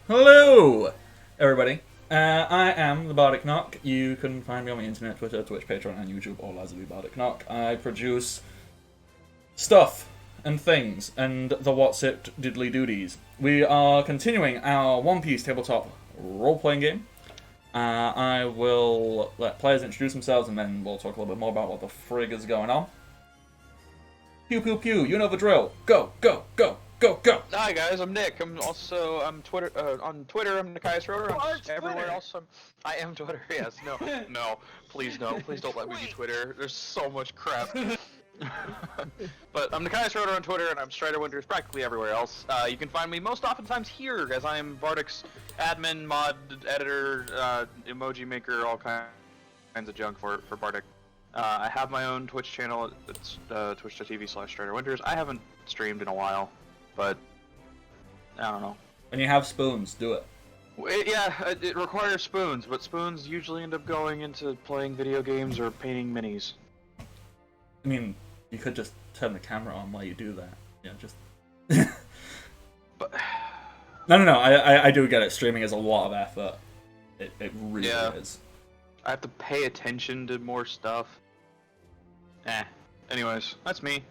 Hello, everybody. I am the Bardic Knock. You can find me on the internet, Twitter, Twitch, Patreon, and YouTube, all as the Bardic Knock. I produce stuff and things and the What's It Diddly Doodies. We are continuing our One Piece tabletop role-playing game. I will let players introduce themselves, and then we'll talk a little bit more about what the frig is going on. Pew pew pew, you know the drill. Go, go, go, go, go. Hi guys, I'm Nick. I'm on Twitter. I'm Okaioh Schroeder. Everywhere else, I am Twitter. Yes, no, please don't let me be Twitter. There's so much crap. But I'm Okaioh Schroeder on Twitter, and I'm Strider Winters practically everywhere else. You can find me most oftentimes here, as I am Bardic's admin, mod, editor, emoji maker, all kinds of junk for Bardic. I have my own Twitch channel. It's twitch.tv/StriderWinters. I haven't streamed in a while, but I don't know. When you have spoons, do it. It requires spoons, but spoons usually end up going into playing video games or painting minis. I mean, you could just turn the camera on while you do that. Yeah, just... But... No, I do get it. Streaming is a lot of effort. It really is. I have to pay attention to more stuff. Anyways, that's me.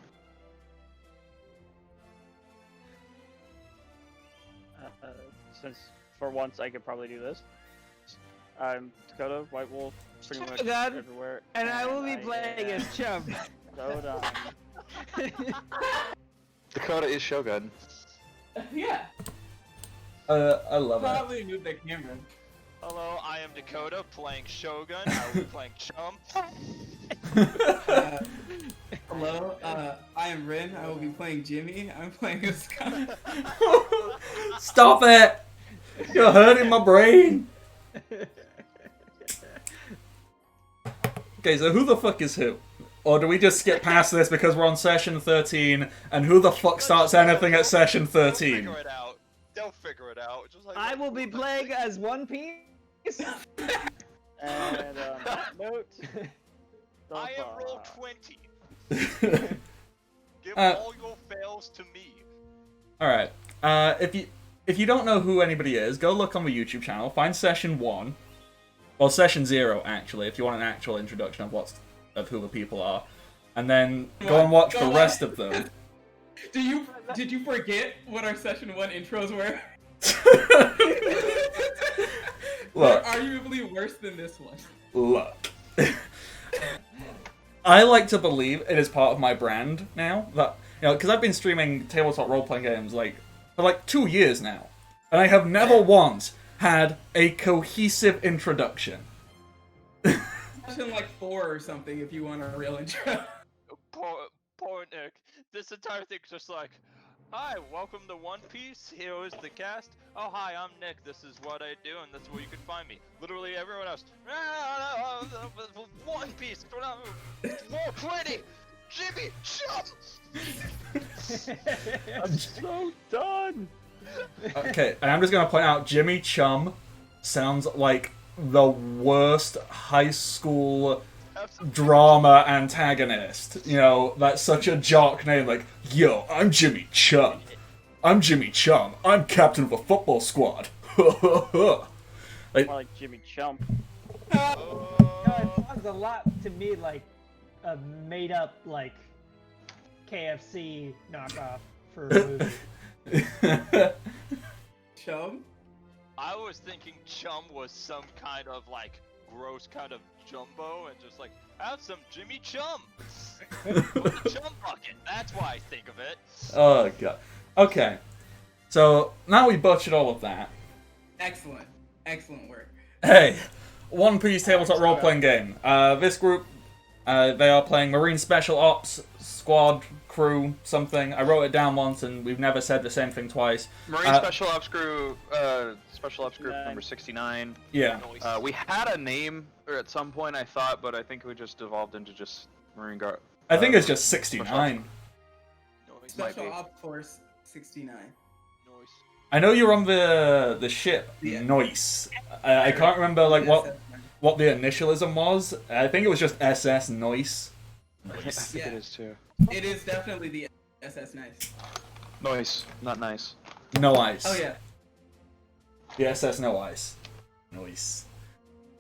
Since for once I could probably do this. I'm Dakota, White Wolf, pretty much God. everywhere. And I will be playing as Chump. Dakota. Dakota is Shogun. Yeah. I love it. Probably move the camera. Hello, I am Dakota, playing Shogun. I will be playing Chump. Hello, I am Rin. I will be playing Jimmy. I'm playing a Scott. Stop it! You're hurting my brain! Okay, so who the fuck is who? Or do we just skip past this because we're on session 13, and who the fuck starts anything at session 13? They'll figure it out. They'll figure it out. Just like I will be playing as One Piece. And note. I am roll 20. Give all your fails to me. Alright, if you don't know who anybody is, go look on the YouTube channel, find session 1. Well, session 0, actually, if you want an actual introduction of who the people are. And then go and watch the rest of them. Did you forget what our session 1 intros were? Look. They're arguably worse than this one. Look. I like to believe it is part of my brand now, that, because I've been streaming tabletop role-playing games, for 2 years now. And I have never once had a cohesive introduction. Session 4 or something if you want a real intro. Poor Nick. This entire thing's just like, hi, welcome to One Piece. Here is the cast. Oh, hi, I'm Nick. This is what I do, and that's where you can find me. Literally everyone else. One Piece. More pretty. Jimmy, Chump. I'm so done. Okay, and I'm just going to point out, Jimmy Chum sounds like the worst high school drama antagonist. That's such a jock name, yo, I'm Jimmy Chum. I'm Jimmy Chum. I'm captain of a football squad. More like Jimmy Chump. It sounds a lot to me like a made-up, KFC knockoff for a movie. Chum? I was thinking Chum was some kind of gross kind of jumbo and just have some Jimmy Chum. With the Chum bucket. That's why I think of it. Oh, God. Okay. So, now we butchered all of that. Excellent. Excellent work. Hey, One Piece tabletop role-playing game. This group, they are playing Marine Special Ops, Squad, Crew, something. I wrote it down once, and we've never said the same thing twice. Marine Special Ops Group number 69. Yeah. We had a name at some point, I thought, but I think we just devolved into just Marine Guard. I think it's just 69. Special Ops Force 69. I know you're on the ship, Noise. I can't remember what the initialism was. I think it was just SS Noise. I think it is too. It is definitely the SS Nice. Noise, not nice. No ice. Oh yeah. The SS No Ice. Nice.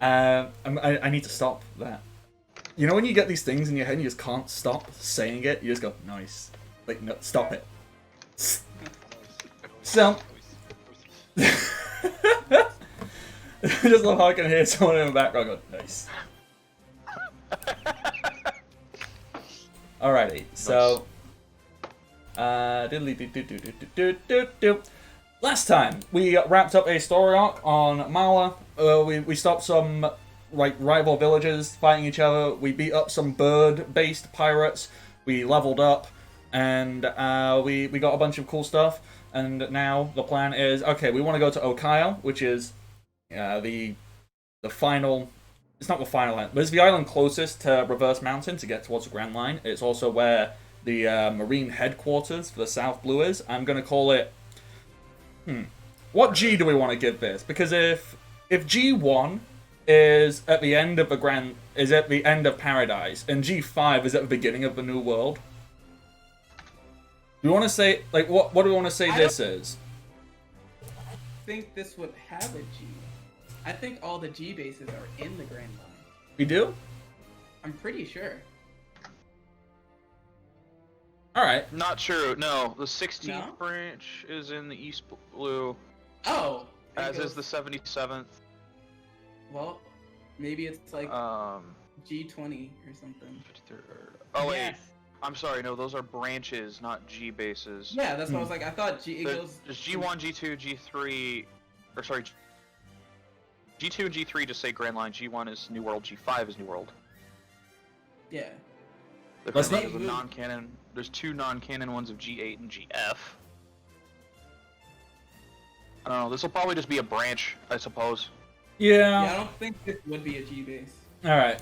I need to stop that. You know when you get these things in your head and you just can't stop saying it? You just go, nice. Like, no, stop it. So... I just love how I can hear someone in the background go, nice. Alrighty, so... Last time, we wrapped up a story arc on Mala. We stopped some like rival villages fighting each other. We beat up some bird-based pirates. We leveled up, and we got a bunch of cool stuff. And now the plan is, okay, we want to go to Okaioh, which is the final... It's not the final end, but it's the island closest to Reverse Mountain to get towards the Grand Line. It's also where the Marine headquarters for the South Blue is. I'm going to call it... What G do we want to give this? Because if G1 is at the end of the end of Paradise, and G5 is at the beginning of the New World, do we want to say, like, what do we want to say this is? I think this would have a G. I think all the G bases are in the Grand Line. We do? I'm pretty sure. Alright. Not true. No, the 16th No? branch is in the East Blue, Oh! as is the 77th. Well, maybe it's like Um, G20 or something. 53rd. Oh wait, Yes. I'm sorry. No, those are branches, not G bases. Yeah, that's what I was like. I thought G. It goes. There's G1, G2, G3, or sorry, G2 and G3 just say Grand Line. G1 is New World. G5 is New World. Yeah. The Let's Grand not- Line is a non-canon. There's two non-canon ones of G8 and GF. I don't know. This will probably just be a branch, I suppose. Yeah, I Yeah. don't think this would be a G base. Alright.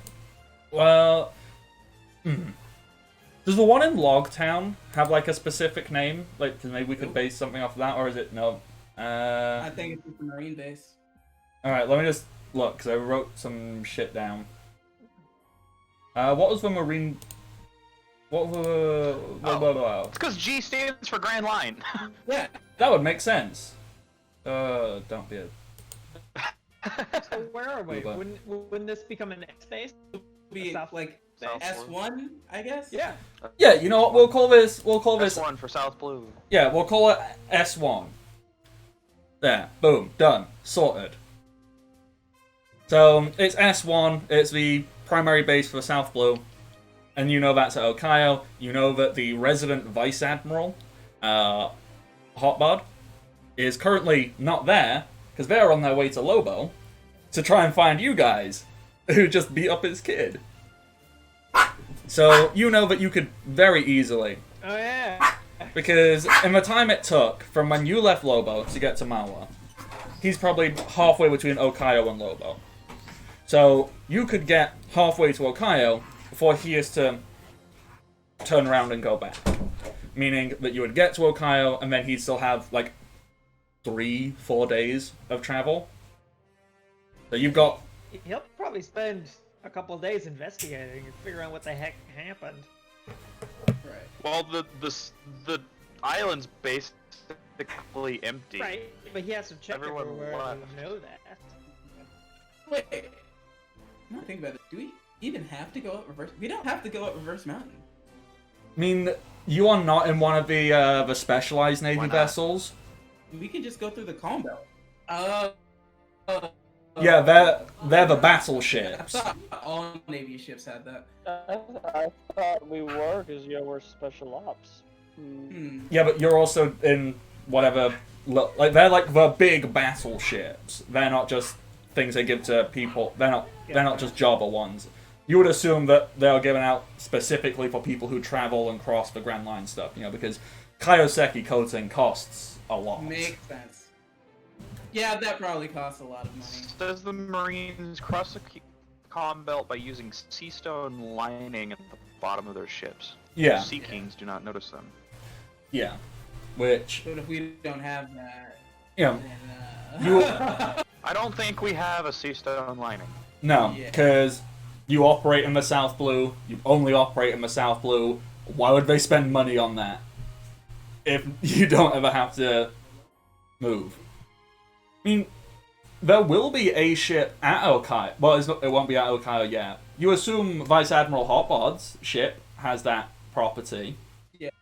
Well... Does the one in Logtown have, like, a specific name? Like, maybe we could Nope. base something off of that, or is it... No. I think it's just a Marine base. Alright, let me just look, because I wrote some shit down. What was the Marine... What was the... It's because G stands for Grand Line. Yeah. That would make sense. Don't be a... So where are we? But- Wouldn't this become an X base? Be South- like South S1, I guess. Yeah. Yeah, you know what? We'll call this... S1 for South Blue. Yeah, we'll call it S1. There. Boom. Done. Sorted. So, it's S1. It's the primary base for South Blue. And you know that's at Okaioh. You know that the resident Vice Admiral, Hotbod, is currently not there, because they're on their way to Lobo, to try and find you guys, who just beat up his kid. So, you know that you could very easily, Oh yeah. because in the time it took from when you left Lobo to get to Mawa, he's probably halfway between Okaioh and Lobo. So, you could get halfway to Okaioh before he is to turn around and go back. Meaning that you would get to Okaioh, and then he'd still have, like, 3-4 days of travel. So you've got... He'll probably spend a couple of days investigating and figuring out what the heck happened. Right. Well, the island's basically empty. Right, but he has to check Everyone everywhere left. to know that. Wait. Now think about it. Do we even have to go up reverse? We don't have to go up reverse mountain. I mean, you are not in one of the specialized Navy Why not? vessels. We can just go through the calm belt. Yeah, they're the I battleships. thought all Navy ships had that. I thought we were, because we're special ops. Yeah, but you're also in whatever... Like, they're like the big battleships. They're not just things they give to people. They're not just jobber ones. You would assume that they're given out specifically for people who travel and cross the Grand Line stuff, you know, because Kaioseki coating costs a lot. Makes sense. Yeah, that probably costs a lot of money. Says the Marines cross the calm belt by using sea stone lining at the bottom of their ships. Yeah, Sea Kings do not notice them. yeah. Which, But if we don't have that, you know, then you... I don't think we have a sea stone lining. No, Yeah. because you operate in the South Blue, you only operate in the South Blue. Why would they spend money on that if you don't ever have to move? I mean, there will be a ship at Okaioh. Well, it won't be at Okaioh yet. You assume Vice Admiral Hotbod's ship has that property. It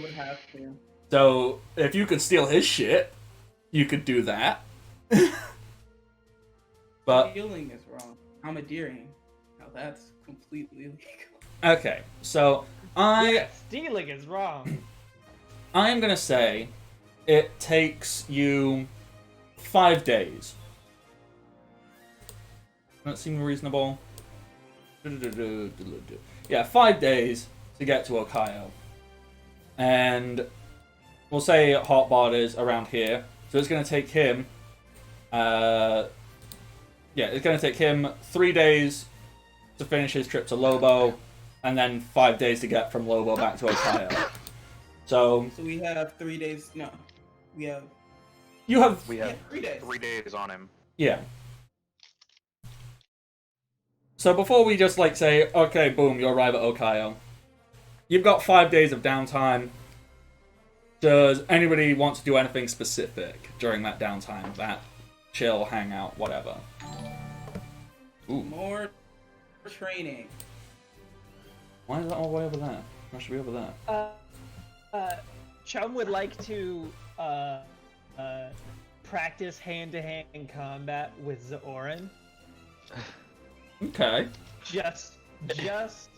would have to. So if you could steal his ship, you could do that. But Stealing is wrong. Commandeering. Now that's completely illegal. okay, so Stealing is wrong. I am gonna say it takes you 5 days. That seem reasonable? Yeah, 5 days to get to Okaioh. And we'll say Hotbod is around here. So it's going to take him... it's going to take him 3 days to finish his trip to Lobo, and then 5 days to get from Lobo back to Okaioh. So we have 3 days. No. We have 3 days. 3 days on him. Yeah. So before we just say, okay, boom, you arrive at Okaioh, you've got 5 days of downtime. Does anybody want to do anything specific during that downtime? That chill, hang out, whatever. Ooh. More training. Why is that all the way over there? That should be over there. Chum would like to practice hand-to-hand combat with Zoran. Okay. Just because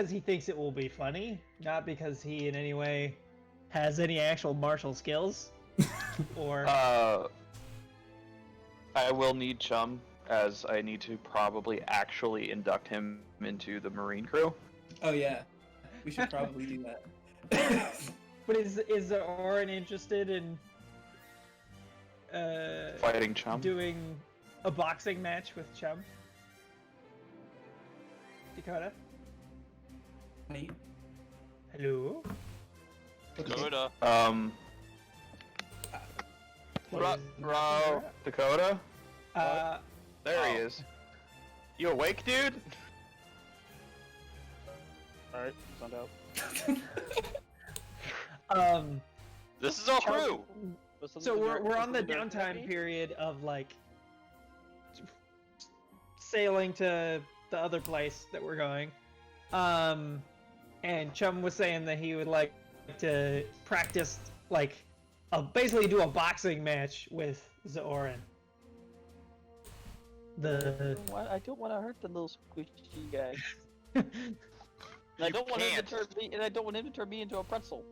he thinks it will be funny, not because he in any way has any actual martial skills. Or I will need Chum, as I need to probably actually induct him into the Marine crew. Oh yeah, we should probably do that. But is Zoran interested in Fighting Chum? doing a boxing match with Chum? Dakota? Me? Hello? Dakota. Dakota? There he Oh. is. You awake, dude? Alright, sound out. This is our crew. So we're on the downtime period of sailing to the other place that we're going. And Chum was saying that he would like to practice basically do a boxing match with Zoran. I don't want to hurt the little squishy guy. And I don't want him to turn me into a pretzel.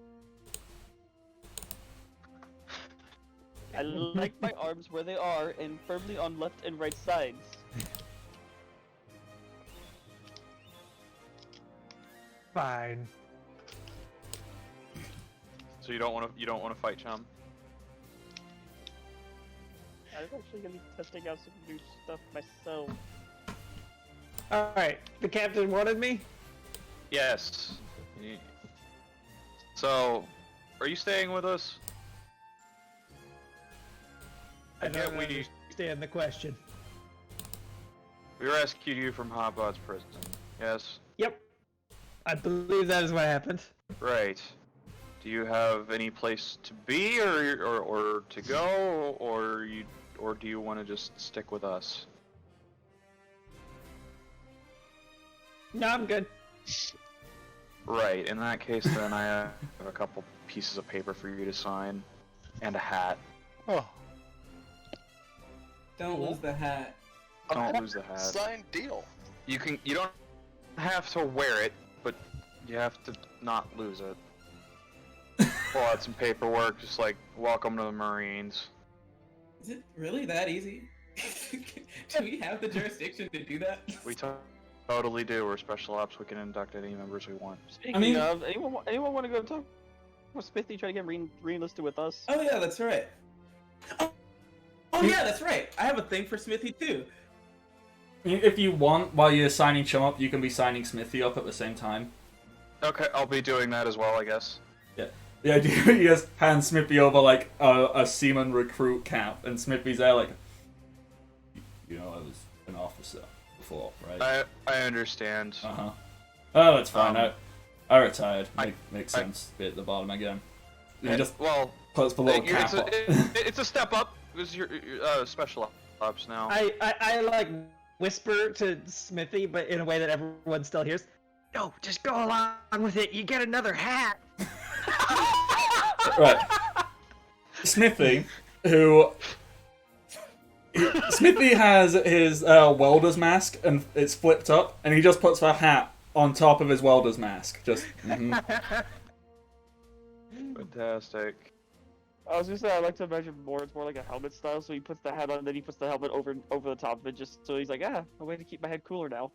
I like my arms where they are and firmly on left and right sides. Fine. So you don't want to fight Chum? I'm actually gonna be testing out some new stuff myself. Alright, the captain wanted me? Yes. So, are you staying with us? I don't we understand the question. rescued you from Hotbod's prison. Yes. Yep. I believe that is what happened. Right. Do you have any place to be, or to go, or do you want to just stick with us? No, I'm good. Right. In that case, then I have a couple pieces of paper for you to sign, and a hat. Oh. Don't lose the hat. Don't lose the hat. Signed deal. You don't have to wear it, but you have to not lose it. Pull out some paperwork, just welcome to the Marines. Is it really that easy? Do we have the jurisdiction to do that? We totally do. We're special ops. We can induct any members we want. Speaking of, anyone want to go talk with Smithy, try to get re-enlisted with us? Oh yeah, that's right. Oh yeah, that's right. I have a thing for Smithy too. If you want, while you're signing Chum up, you can be signing Smithy up at the same time. Okay, I'll be doing that as well, I guess. Yeah. The idea you just hand Smithy over a seaman recruit cap, and Smithy's there I was an officer before, right? I understand. Uh-huh. Oh, that's fine. I retired. Makes sense. Be at the bottom again. You just puts the little cap on. It's a step up. It's your special ops now. I like whisper to Smithy, but in a way that everyone still hears. No, just go along with it. You get another hat. Right. Smithy, Smithy has his welder's mask, and it's flipped up, and he just puts the hat on top of his welder's mask. Just. Fantastic. I was gonna say I like to imagine more. It's more like a helmet style. So he puts the hat on, and then he puts the helmet over the top of it, just so he's like, a way to keep my head cooler now.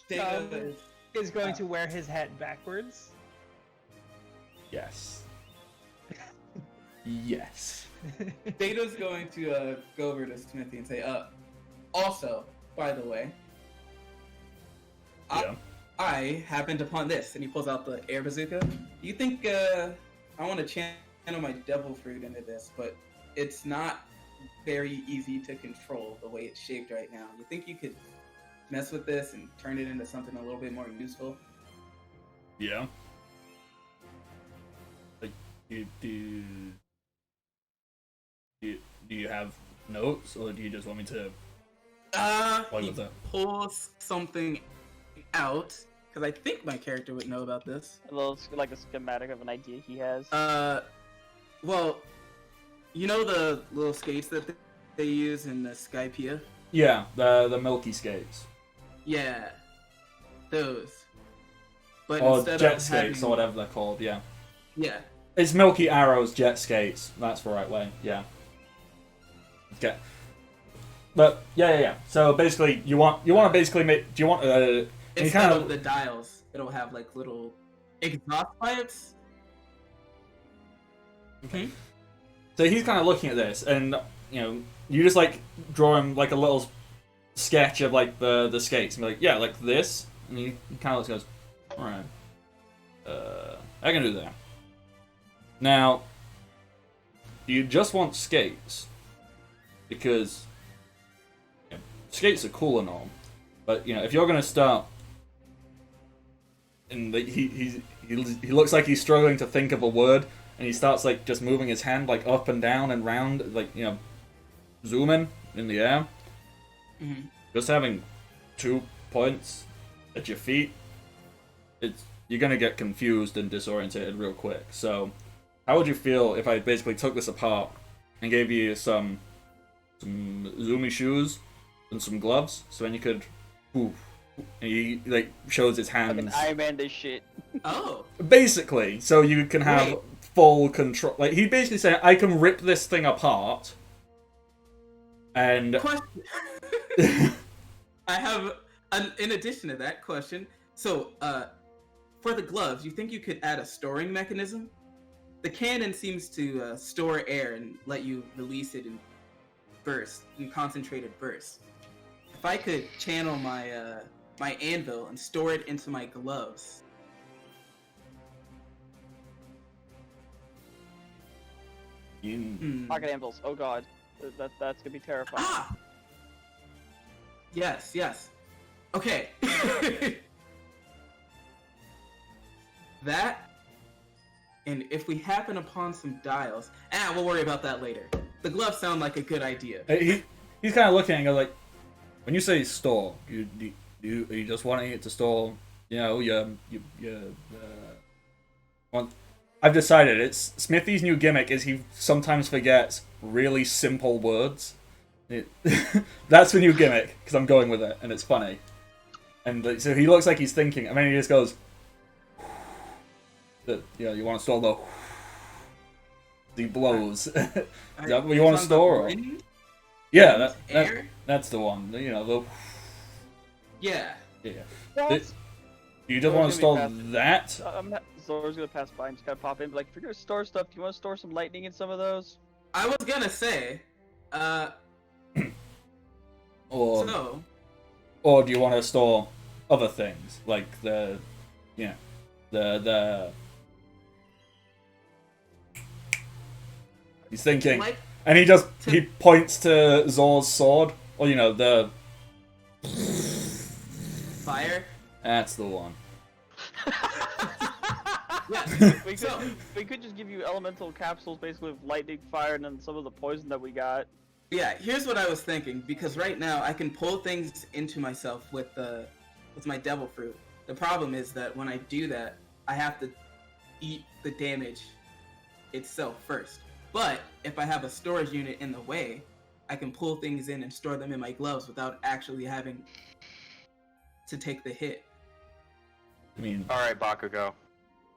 Jacob is going to wear his hat backwards. Yes. Yes. Data's going to go over to Smithy and say, also, by the way, Yeah. I happened upon this, and he pulls out the air bazooka. Do you think I want to channel my devil fruit into this, but it's not very easy to control the way it's shaped right now. You think you could mess with this and turn it into something a little bit more useful? Yeah. Like, do you have notes, or do you just want me to play with that? Pull something out, because I think my character would know about this. A little, like a schematic of an idea he has. Well, you know the little skates that they use in the Skypea? Yeah, the milky skates. Yeah, those. But Or instead jet of skates, having... or whatever they're called, yeah. Yeah. It's Milky Arrows, jet skates. That's the right way, yeah. Okay. But, yeah. So, basically, you want to basically make... Do you want... Instead of the dials, it'll have, like, little exhaust pipes. Okay. So he's kind of looking at this, and, you know, you just, like, draw him, like, a little sketch of, like, the skates, and be like, yeah, like this, and he kind of looks and goes, alright, I can do that. Now, do you just want skates? Because, you know, skates are cool and all, but, you know, if you're going to start, and he looks like he's struggling to think of a word, and he starts, like, just moving his hand, like, up and down and round, like, you know, zooming in the air. Mm-hmm. Just having 2 points at your feet, you're gonna get confused and disorientated real quick. So, how would you feel if I basically took this apart and gave you some zoomy shoes and some gloves, so then you could, and he, like, shows his hands. Fucking Iron Man this shit. Oh. Basically, so you can have Wait. full control. Like, he basically said, I can rip this thing apart, and... Question. I have, in addition to that question, so, for the gloves, you think you could add a storing mechanism? The cannon seems to store air and let you release it in bursts, in concentrated bursts. If I could channel my my anvil and store it into my gloves. Pocket anvils. Oh god, that's gonna be terrifying. Ah! Yes. Okay. That, and if we happen upon some dials, we'll worry about that later. The gloves sound like a good idea. He's kind of looking and goes like, when you say store, you just wanting it to store, you know, I've decided it's Smithy's new gimmick is he sometimes forgets really simple words. That's the new gimmick, because I'm going with it, and it's funny. And so he looks like he's thinking, and then he just goes, you know, you want to store the... He blows. Is that what you want to store? Or? Yeah, that's the one. You know, the... Yeah. You just want to store that? Zor's gonna pass by and just gotta pop in. Like, if you're gonna store stuff, do you want to store some lightning in some of those? I was gonna say, or do you want to store other things like the He's thinking, and he points to Zor's sword, or you know the fire. That's the one. Yeah. We could, So, we could just give you elemental capsules, basically with lightning, fire, and then some of the poison that we got. yeah, here's what I was thinking, because right now I can pull things into myself with my devil fruit. The problem is that when I do that, I have to eat the damage itself first. But if I have a storage unit in the way, I can pull things in and store them in my gloves without actually having to take the hit. I mean, All right, Bakugo.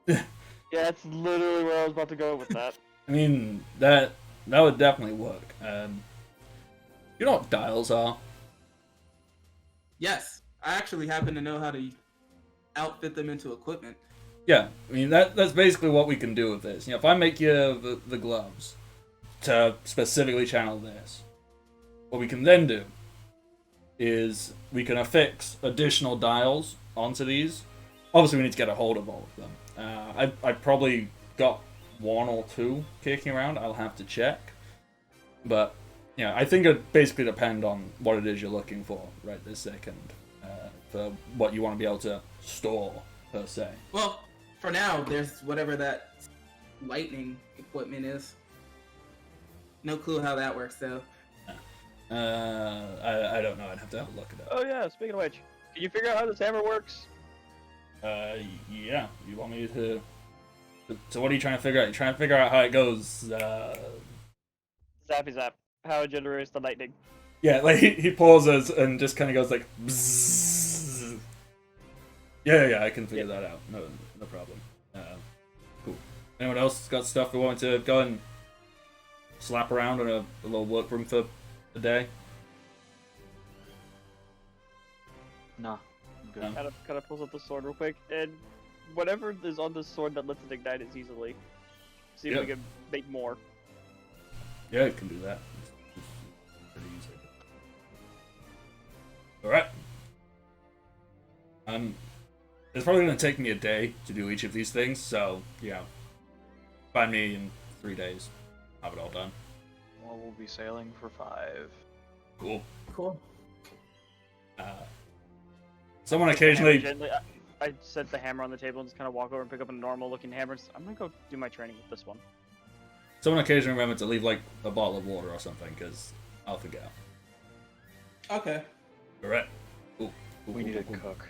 Yeah, that's literally where I was about to go with that. I mean that would definitely work. You know what dials are? Yes, I actually happen to know how to outfit them into equipment. Yeah, I mean that's basically what we can do with this. You know, if I make you the gloves to specifically channel this, what we can then do is we can affix additional dials onto these. Obviously, we need to get a hold of all of them. I probably got 1 or 2 kicking around. I'll have to check, but yeah, I think it basically depends on what it is you're looking for right this second, for what you want to be able to store per se. Well, for now, there's whatever that lightning equipment is. No clue how that works, though. I don't know. I'd have to have a look at that. Oh yeah, speaking of which, can you figure out how this hammer works? Yeah. You want me to? So what are you trying to figure out? You're trying to figure out how it goes. Zappy zap. How it generates the lightning. Yeah, like he pauses and just kind of goes like, bzzz. Yeah, I can figure that out. No problem. Cool. Anyone else got stuff we want to go and slap around in a little workroom for a day? No. I'm good. Kind of pulls up the sword real quick, and whatever is on this sword that lets it ignite is easily. See if Yeah. we can make more. Yeah, you can do that. It's pretty easy. Alright. It's probably going to take me a day to do each of these things, so, yeah. Find me in 3 days. Have it all done. Well, we'll be sailing for 5. Cool. Cool. Someone Take the hammer occasionally... gently- I set the hammer on the table and just kind of walk over and pick up a normal looking hammer. I'm gonna go do my training with this one. Someone occasionally remember to leave, like, a bottle of water or something, because I'll forget. Okay. Alright. Cool. We need a cook.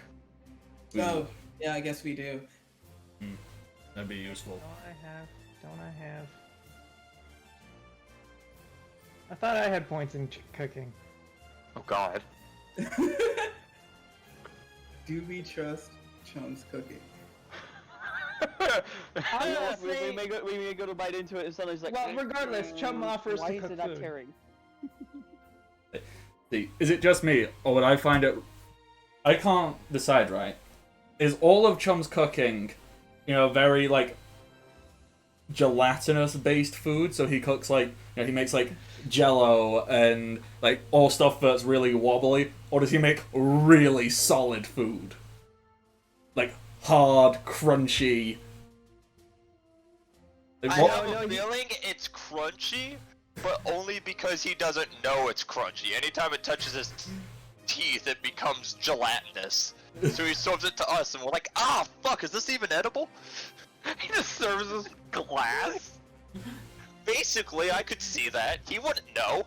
So, yeah, I guess we do. That'd be useful. Don't I have? I thought I had points in cooking. Oh God. Do we trust Chum's cooking? We may go to bite into it and suddenly it's like. Well, regardless, Chum offers why to is cook it not food. tearing? See, is it just me, or would I find it... I can't decide, right? Is all of Chum's cooking, you know, very, like, gelatinous-based food? So he cooks, like, you know, he makes, like, Jell-O and, like, all stuff that's really wobbly? Or does he make really solid food? Like, hard, crunchy... Like, I what- have a feeling it's crunchy, but only because he doesn't know it's crunchy. Anytime it touches his teeth, it becomes gelatinous. So he serves it to us, and we're like, ah, fuck, is this even edible? He just serves us glass? Basically, I could see that. He wouldn't know.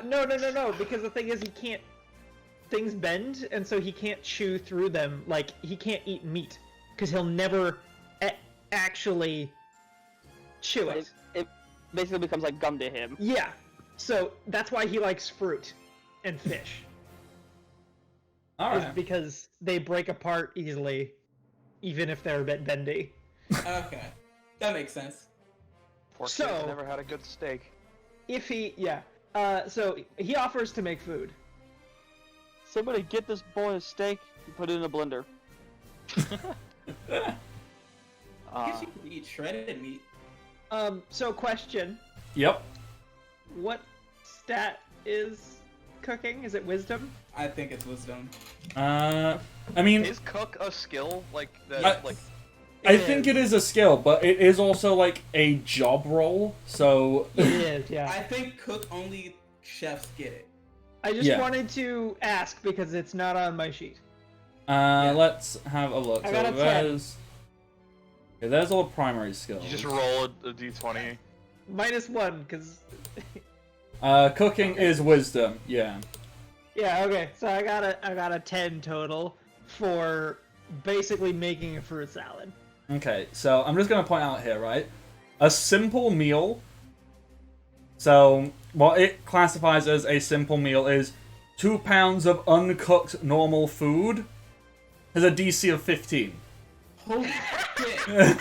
No, because the thing is he can't... Things bend, and so he can't chew through them. Like, he can't eat meat, because he'll never actually chew it. It basically becomes like gum to him. Yeah, so that's why he likes fruit and fish. Is Alright. because they break apart easily, even if they're a bit bendy. Okay. That makes sense. Poor So- kid's never had a good steak. If he, so he offers to make food. Somebody get this boy a steak and put it in a blender. I guess you could eat shredded meat. So question, Yep. what stat is cooking? Is it wisdom? I think it's wisdom. I mean... Is cook a skill? Like, that, I- like... I think it is a skill, but it is also, like, a job role, so... It is, yeah. I think cook only chefs get it. I just Yeah. wanted to ask because it's not on my sheet. Let's have a look. I So got a 10. there's Okay, there's all primary skills. You just roll a d20. -1, because... Cooking is wisdom, yeah. Yeah, okay, so I got a 10 total for basically making a fruit salad. Okay, so I'm just gonna point out here, right? A simple meal. So what it classifies as a simple meal is 2 pounds of uncooked normal food. Has a DC of 15. Holy shit.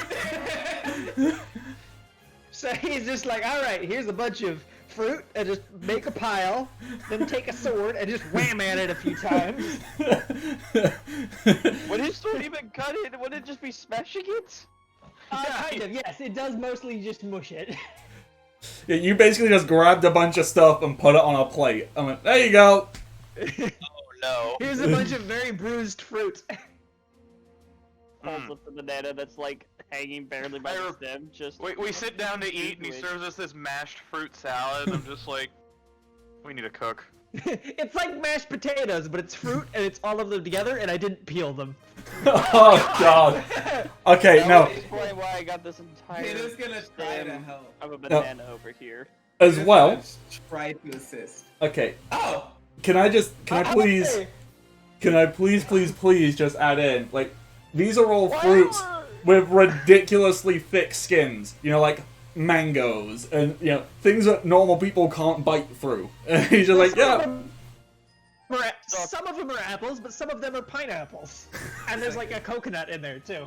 So he's just like, alright, here's a bunch of fruit, and just make a pile, then take a sword and just wham at it a few times. Would his sword even cut it? Would it just be smashing it? Kind of, yes, it does mostly just mush it. Yeah, you basically just grabbed a bunch of stuff and put it on a plate. I went, there you go. Oh no. Here's a bunch of very bruised fruit. Also, the banana that's like hanging barely by the stem. Just We sit down to eat, and he serves us this mashed fruit salad, and I'm just like, we need to cook. It's like mashed potatoes, but it's fruit and it's all of them together, and I didn't peel them. Oh god. Okay, that no. would explain why I got this entire Peter's gonna try to stem help. of a banana over here. As Peter's well. gonna try to assist. Okay. Oh! Can I please just add in, like, these are all fruits with ridiculously thick skins. You know, like mangoes and, you know, things that normal people can't bite through. And he's just like, yeah. Some of them are apples, but some of them are pineapples. And there's like a coconut in there too.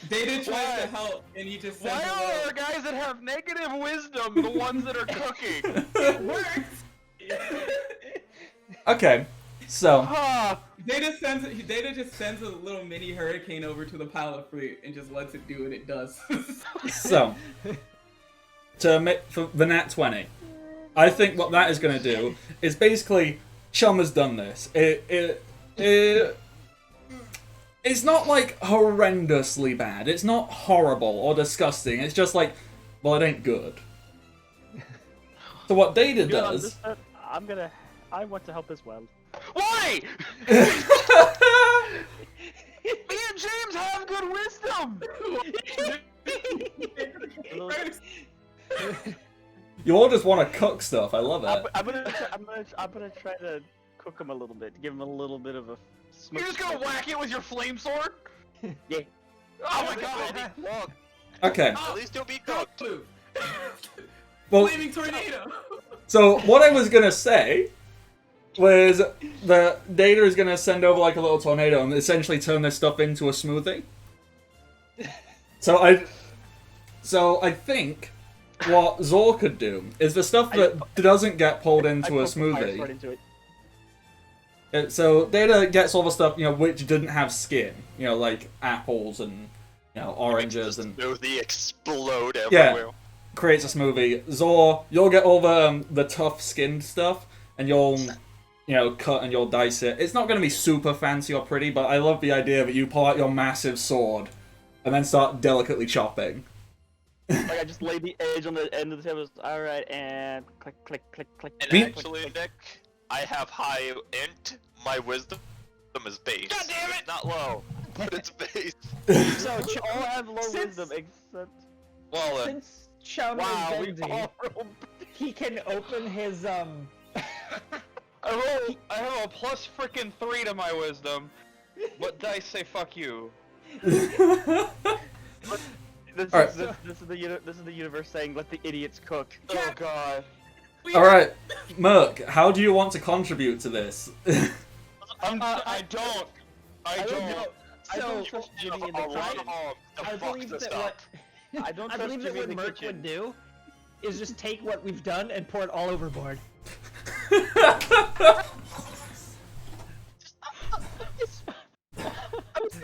Data tries to help, and he just says, Why are there guys that have negative wisdom the ones that are cooking? it works! Okay, so. Data just sends a little mini hurricane over to the pile of fruit and just lets it do what it does. So, for the nat 20, I think what that is going to do is basically, Chum has done this. It's not like horrendously bad. It's not horrible or disgusting. It's just like, well, it ain't good. So what Data does. I want to help as well. Why? Me and James have good wisdom. You all just want to cook stuff. I love it. I'm gonna try to cook him a little bit, give him a little bit of a. You're just gonna whack it with your flame sword? Yeah. Oh my god! Okay. At least you'll be cooked. Well, Flaming tornado! so what I was gonna say was the Data is gonna send over like a little tornado and essentially turn this stuff into a smoothie. So I think what Zor could do is the stuff that doesn't get pulled into a smoothie. So Data gets all the stuff, you know, which didn't have skin, you know, like apples and, you know, oranges and Smoothie explode everywhere. yeah, creates a smoothie. Zor, you'll get all the tough skinned stuff, and you'll, you know, cut and you'll dice it. It's not going to be super fancy or pretty, but I love the idea that you pull out your massive sword and then start delicately chopping. Like I just lay the edge on the end of the table. Alright, and click, click, click, click. And Me- actually, Nick, I have high int. My wisdom is base. God damn it! It's not low, but it's base. So all have low wisdom except. Well, Since Chum Wow, is we bendy, all rolled. he can open his I have a plus frickin' 3 to my wisdom. What dice say fuck you? This Alright. is the universe saying, "Let the idiots cook." Oh god. Alright, Merc, how do you want to contribute to this? I don't. I don't trust Jimmy in the a lot kitchen. of I believe that what I don't I trust believe that Jimmy in what the Merc kitchen. would do is just take what we've done and pour it all overboard.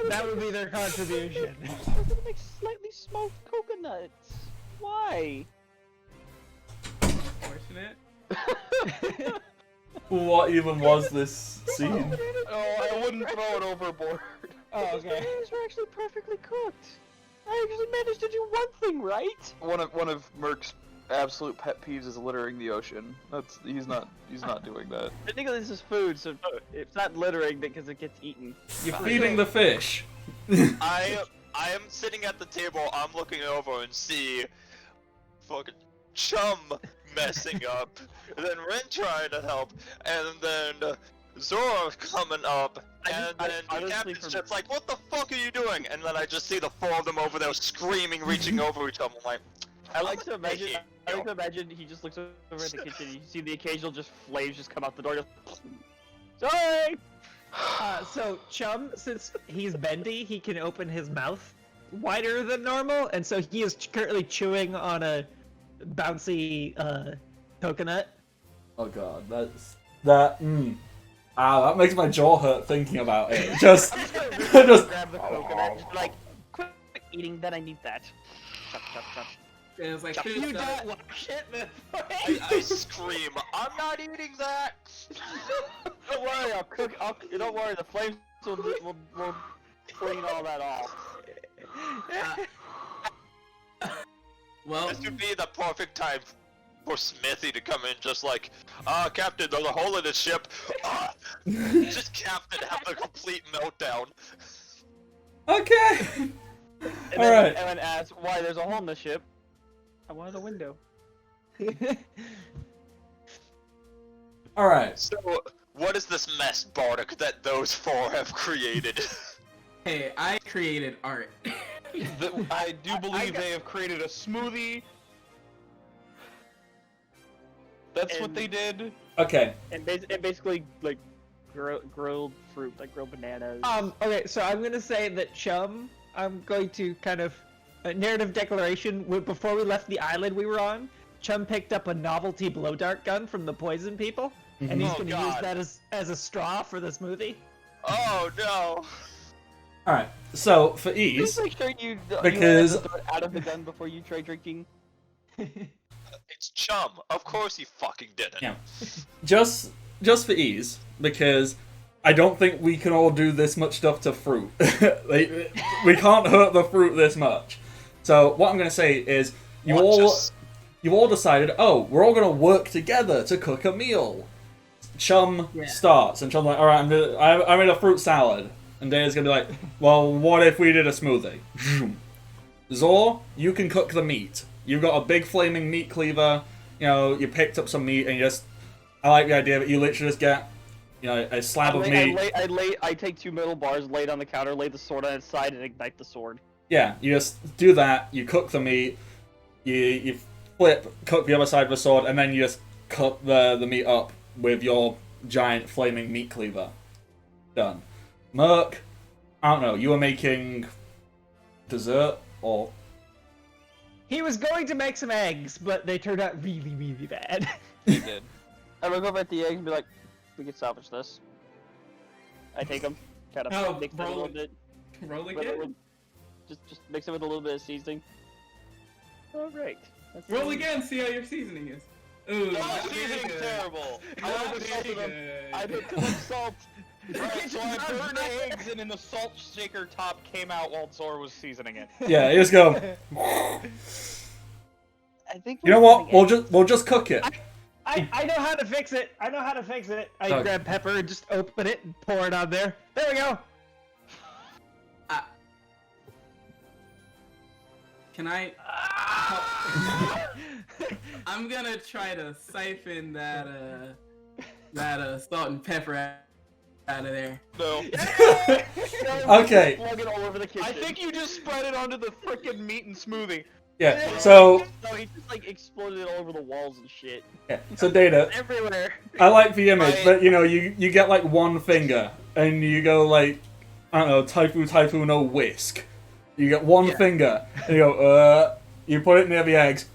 That would be their contribution. I was gonna make slightly smoked coconuts. Why? Fortunate. What even was this scene? Oh, I wouldn't throw it overboard. Oh, Those okay. bananas were actually perfectly cooked. I actually managed to do one thing right. One of Merc's absolute pet peeves is littering the ocean. He's not doing that. Technically, this is food, so it's not littering because it gets eaten. You're feeding the fish. I I am sitting at the table, I'm looking over and see fucking Chum messing up, and then Ren trying to help, and then Zora coming up, and then the honestly, captain's just like, what the fuck are you doing? And then I just see the four of them over there screaming, reaching over each other. I'm like, I like to imagine. Hey, I like to imagine he just looks over at the kitchen. You see the occasional just flames just come out the door. Sorry. So Chum, since he's bendy, he can open his mouth wider than normal, and so he is currently chewing on a bouncy coconut. Oh god, that that makes my jaw hurt thinking about it. Just just Grab the coconut. Just be like, quit eating. Then I need that. Chop, chop, chop. And it's like, You don't wash it before. I scream, I'm not eating that! Don't worry, I'll cook. Don't worry, the flames will clean all that off. well, This would be the perfect time for Smithy to come in just like, Captain, there's a hole in the ship. Just Captain have the complete meltdown. okay. And All right. then asks why there's a hole in the ship. I wanted a window. All right. So, what is this mess, Bardock, that those four have created? hey, I created art. I do believe they have created a smoothie. That's what they did. Okay. And basically like grilled fruit, like grilled bananas. Okay, so I'm gonna say that Chum, I'm going to kind of narrative declaration. Before we left the island we were on, Chum picked up a novelty blow dart gun from the poison people, and he's Oh, gonna use God. that as a straw for the smoothie. Oh no! All right. So for ease, Just make sure you because- you throw it out of the gun before you try drinking. It's Chum. Of course he fucking didn't. Yeah. just for ease, because I don't think we can all do this much stuff to fruit. We can't hurt the fruit this much. So what I'm gonna say is, you all decided, oh, we're all gonna work together to cook a meal. Chum starts, and Chum's like, all right, I made a fruit salad, and Daya's gonna be like, well, what if we did a smoothie? Zor, you can cook the meat. You've got a big flaming meat cleaver. You know, you picked up some meat, and you just, I like the idea that you literally just get, you know, a slab of meat. I take 2 metal bars, lay it on the counter, lay the sword on its side, and ignite the sword. Yeah, you just do that. You cook the meat. You flip, cook the other side of the sword, and then you just cut the meat up with your giant flaming meat cleaver. Done. Merc, I don't know. You were making dessert or. He was going to make some eggs, but they turned out really, really bad. They did. I look over at the eggs and be like, we can salvage this. I take them, kind of Oh, mix them a little bit. Roll with a again? little- Just mix it with a little bit of seasoning. All right. That's Roll it. again, see how your seasoning is. Ooh, Oh, not seasoning's very good. terrible. I Not put salt in very them. good. I put too much salt. Alright, so I burned eggs, and then the salt shaker top came out while Zor was seasoning it. Yeah, you just go. I think. You know what? We'll just cook it. I know how to fix it. I know how to fix it. I Okay. grab pepper and just open it and pour it on there. There we go. Can I? I'm gonna try to siphon that salt and pepper out of there. No. Okay. Plug it all over the kitchen. I think you just spread it onto the frickin' meat and smoothie. Yeah. So No, he just like exploded it all over the walls and shit. yeah. So Data, Everywhere. I like the image, Right. but you know, you get like one finger, and you go like, I don't know, typho no whisk. You get one finger, and you go, you put it near the eggs,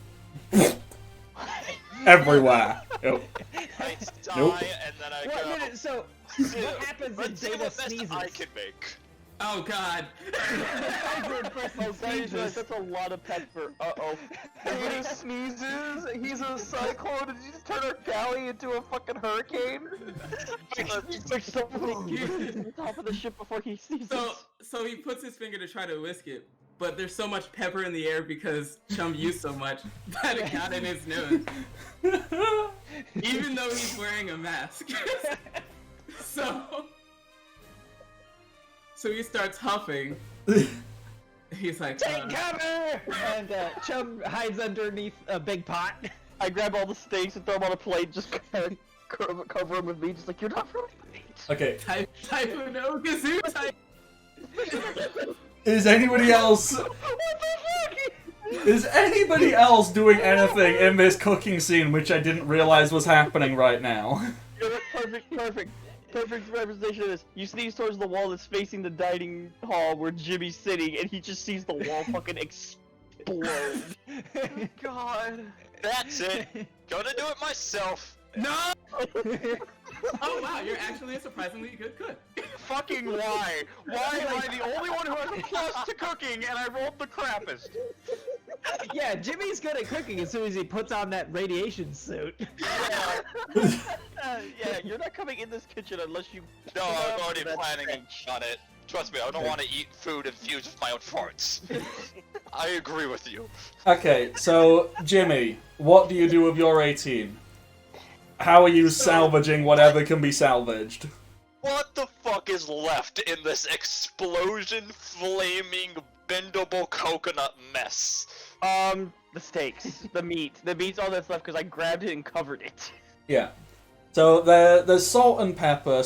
everywhere. Yep. I die, Nope. and then I What go. minute? So what happens if Let's see Data what best sneezes? I can make. Oh God. Oh, that's a lot of pepper. Uh-oh. He sneezes, he's a cyclone, did you just turn our galley into a fucking hurricane? Fix something to the top of the ship before he sneezes. So he puts his finger to try to whisk it, but there's so much pepper in the air because Chum used so much that it got in his nose. Even though he's wearing a mask. So he starts huffing, He's like, Take cover! And Chum hides underneath a big pot. I grab all the steaks and throw them on a plate, just cover them with meat, just like, you're not ruining the meat. Okay. type of no kazoo type. Is anybody else? Is anybody else doing anything in this cooking scene which I didn't realize was happening right now? Perfect representation of this. You sneeze towards the wall that's facing the dining hall where Jimmy's sitting, and he just sees the wall fucking explode. God. That's it. Gonna do it myself. No! Oh wow, you're actually a surprisingly good cook. Fucking why? Why am I the only one who has a plus to cooking and I rolled the crappiest? Yeah, Jimmy's good at cooking as soon as he puts on that radiation suit. Yeah, you're not coming in this kitchen unless you. No, I'm already That's planning French. on it. Trust me, I don't want to eat food infused with my own farts. I agree with you. Okay, so Jimmy, what do you do with your 18? How are you salvaging whatever can be salvaged? What the fuck is left in this explosion, flaming, bendable coconut mess? The steaks, the meat. The meat's all that's left because I grabbed it and covered it. Yeah. So there's salt and pepper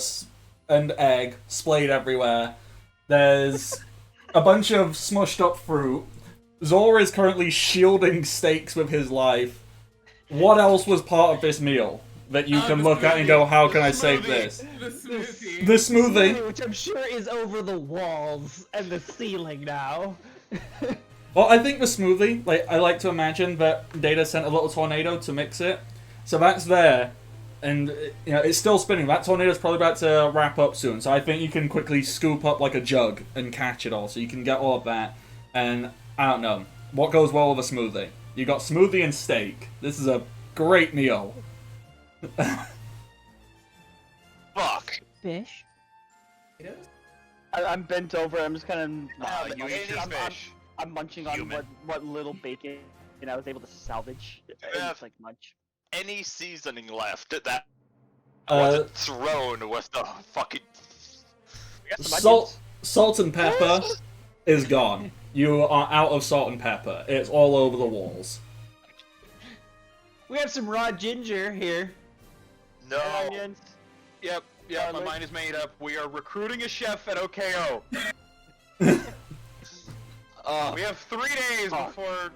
and egg splayed everywhere. There's a bunch of smushed up fruit. Zora is currently shielding steaks with his life. What else was part of this meal that you can look at and go, how can I save this? The smoothie. The smoothie. Which I'm sure is over the walls and the ceiling now. Well, I think the smoothie, like, I like to imagine that Data sent a little tornado to mix it. So that's there. And, you know, it's still spinning. That tornado's probably about to wrap up soon. So I think you can quickly scoop up, like, a jug and catch it all. So you can get all of that. And, I don't know. What goes well with a smoothie? You got smoothie and steak. This is a great meal. Fuck. Fish? I'm bent over. I'm just kind of. You eat your fish. I'm munching on what little bacon I was able to salvage. Yeah. It's like munch. Any seasoning left that wasn't thrown with the fucking... Salt and pepper is gone. You are out of salt and pepper. It's all over the walls. We have some raw ginger here. No. Onions. Yep, my mind is made up. We are recruiting a chef at Okaioh. We have 3 days before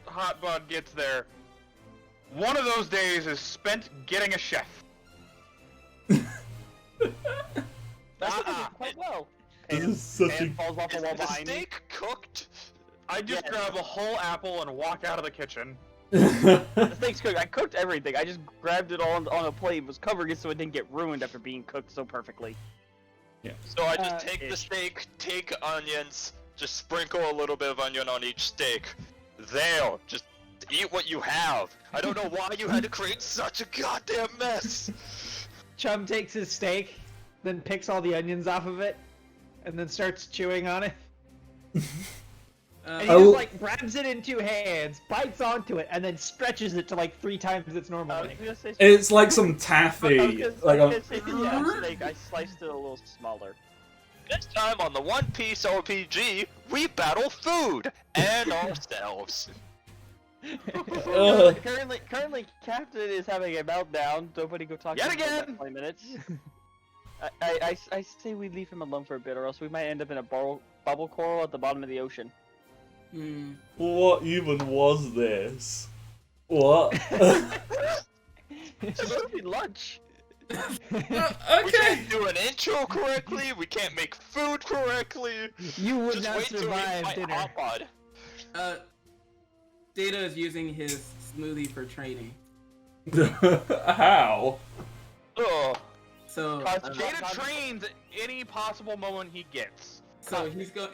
Hot Bud gets there. One of those days is spent getting a chef. That's quite well. This is such And falls off the Is wall the behind me. steak cooked? I just grab a whole apple and walk out of the kitchen. The steak's cooked. I cooked everything. I just grabbed it all on a plate, was covering it so it didn't get ruined after being cooked so perfectly. So I just take the steak, take onions, just sprinkle a little bit of onion on each steak. There, just eat what you have. I don't know why you had to create such a goddamn mess. Chum takes his steak, then picks all the onions off of it, and then starts chewing on it. And he just like grabs it in 2 hands, bites onto it, and then stretches it to like 3 times its normal length. It's like some taffy. Steak. I sliced it a little smaller. This time on the One Piece RPG, we battle food and ourselves. Currently, Captain is having a meltdown. Nobody go talk to him for about 20 minutes. I say we leave him alone for a bit, or else we might end up in a bubble coral at the bottom of the ocean. What even was this? What? It's supposed to be lunch. We can't do an intro correctly. We can't make food correctly. You would Just not wait till we survive fight dinner. Hot Pod. Data is using his smoothie for training. How? Ugh. So Data trains any possible moment he gets. So he's going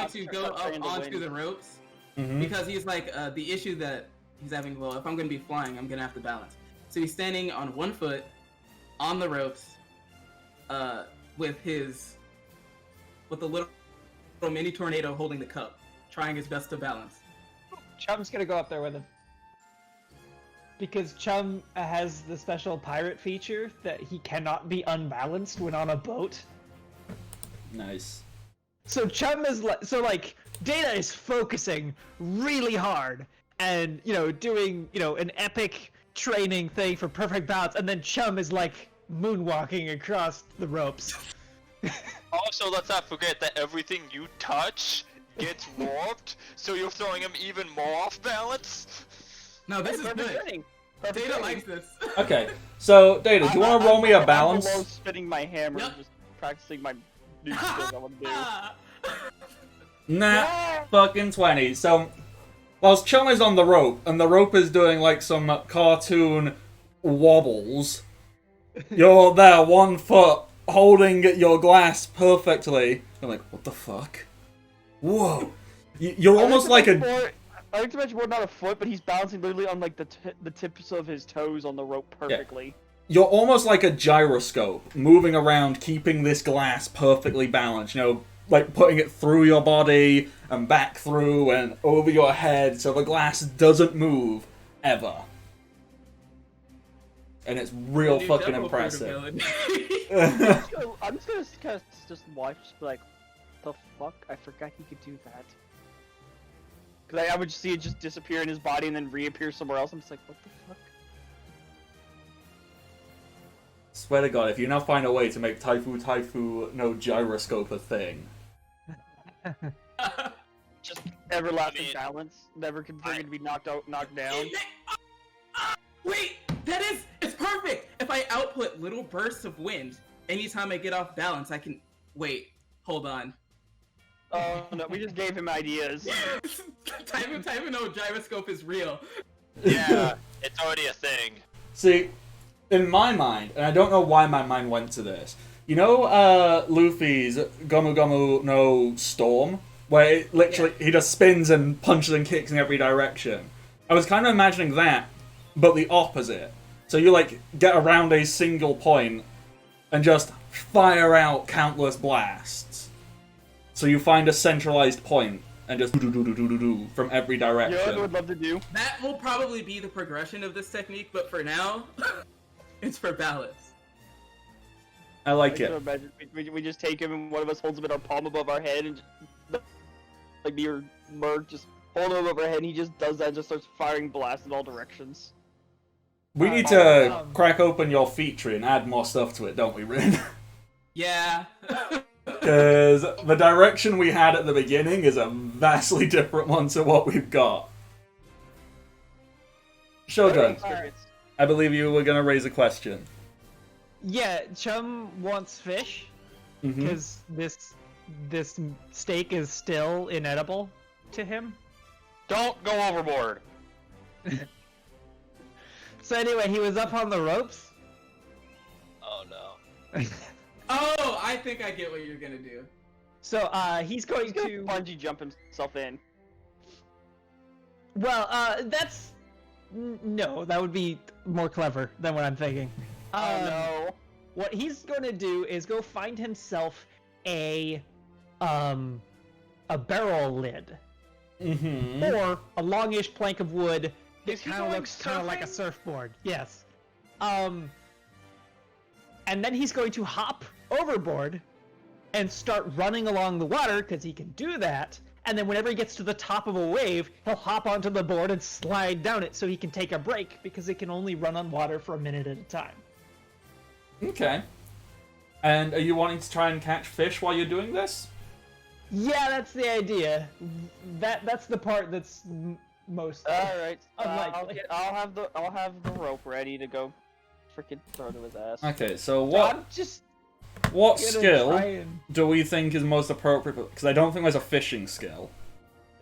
to go up onto the ropes because he's like the issue that he's having. Well, if I'm going to be flying, I'm going to have to balance. So he's standing on 1 foot on the ropes, with the little mini tornado holding the cup, trying his best to balance. Chum's gonna go up there with him. Because Chum has the special pirate feature that he cannot be unbalanced when on a boat. Nice. So Chum is like Data is focusing really hard and, doing, an epic training thing for perfect balance, and then Chum is like moonwalking across the ropes. Also, let's not forget that everything you touch gets warped, so you're throwing him even more off balance. No, this is Perfect good. training. Data likes this. Okay, so Data, do you want to roll me a balance? I'm below spinning my hammer, Yep. just practicing my new skills I want to do. Nah, fucking 20. So, whilst Chum is on the rope, and the rope is doing like some cartoon wobbles, you're there 1 foot, holding your glass perfectly. I'm like, what the fuck? Whoa. You're almost like a... I like to mention more not a foot, but he's balancing literally on like the tips of his toes on the rope perfectly. You're almost like a gyroscope, moving around, keeping this glass perfectly balanced, like putting it through your body, and back through, and over your head, so the glass doesn't move, ever. And it's real New fucking double impressive. portability. I'm just gonna kind of just watch, just be like, the fuck? I forgot he could do that. Cause I would see it just disappear in his body and then reappear somewhere else. I'm just like, what the fuck? Swear to God, if you now find a way to make Taifu no gyroscope a thing. Just everlasting I mean, balance, never configured to be knocked down. Wait, it's perfect! If I output little bursts of wind, anytime I get off balance, I can... Wait, hold on. Oh no, we just gave him ideas. Taifu no gyroscope is real. Yeah, it's already a thing. See, in my mind, and I don't know why my mind went to this, you know Luffy's Gomu Gomu no Storm? Where it literally, he just spins and punches and kicks in every direction. I was kind of imagining that, but the opposite. So you like get around a single point and just fire out countless blasts. So you find a centralized point and just do from every direction. You know what I would love to do? That will probably be the progression of this technique, but for now, it's for balance. I like it. Imagine we just take him and one of us holds him in our palm above our head and just, like me or Merc just hold him above our head and he just does that and just starts firing blasts in all directions. We need to crack open your feat tree and add more stuff to it, don't we, Rin? Yeah. Because the direction we had at the beginning is a vastly different one to what we've got. Shogun, I believe you were going to raise a question. Yeah, Chum wants fish because this steak is still inedible to him. Don't go overboard. So anyway, he was up on the ropes. Oh no. Oh, I think I get what you're gonna do. So he's going He's gonna to bungee jump himself in. Well, that's no, that would be more clever than what I'm thinking. Oh no. What he's going to do is go find himself a barrel lid or a longish plank of wood that kind of looks kind of like a surfboard. Yes. And then he's going to hop overboard and start running along the water because he can do that. And then whenever he gets to the top of a wave, he'll hop onto the board and slide down it so he can take a break because it can only run on water for a minute at a time. Okay. And are you wanting to try and catch fish while you're doing this? Yeah, that's the idea. That's the part that's most Alright. unlikely. I'll have the rope ready to go freaking throw to his ass. Okay, so I'm just what gonna skill try and... do we think is most appropriate? Because I don't think there's a fishing skill.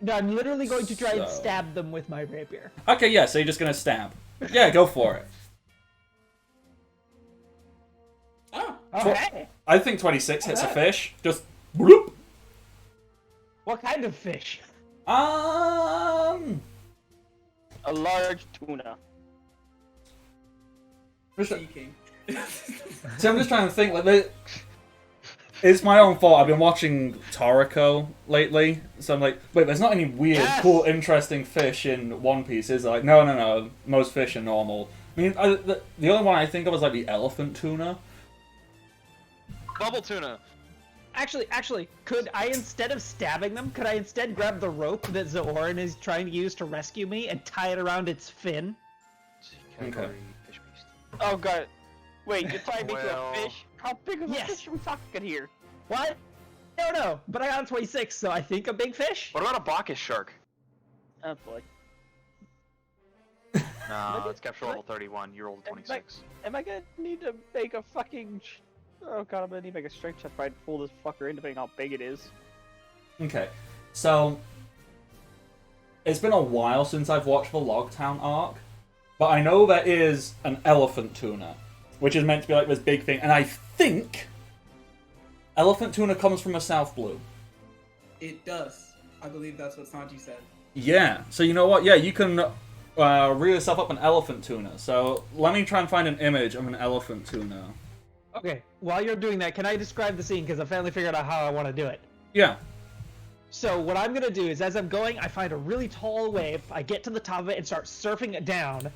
No, I'm literally going to try and So- stab them with my rapier. Okay, yeah, so you're just gonna stab. Yeah, go for it. Oh, Okay. I think 26 hits a fish. Just bloop. What kind of fish? A large tuna. seeking. See, I'm just trying to think. Like, it's my own fault. I've been watching Toriko lately, so I'm like, wait, there's not any weird, cool, interesting fish in One Piece, is there? Like, no. Most fish are normal. I mean, the only one I think of is like the elephant tuna. Bubble tuna. Actually, could I, instead of stabbing them, could I instead grab the rope that Zoran is trying to use to rescue me and tie it around its fin? Okay. Fish beast. Oh god. Wait, you're tying me to Well- a fish? How big of a Yes. fish are we talking here? What? I don't know, but I got a 26, so I think a big fish? What about a Bacchus shark? Oh boy. No, it's capture level 31. You rolled a 26. Am I gonna need to make a fucking... Oh god, I'm gonna need to make a strength check if I pull this fucker in, depending on how big it is. Okay, so it's been a while since I've watched the Logtown arc, but I know there is an elephant tuna, which is meant to be like this big thing, and I think elephant tuna comes from a South Blue. It does. I believe that's what Sanji said. Yeah, so you know what? Yeah, you can reel yourself up an elephant tuna. So let me try and find an image of an elephant tuna. Okay, while you're doing that, can I describe the scene? Because I finally figured out how I want to do it. Yeah. So what I'm gonna do is, as I'm going, I find a really tall wave, I get to the top of it and start surfing it down.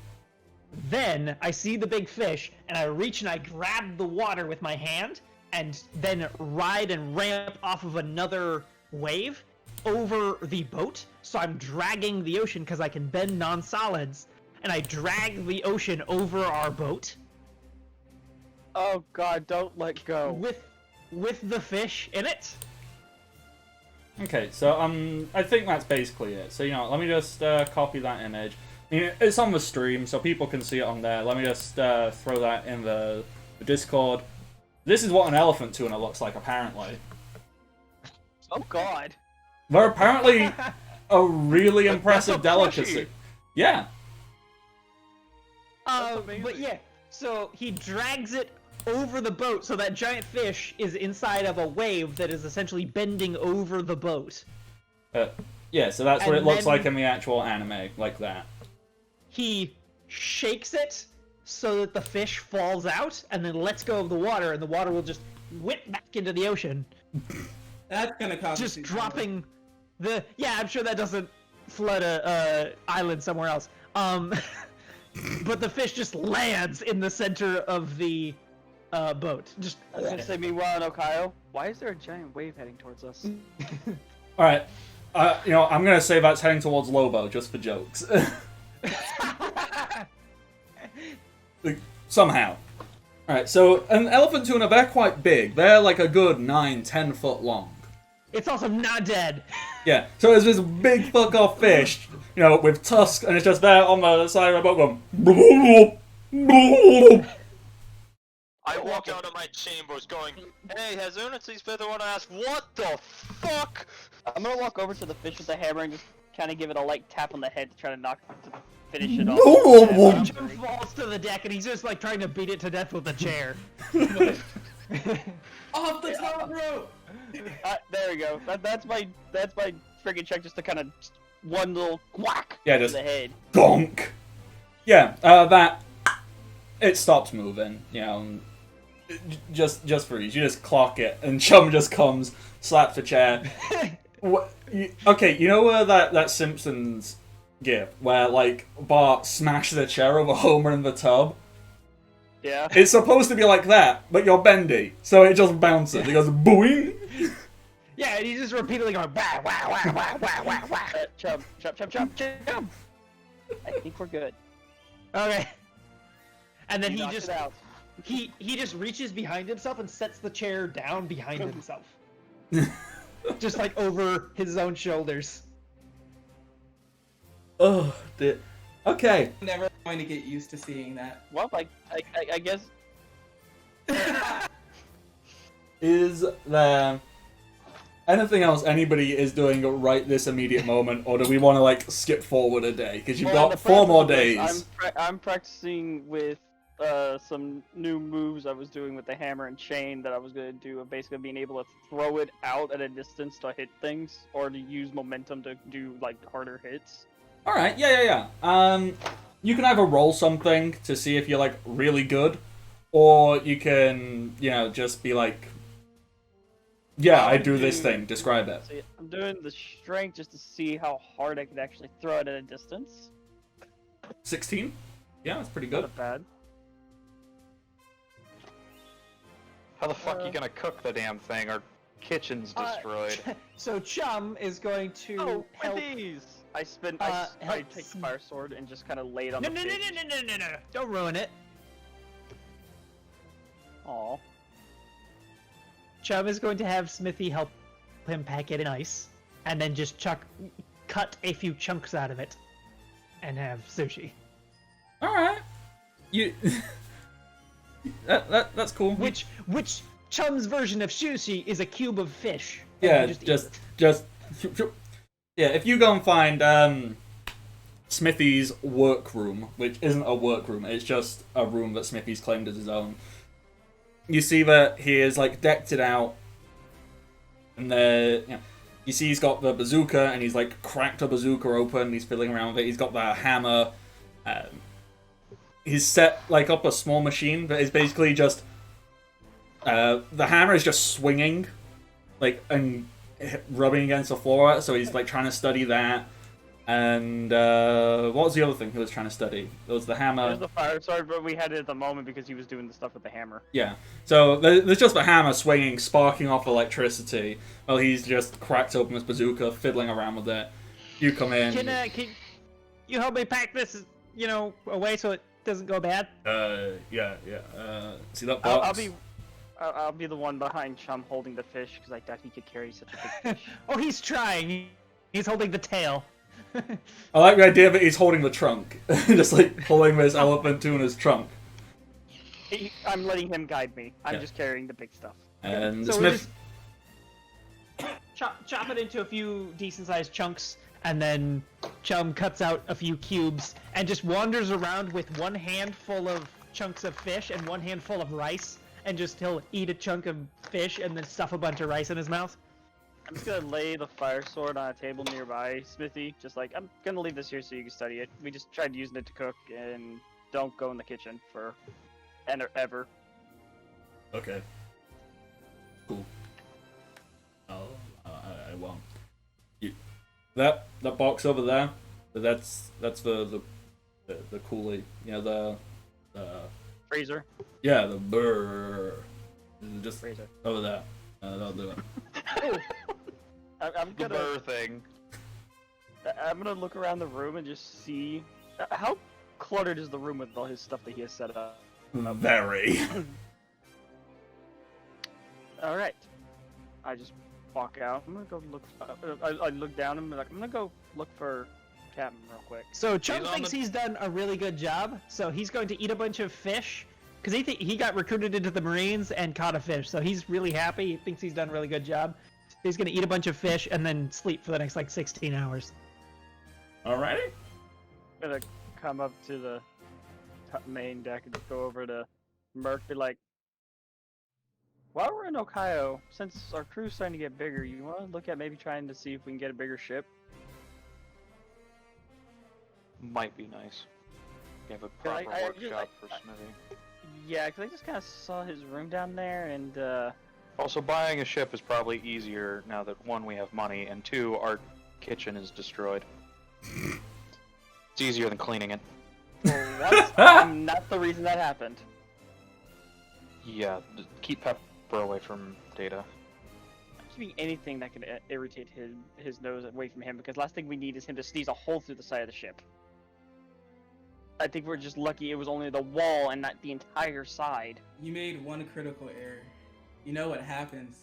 Then I see the big fish, and I reach and I grab the water with my hand, and then ride and ramp off of another wave over the boat. So I'm dragging the ocean because I can bend non-solids, and I drag the ocean over our boat Oh god, don't let go. with the fish in it. Okay, so I think that's basically it. So, you know, let me just copy that image. I mean, it's on the stream, so people can see it on there. Let me just throw that in the Discord. This is what an elephant tuna looks like, apparently. Oh god. They're apparently a really impressive so delicacy. crunchy. Yeah. But yeah, so he drags it over the boat, so that giant fish is inside of a wave that is essentially bending over the boat. Yeah, so that's what And it looks then- like in the actual anime, like that. He shakes it so that the fish falls out, and then lets go of the water, and the water will just whip back into the ocean, That's gonna cost just you dropping the... Yeah, I'm sure that doesn't flood a island somewhere else. But the fish just lands in the center of the boat. Just... I was gonna say, meanwhile in Okaioh, why is there a giant wave heading towards us? Alright, you know, I'm gonna say that's heading towards Lobo, just for jokes. Like, somehow. Alright, so an elephant tuna, they're quite big. They're like a good 9-10 foot long. It's also not dead. Yeah, so there's this big fuck off fish, you know, with tusks, and it's just there on the side of the boat going. I walk out of my chambers going, hey, has Unatsi's Feather want to ask, what the fuck? I'm gonna walk over to the fish with the hammer and just kind of give it a light tap on the head to try to knock to finish it off. Jim falls to the deck, and he's just like trying to beat it to death with a chair. off the top rope. There we go. That's my friggin' check, just to kind of one little whack Yeah, to just the head. gonk. Yeah, that it stops moving. You know, just for ease, you just clock it, and Chum just comes, slaps the chair. Okay, you know that Simpsons gif where like Bart smashed the chair over Homer in the tub? Yeah. It's supposed to be like that, but you're bendy, so it just bounces. It goes boing. Yeah, and he's just repeatedly going, wah, wah, wah, wah, wah, wah, wah. Chub. I think we're good. Okay. And then You he knocked just it out. he just reaches behind himself and sets the chair down behind himself. Just like over his own shoulders. Oh, dear. Okay. I'm never going to get used to seeing that. Well, I guess. Is there anything else anybody is doing right this immediate moment, or do we want to like skip forward a day? Because you've Well, got the 4 more purpose of days. this, I'm practicing with some new moves I was doing with the hammer and chain that I was gonna do, of basically being able to throw it out at a distance to hit things, or to use momentum to do like harder hits. All right, yeah. You can either roll something to see if you're like really good, or you can, you know, just be like, yeah, I do this thing. Describe it. See, I'm doing the strength just to see how hard I can actually throw it at a distance. 16? Yeah, that's pretty good. Not bad. How the fuck you gonna cook the damn thing, or Kitchen's destroyed. So Chum is going to Oh, help. with these! I help take the fire sword and just kind of lay it on No, the no, no, fish. no, no, no, no, no! Don't ruin it. Aw. Chum is going to have Smithy help him pack it in ice, and then just cut a few chunks out of it, and have sushi. All right. You. That's cool. Which Chum's version of sushi is a cube of fish. Yeah, And you just yeah. If you go and find Smithy's workroom, which isn't a workroom, it's just a room that Smithy's claimed as his own. You see that he is like decked it out, and you see he's got the bazooka, and he's like cracked a bazooka open. He's fiddling around with it. He's got the hammer. He's set like up a small machine that is basically just the hammer is just swinging, like and rubbing against the floor. So he's like trying to study that. And what was the other thing he was trying to study? It was the hammer. There's the fire sword, but we had it at the moment because he was doing the stuff with the hammer. Yeah. So there's just the hammer swinging, sparking off electricity, while he's just cracked open his bazooka, fiddling around with it. You come in. Can you help me pack this, away so it doesn't go bad? Yeah. See that box? I'll be the one behind Chum holding the fish because I doubt he could carry such a big fish. Oh, he's trying. He's holding the tail. I like the idea that he's holding the trunk, just like pulling this elephant to in his trunk. I'm letting him guide me. I'm Yeah. just carrying the big stuff. And So Smith. chop it into a few decent-sized chunks, and then Chum cuts out a few cubes and just wanders around with one handful of chunks of fish and one handful of rice, and he'll eat a chunk of fish and then stuff a bunch of rice in his mouth. I'm just gonna lay the fire sword on a table nearby, Smithy. Just like, I'm gonna leave this here so you can study it. We just tried using it to cook, and don't go in the kitchen for ever. Okay. Cool. I won't. That box over there. That's the coolie. The Freezer. yeah, the burr. Just Freezer. over there. That'll do it. I'm The gonna. burr thing. I'm gonna look around the room and just see how cluttered is the room with all his stuff that he has set up. Very. All right. I just walk out. I'm gonna go look. I look down and I'm like, I'm gonna go look for Captain real quick. So Chum He's on thinks the- he's done a really good job, so he's going to eat a bunch of fish, because he got recruited into the Marines and caught a fish, so he's really happy. He thinks he's done a really good job. He's going to eat a bunch of fish and then sleep for the next, 16 hours. Alrighty. I'm gonna come up to the main deck and just go over to Merc, be like, while we're in Okaioh, since our crew's starting to get bigger, you want to look at maybe trying to see if we can get a bigger ship? Might be nice. You have a Yeah, proper I- workshop for Smithy. Yeah, because I just kind of saw his room down there, and Also, buying a ship is probably easier now that one, we have money, and two, our kitchen is destroyed. It's easier than cleaning it. I'm not the reason that happened. Yeah, keep Pepper away from Data. I'm keeping anything that can irritate his nose away from him, because last thing we need is him to sneeze a hole through the side of the ship. I think we're just lucky it was only the wall and not the entire side. You made one critical error. You know what happens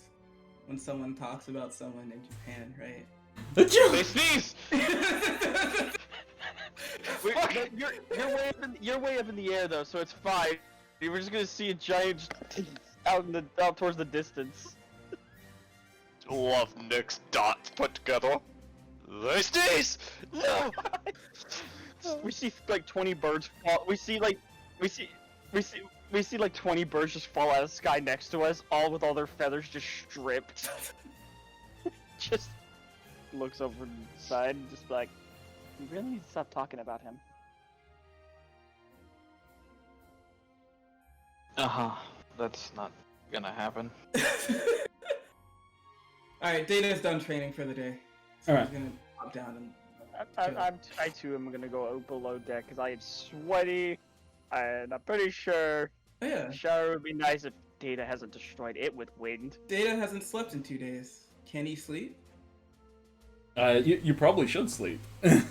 when someone talks about someone in Japan, right? They sneeze! You're way up in the air though, so it's fine. We're just gonna see a giant out towards the distance. Love Nick's dots put together. They sneeze! No! We see like 20 birds fall. We see like 20 birds just fall out of the sky next to us, all with all their feathers just stripped. Just looks over the side and just like, you really need to stop talking about him. That's not gonna happen. Alright, Data's done training for the day. So Alright. he's gonna pop down and I too am gonna go below deck because I am sweaty, and I'm pretty sure oh, yeah. shower would be nice if Data hasn't destroyed it with wind. Data hasn't slept in 2 days. Can he sleep? You probably should sleep. Yeah,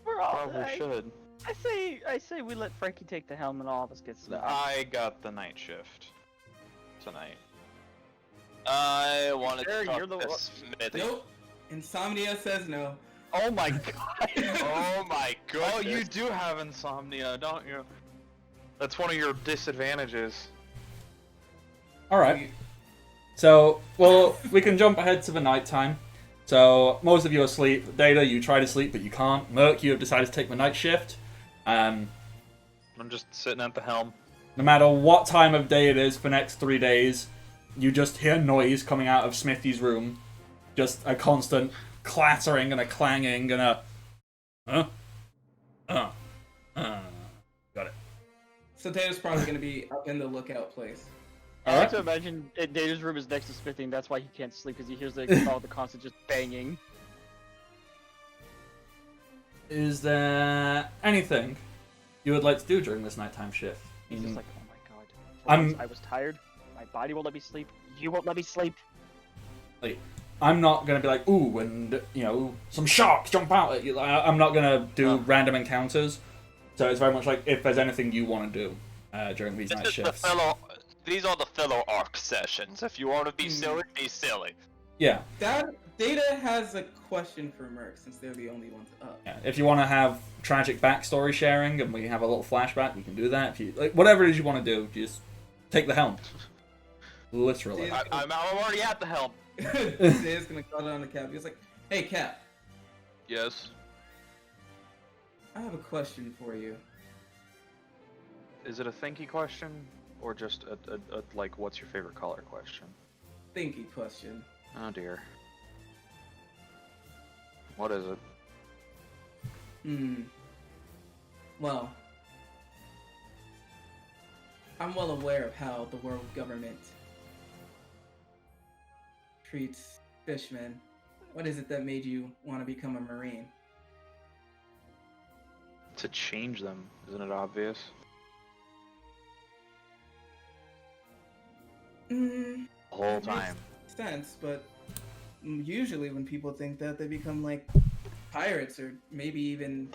we're all. Probably should. I say we let Frankie take the helm and all of us get some. I got the night shift tonight. I wanted Sure, to you're talk the to one- Smithy. Nope. Insomnia says no. Oh my god! Oh my goodness. Oh, you do have insomnia, don't you? That's one of your disadvantages. All right. So, well, we can jump ahead to the nighttime. So, most of you are asleep. Data, you try to sleep, but you can't. Merc, you have decided to take the night shift. I'm just sitting at the helm. No matter what time of day it is for the next 3 days, you just hear noise coming out of Smithy's room. Just a constant clattering and a clanging and a... Got it. So Data's probably going to be up in the lookout place. I like to imagine Data's room is next to Smithy, and that's why he can't sleep because he hears the constant just banging. Is there anything you would like to do during this nighttime shift? He's just like, oh my god. I'm- I was tired. My body won't let me sleep. You won't let me sleep. Like, I'm not gonna be like, ooh, and some sharks jump out at you. I'm not gonna do random encounters. So it's very much like if there's anything you want to do during these night shifts. These are the fellow arc sessions. If you want to be silly, be silly. Yeah. Data has a question for Merc since they're the only ones up. Yeah. If you want to have tragic backstory sharing and we have a little flashback, we can do that. If you like, whatever it is you want to do, just take the helm. Literally. I'm already at the helm. Data's going to call down the Cap. He's like, hey Cap, Yes. I have a question for you. Is it a thinky question? Or just a like, what's your favorite color question? Thinky question. Oh dear. What is it? Well, I'm well aware of how the world government treats fishmen. What is it that made you want to become a Marine? To change them, isn't it obvious? The whole time. Makes sense, but usually when people think that, they become like pirates or maybe even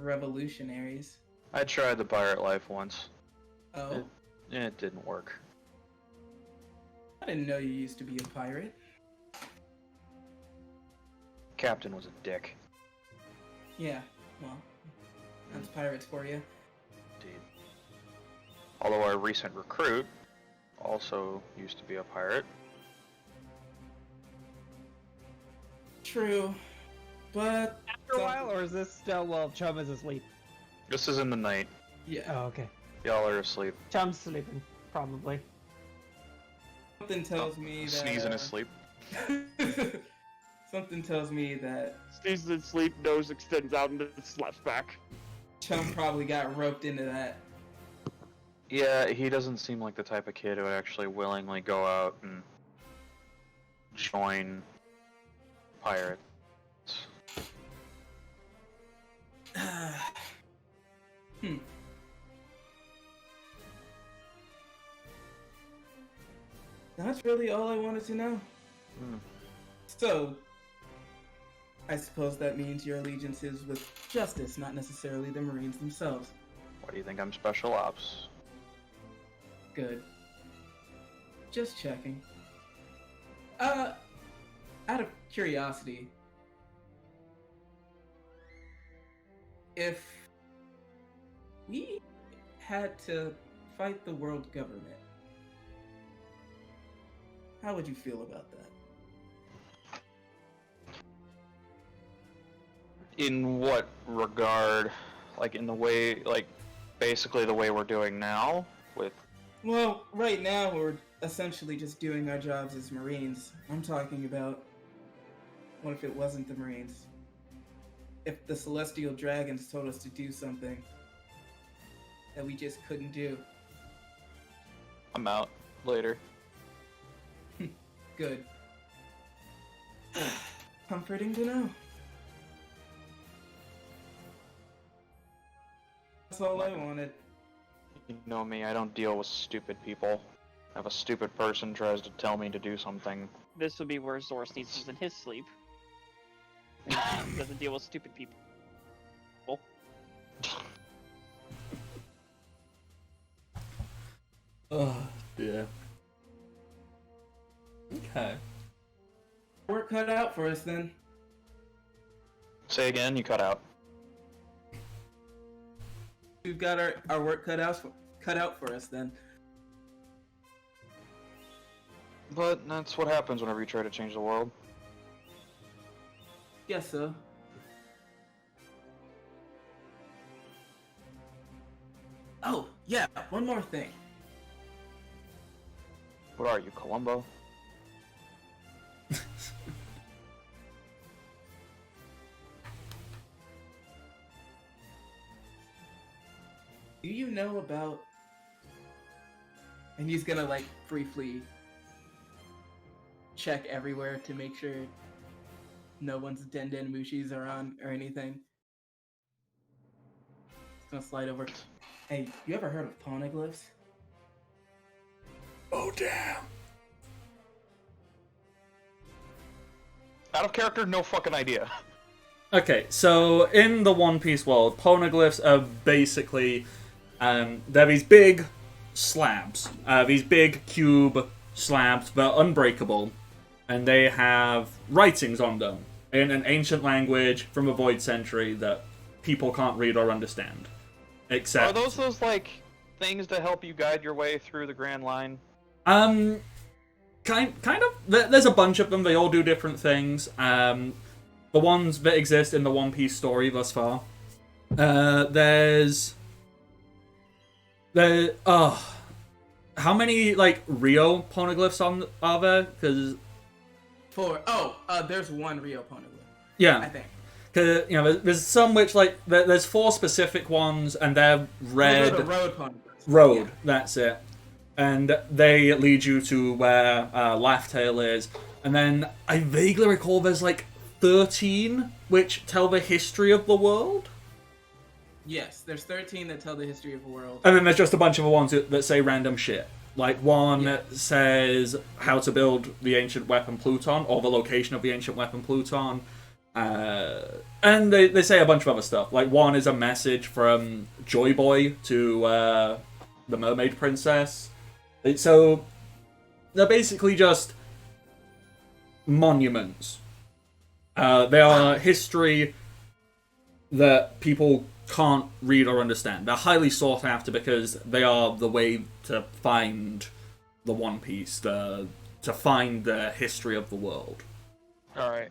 revolutionaries. I tried the pirate life once. Oh, It didn't work. I didn't know you used to be a pirate. Captain was a dick. Yeah, well, that's pirates for you. Indeed. Although our recent recruit also used to be a pirate. True, but After a while, or is this still while Chum is asleep? This is in the night. yeah, Oh, okay. Y'all are asleep. Chum's sleeping, probably. something tells me that Sneezing asleep. something tells me that Sneezes in sleep, nose extends out and it slaps back. Chum probably got roped into that. Yeah, he doesn't seem like the type of kid who would actually willingly go out and join pirates. That's really all I wanted to know. So, I suppose that means your allegiance is with justice, not necessarily the Marines themselves. Why do you think I'm special ops? Good. Just checking. Out of curiosity, if we had to fight the world government, how would you feel about that? In what regard? Like in the way, like basically the way we're doing now with... Well, right now we're essentially just doing our jobs as Marines. I'm talking about what if it wasn't the Marines? If the Celestial Dragons told us to do something that we just couldn't do. I'm out later. Good. Comforting to know. That's all I wanted. You know me, I don't deal with stupid people. If a stupid person tries to tell me to do something, This would be where Zor sneezes in his sleep. He doesn't deal with stupid people. Oh, yeah. Okay. Work cut out for us then. say again, you cut out. We've got our work cut out for us then. But that's what happens whenever you try to change the world. Guess so. Oh, yeah, one more thing. What are you, Columbo? Do you know about... And he's gonna, like, briefly check everywhere to make sure no one's Denden Mushis are on or anything. It's gonna slide over. Hey, you ever heard of poneglyphs? Oh, damn. Out of character, no fucking idea. Okay, so in the One Piece world, poneglyphs are basically they're these big slabs, these big cube slabs, but unbreakable, and they have writings on them in an ancient language from a void century that people can't read or understand. Except Are those like things to help you guide your way through the Grand Line? kind of. There's a bunch of them. They all do different things. The ones that exist in the One Piece story thus far. How many like Rio poneglyphs are there? Because there's one Rio poneglyph. yeah, I think. Because there's some which like there's 4 specific ones, and they're red. The road poneglyphs. Road, Yeah. that's it. And they lead you to where Laugh Tale is. And then I vaguely recall there's like 13 which tell the history of the world. Yes, there's 13 that tell the history of the world. And then there's just a bunch of the ones that say random shit. Like one says how to build the ancient weapon Pluton, or the location of the ancient weapon Pluton. And they say a bunch of other stuff. Like one is a message from Joy Boy to the Mermaid Princess. So they're basically just monuments. They are history that people can't read or understand. They're highly sought after because they are the way to find the One Piece, to find the history of the world. Alright.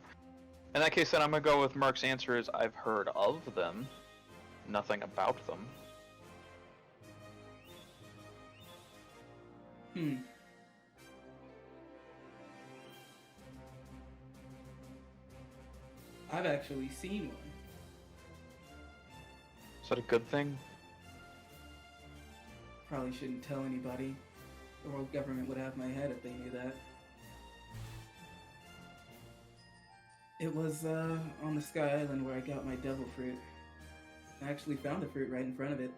In that case, then I'm gonna go with Mark's answer is I've heard of them, nothing about them. I've actually seen one. Is that a good thing? Probably shouldn't tell anybody. The world government would have my head if they knew that. It was on the Sky Island where I got my devil fruit. I actually found the fruit right in front of it.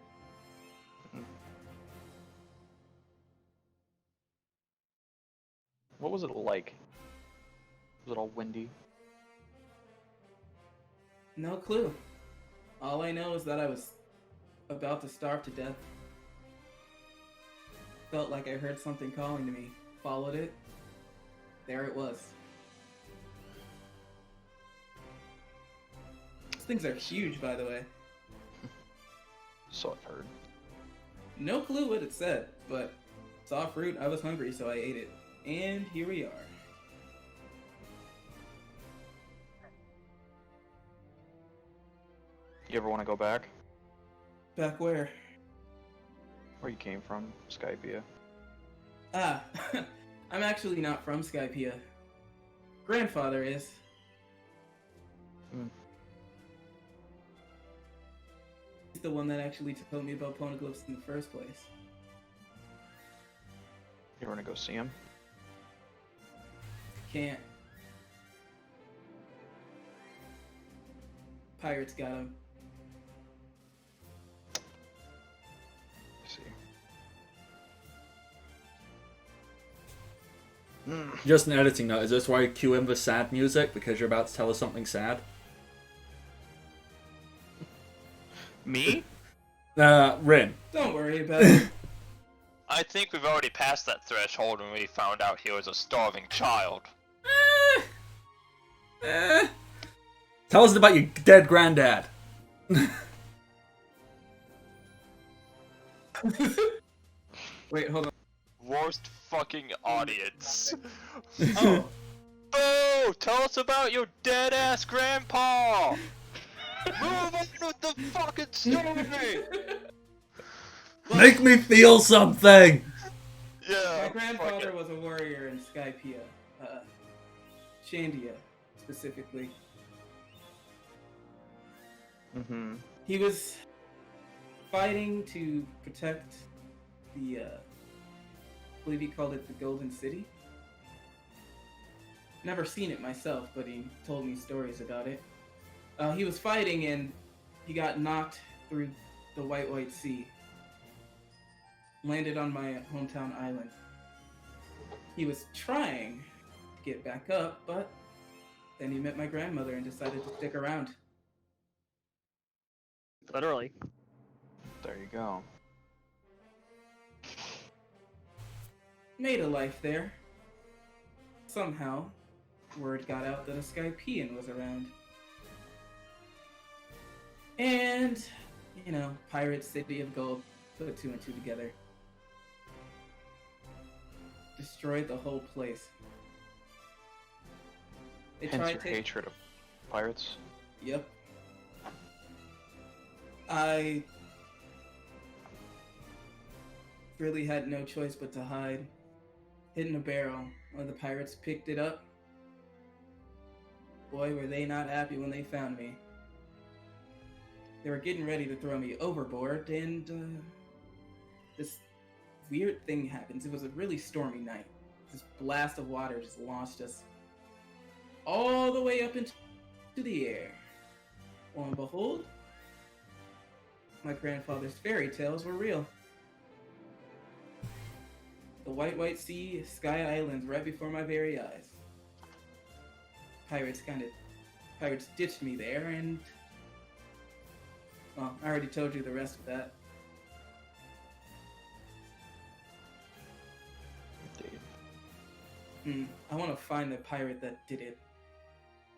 What was it like? Was it all windy? No clue. All I know is that I was about to starve to death. Felt like I heard something calling to me. Followed it. There it was. These things are huge, by the way. So I've heard. No clue what it said, but saw fruit, I was hungry, so I ate it. And here we are. You ever want to go back? Back where? Where you came from? Skypia. Ah, I'm actually not from Skypia. Grandfather is. He's the one that actually told me about poneglyphs in the first place. You want to go see him? Can't. Pirates got him. I see. Just an editing note, is this why you cue in the sad music? Because you're about to tell us something sad? Me? Rin. Don't worry about it. I think we've already passed that threshold when we found out he was a starving child. Tell us about your dead granddad. Wait, hold on. Worst fucking audience. Oh, Boo! Tell us about your dead ass grandpa! Move on with the fucking story! Make me feel something! Yeah. my grandfather fuck it. was a warrior in Skypea. Shandia, specifically. Mm-hmm. He was fighting to protect the, I believe he called it the Golden City. Never seen it myself, but he told me stories about it. He was fighting and he got knocked through the White Sea. Landed on my hometown island. He was trying to get back up, but then he met my grandmother and decided to stick around. Literally. There you go. Made a life there. Somehow, word got out that a Skypean was around. And, you know, Pirate City of Gold put two and two together. Destroyed the whole place. They Hence tried your to hatred of pirates. Yep. I really had no choice but to hide. Hid in a barrel. One of the pirates picked it up. Boy, were they not happy when they found me. They were getting ready to throw me overboard, and this weird thing happens. It was a really stormy night. This blast of water just launched us all the way up into the air. Lo and behold, my grandfather's fairy tales were real. The White Sea, Sky Islands right before my very eyes. Pirates ditched me there, and well, I already told you the rest of that. Indeed. I want to find the pirate that did it.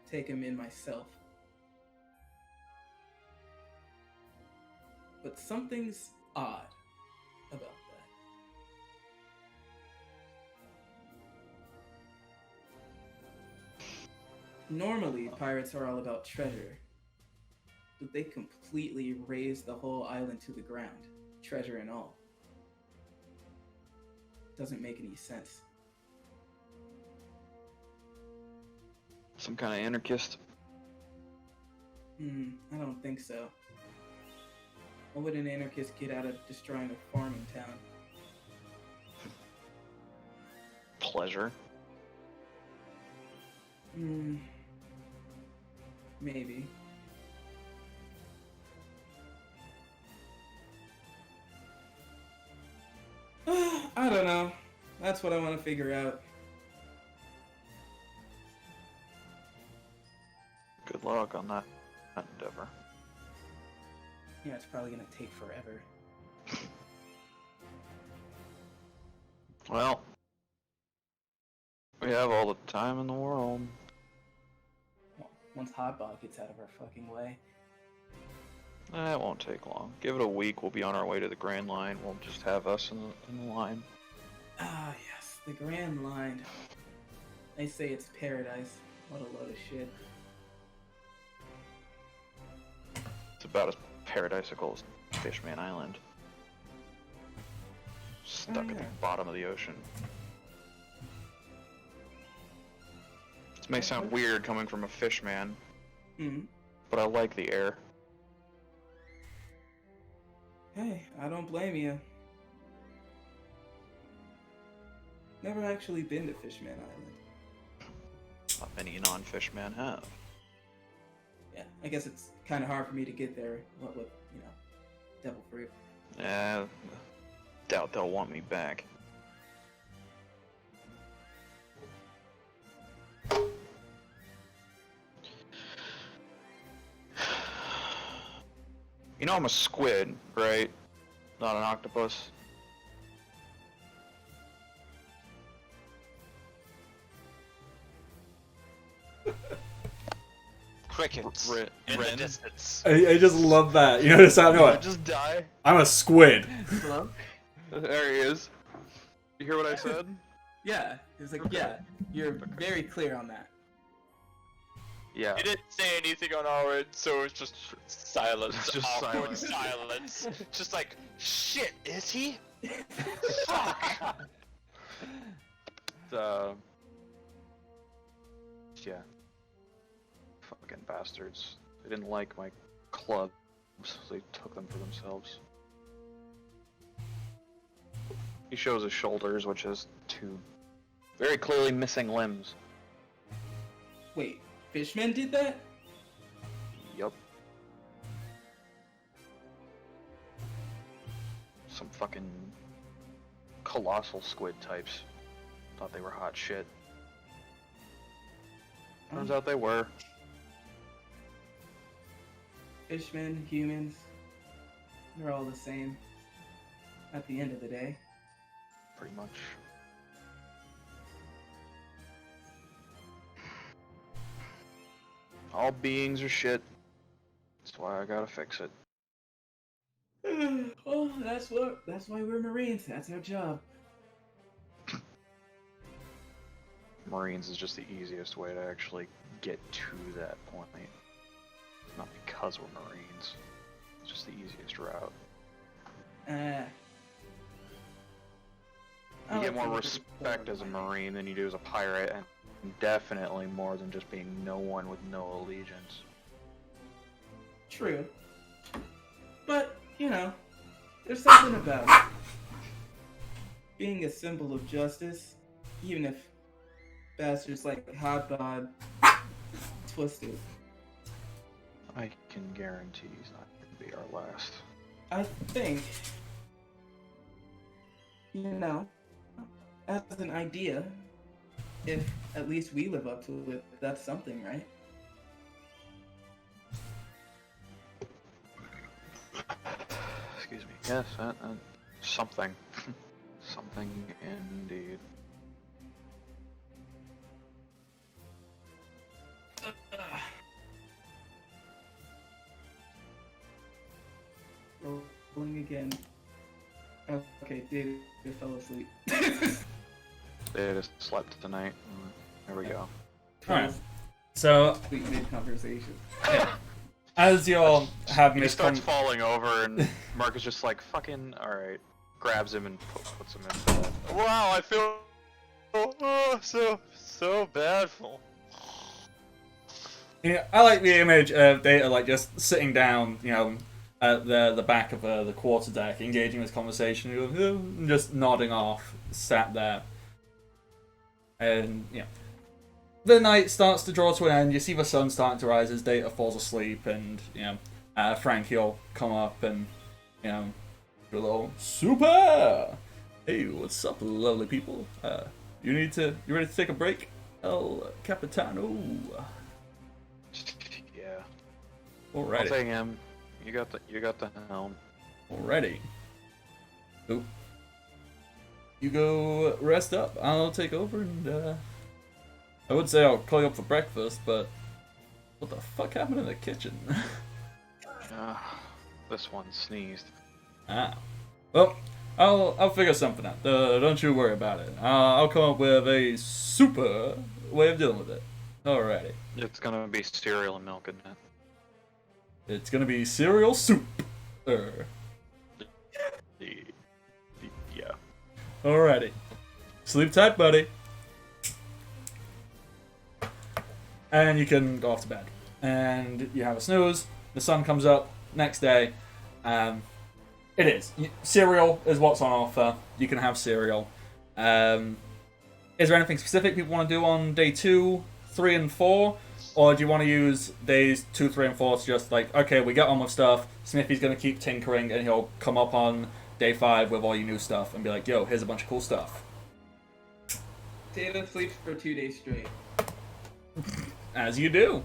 Take him in myself. But something's odd about that. Normally, pirates are all about treasure. But they completely razed the whole island to the ground, treasure and all. Doesn't make any sense. Some kind of anarchist. I don't think so. What would an anarchist get out of destroying a farming town? Pleasure. Maybe. I don't know. That's what I want to figure out. Good luck on that endeavor. Yeah, it's probably gonna take forever. Well, we have all the time in the world. Well, once Hotbot gets out of our fucking way. It won't take long. Give it a week, we'll be on our way to the Grand Line. We'll just have us in the line. Ah, yes, the Grand Line. They say it's paradise. What a load of shit. It's about as paradisical as Fishman Island. Stuck at the bottom of the ocean. This may sound weird coming from a fishman, but I like the air. Hey, I don't blame you. Never actually been to Fishman Island. Not many non-fishmen have. Yeah, I guess it's kind of hard for me to get there. What with, you know, devil fruit. Doubt they'll want me back. You know I'm a squid, right? Not an octopus. Crickets Ren. in the distance. I just love that. You know the sound of it? Just die. I'm a squid. Hello? There he is. You hear what I said? Yeah. It's like, yeah, you're very clear on that. Yeah. You didn't say anything on our end, so it's just silence. Just awkward silence. silence. Just like, shit, is he? Fuck. Yeah. Fucking bastards. They didn't like my clubs, so they took them for themselves. He shows his shoulders, which is two very clearly missing limbs. Wait, Fishman did that? Yup. Some fucking colossal squid types. Thought they were hot shit. Turns out they were. Fishmen, humans, they're all the same at the end of the day. Pretty much. All beings are shit. That's why I gotta fix it. Well, that's why we're Marines. That's our job. Marines is just the easiest way to actually get to that point. Not because we're Marines. It's just the easiest route. You get more respect as a Marine than you do as a pirate, and definitely more than just being no one with no allegiance. True. But, you know, there's something about being a symbol of justice, even if bastards like Hotbod twist it. I can guarantee he's not going to be our last. I think, you know, as an idea, if at least we live up to it, that's something, right? Excuse me. Yes, something. Something indeed. Rolling again. Okay, David fell asleep. They just slept tonight. There we go. Alright. So, Sleep mid-conversation. as you all have He just starts miscon... falling over, and Mark is just like, fucking, alright. Grabs him and puts him in bed. Wow, I feel so bad for. Yeah, I like the image of Data like just sitting down, you know, at the back of the quarterdeck, engaging this conversation, and just nodding off, sat there. And, you know, the night starts to draw to an end. You see the sun starting to rise as Data falls asleep, and, you know, Frankie will come up and, you know, do a little super. Hey, what's up, lovely people? You ready to take a break, El Capitano? Yeah. Alrighty. I'll take him. You got the helm. Alrighty. Oop. You go rest up. I'll take over and I would say I'll call you up for breakfast, but what the fuck happened in the kitchen? This one sneezed. Ah. Well, I'll figure something out. Don't you worry about it. I'll come up with a super way of dealing with it. Alrighty. It's gonna be cereal and milk, isn't it? It's gonna be cereal soup. Yeah. Alrighty. Sleep tight, buddy. And you can go off to bed. And you have a snooze. The sun comes up. Next day. It is. Cereal is what's on offer. You can have cereal. Is there anything specific people want to do on day 2, 3, and 4? Or do you want to use days 2, 3, and 4 to just like, okay, we get on with stuff. Smithy's going to keep tinkering, and he'll come up on day 5 with all your new stuff and be like, yo, here's a bunch of cool stuff. Data sleeps for 2 days straight. As you do.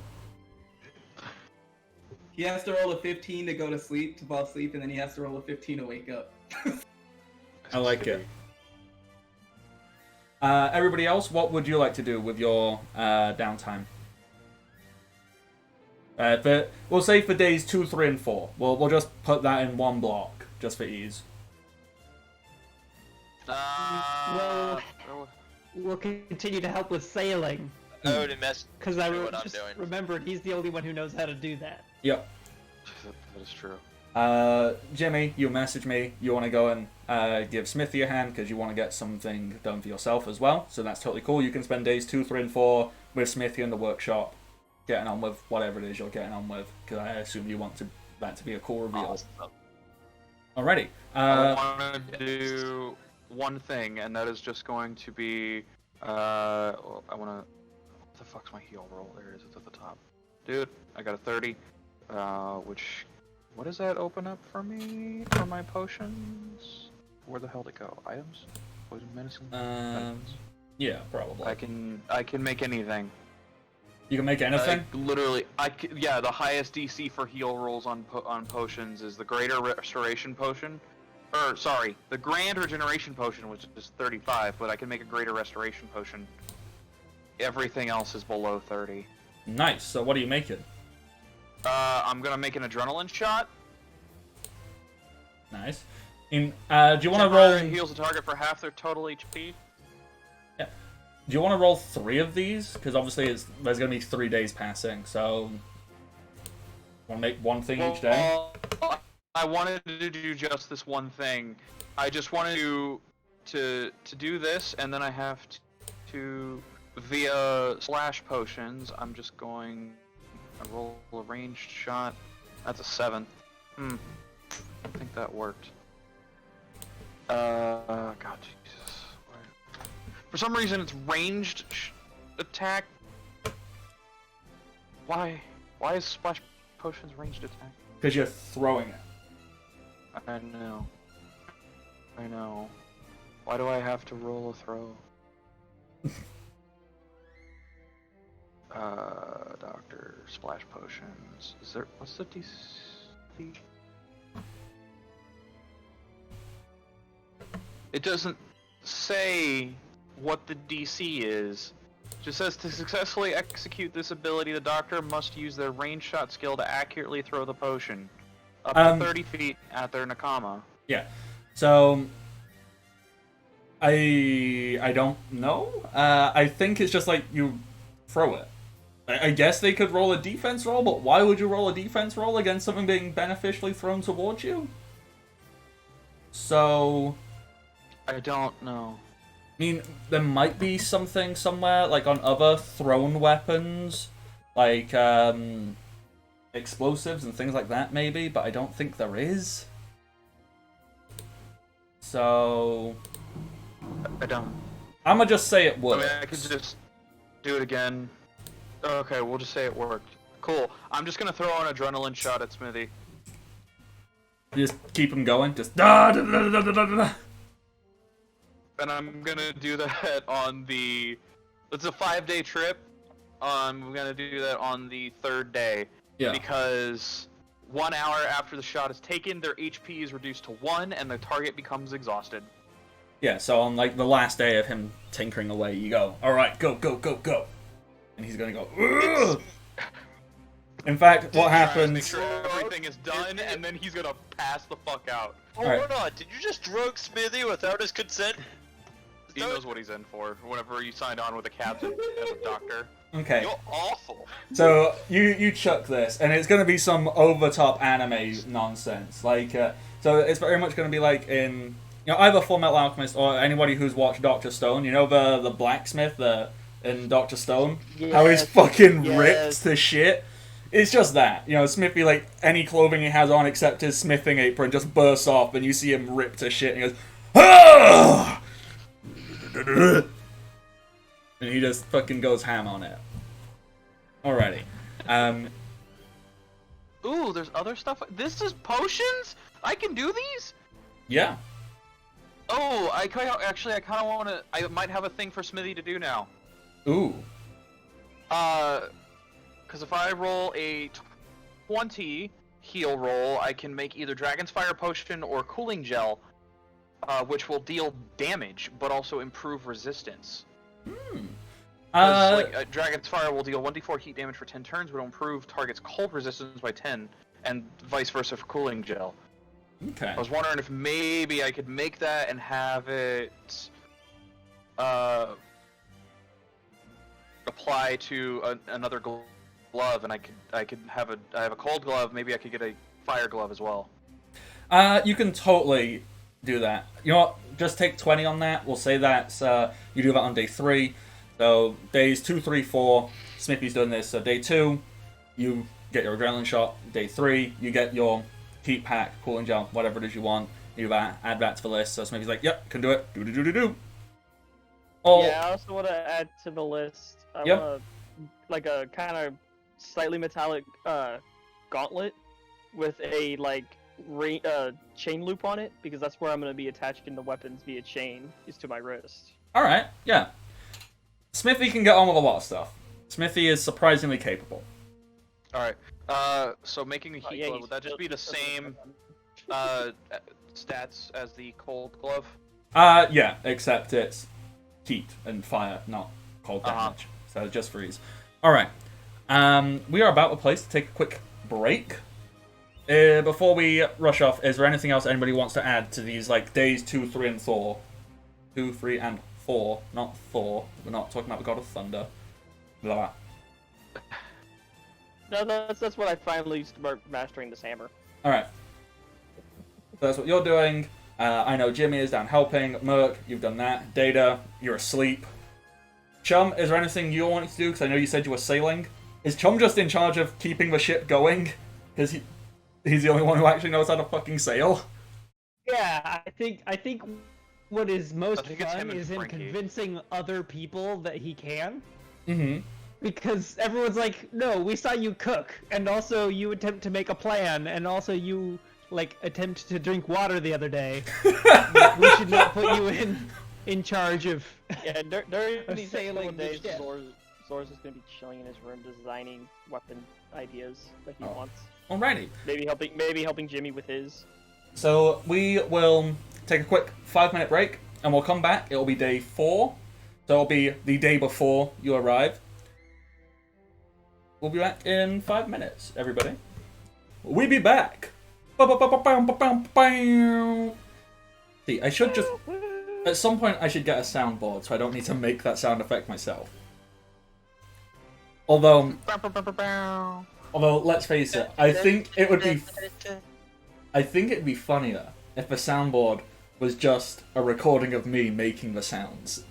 He has to roll a 15 to go to sleep, to fall asleep, and then he has to roll a 15 to wake up. I like it. Everybody else, what would you like to do with your downtime? We'll say for days 2, 3, and 4. We'll just put that in one block, just for ease. Well, we'll continue to help with sailing. I would mess Because I what I'm just doing. remembered he's the only one who knows how to do that. Yep. That is true. Jimmy, you message me. You want to go and give Smithy a hand because you want to get something done for yourself as well. So that's totally cool. You can spend days 2, 3, and 4 with Smithy in the workshop, getting on with whatever it is you're getting on with. Because I assume you want that to be a cool reveal. Awesome. Alrighty. I want to do one thing, and that is just going to be. I want to. What the fuck's my heal roll? There it is. It's at the top. Dude, I got a 30. Which. What does that open up for me? For my potions? Where the hell did it go? Items? Poison medicine? Items. Yeah, probably. I can make anything. You can make anything? Literally, yeah, the highest DC for heal rolls on potions is the Greater Restoration Potion. Sorry, the Grand Regeneration Potion, which is 35, but I can make a Greater Restoration Potion. Everything else is below 30. Nice. So what are you making? I'm gonna make an Adrenaline Shot. Nice. Do you want to roll? Heals the target for half their total HP. Yeah. Do you want to roll 3 of these? Because obviously there's going to be 3 days passing, so want to make one thing each day? I wanted to do just this one thing. I just wanted to do this, and then I have to via slash potions. I'm just going. I roll a ranged shot. That's a 7. I think that worked. God, Jesus. For some reason, it's ranged attack. Why? Why is splash potions ranged attack? Because you're throwing it. I know. I know. Why do I have to roll a throw? Doctor, splash potions. Is there, what's the DC? It doesn't say what the DC is. It just says to successfully execute this ability, the doctor must use their range shot skill to accurately throw the potion. Up to 30 feet at their Nakama. Yeah. So I don't know. I think it's just like you throw it. I guess they could roll a defense roll, but why would you roll a defense roll against something being beneficially thrown towards you? So I don't know. I mean, there might be something somewhere, like on other thrown weapons, like explosives and things like that, maybe, but I don't think there is. So I don't. I'm gonna just say it works. I mean, I could just do it again. Okay, we'll just say it worked. Cool. I'm just gonna throw an adrenaline shot at Smithy. Just keep him going. Just da da da da da da da. And I'm gonna do that on the. It's a 5-day trip. I'm gonna do that on the 3rd day. Yeah. Because 1 hour after the shot is taken, their HP is reduced to 1, and the target becomes exhausted. Yeah. So on like the last day of him tinkering away, you go, all right, go go go go, and he's gonna go. Ugh! In fact, what happens? Make sure everything is done, and then he's gonna pass the fuck out. Oh, Alright. hold on. Did you just drug Smithy without his consent? He knows what he's in for. Whenever you signed on with a captain as a doctor. Okay. You're awful. So you chuck this, and it's going to be some over top anime nonsense. Like, so it's very much going to be like in either Full Metal Alchemist or anybody who's watched Doctor Stone. You know the blacksmith in Doctor Stone, how he's fucking ripped to shit. It's just that Smithy, like any clothing he has on except his smithing apron just bursts off, and you see him ripped to shit, and he goes, ah! And he just fucking goes ham on it. Alrighty. Ooh, there's other stuff. This is potions? I can do these? Yeah. Oh, I kind of want to. I might have a thing for Smithy to do now. Ooh. Because if I roll a 20 heal roll, I can make either Dragon's Fire Potion or Cooling Gel, which will deal damage, but also improve resistance. Dragon's Fire will deal 1d4 heat damage for 10 turns, but will improve target's cold resistance by 10, and vice versa for Cooling Gel. Okay. I was wondering if maybe I could make that and have it apply to another glove, and I could have a cold glove. Maybe I could get a fire glove as well. You can totally do that. You know what? Just take 20 on that. We'll say that you do that on day 3. So days 2, 3, 4, Smithy's doing this. So day 2, you get your adrenaline shot. Day 3, you get your heat pack, cooling gel, whatever it is you want. You do that, add that to the list. So Smithy's like, yep, can do it. Do. Oh. Yeah, I also want to add to the list. I want like a kind of slightly metallic gauntlet with a chain loop on it, because that's where I'm going to be attaching the weapons via chain, is to my wrist. All right, yeah. Smithy can get on with a lot of stuff. Smithy is surprisingly capable. All right. So making a heat glove, would that just be the same stats as the cold glove? Yeah, except it's heat and fire, not cold damage. So just freeze. All right. We are about to place to take a quick break. Before we rush off, is there anything else anybody wants to add to these days 2, 3, and 4? 2, 3, and 4, not Thor. We're not talking about the God of Thunder. Blah. No, that's what I finally start mastering this hammer. All right. So that's what you're doing. I know Jimmy is down helping. Merc, you've done that. Data, you're asleep. Chum, is there anything you wanted to do? Because I know you said you were sailing. Is Chum just in charge of keeping the ship going? Because he's the only one who actually knows how to fucking sail. Yeah, I think what is most I think it's fun him and is him Frankie. convincing other people that he can. Mm-hmm. Because everyone's like, no, we saw you cook, and also you attempt to make a plan, and also you attempt to drink water the other day. We should not put you in charge of During these sailing the days, ship. Zor's is going to be chilling in his room designing weapon ideas that he wants. Alrighty. Maybe helping Jimmy with his. So we will take a quick 5-minute break, and we'll come back. It'll be day 4. So it'll be the day before you arrive. We'll be back in 5 minutes, everybody. We'll be back. See, I should just... At some point, I should get a soundboard, so I don't need to make that sound effect myself. Although, let's face it, I think it'd be funnier if the soundboard was just a recording of me making the sounds.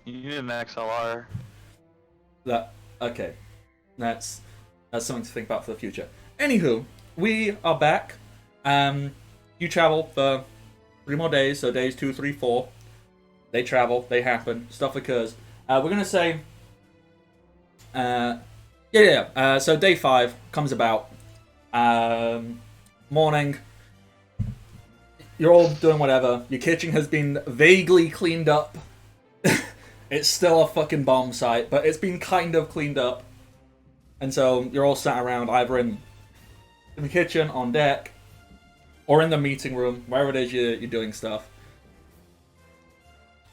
You need an XLR. Okay. That's something to think about for the future. Anywho, we are back. You travel for 3 more days, so days 2, 3, 4. They travel, they happen, stuff occurs. We're gonna say, so day 5 comes about. Morning. You're all doing whatever. Your kitchen has been vaguely cleaned up. It's still a fucking bomb site, but it's been kind of cleaned up. And so you're all sat around either in the kitchen, on deck, or in the meeting room, wherever it is you're doing stuff.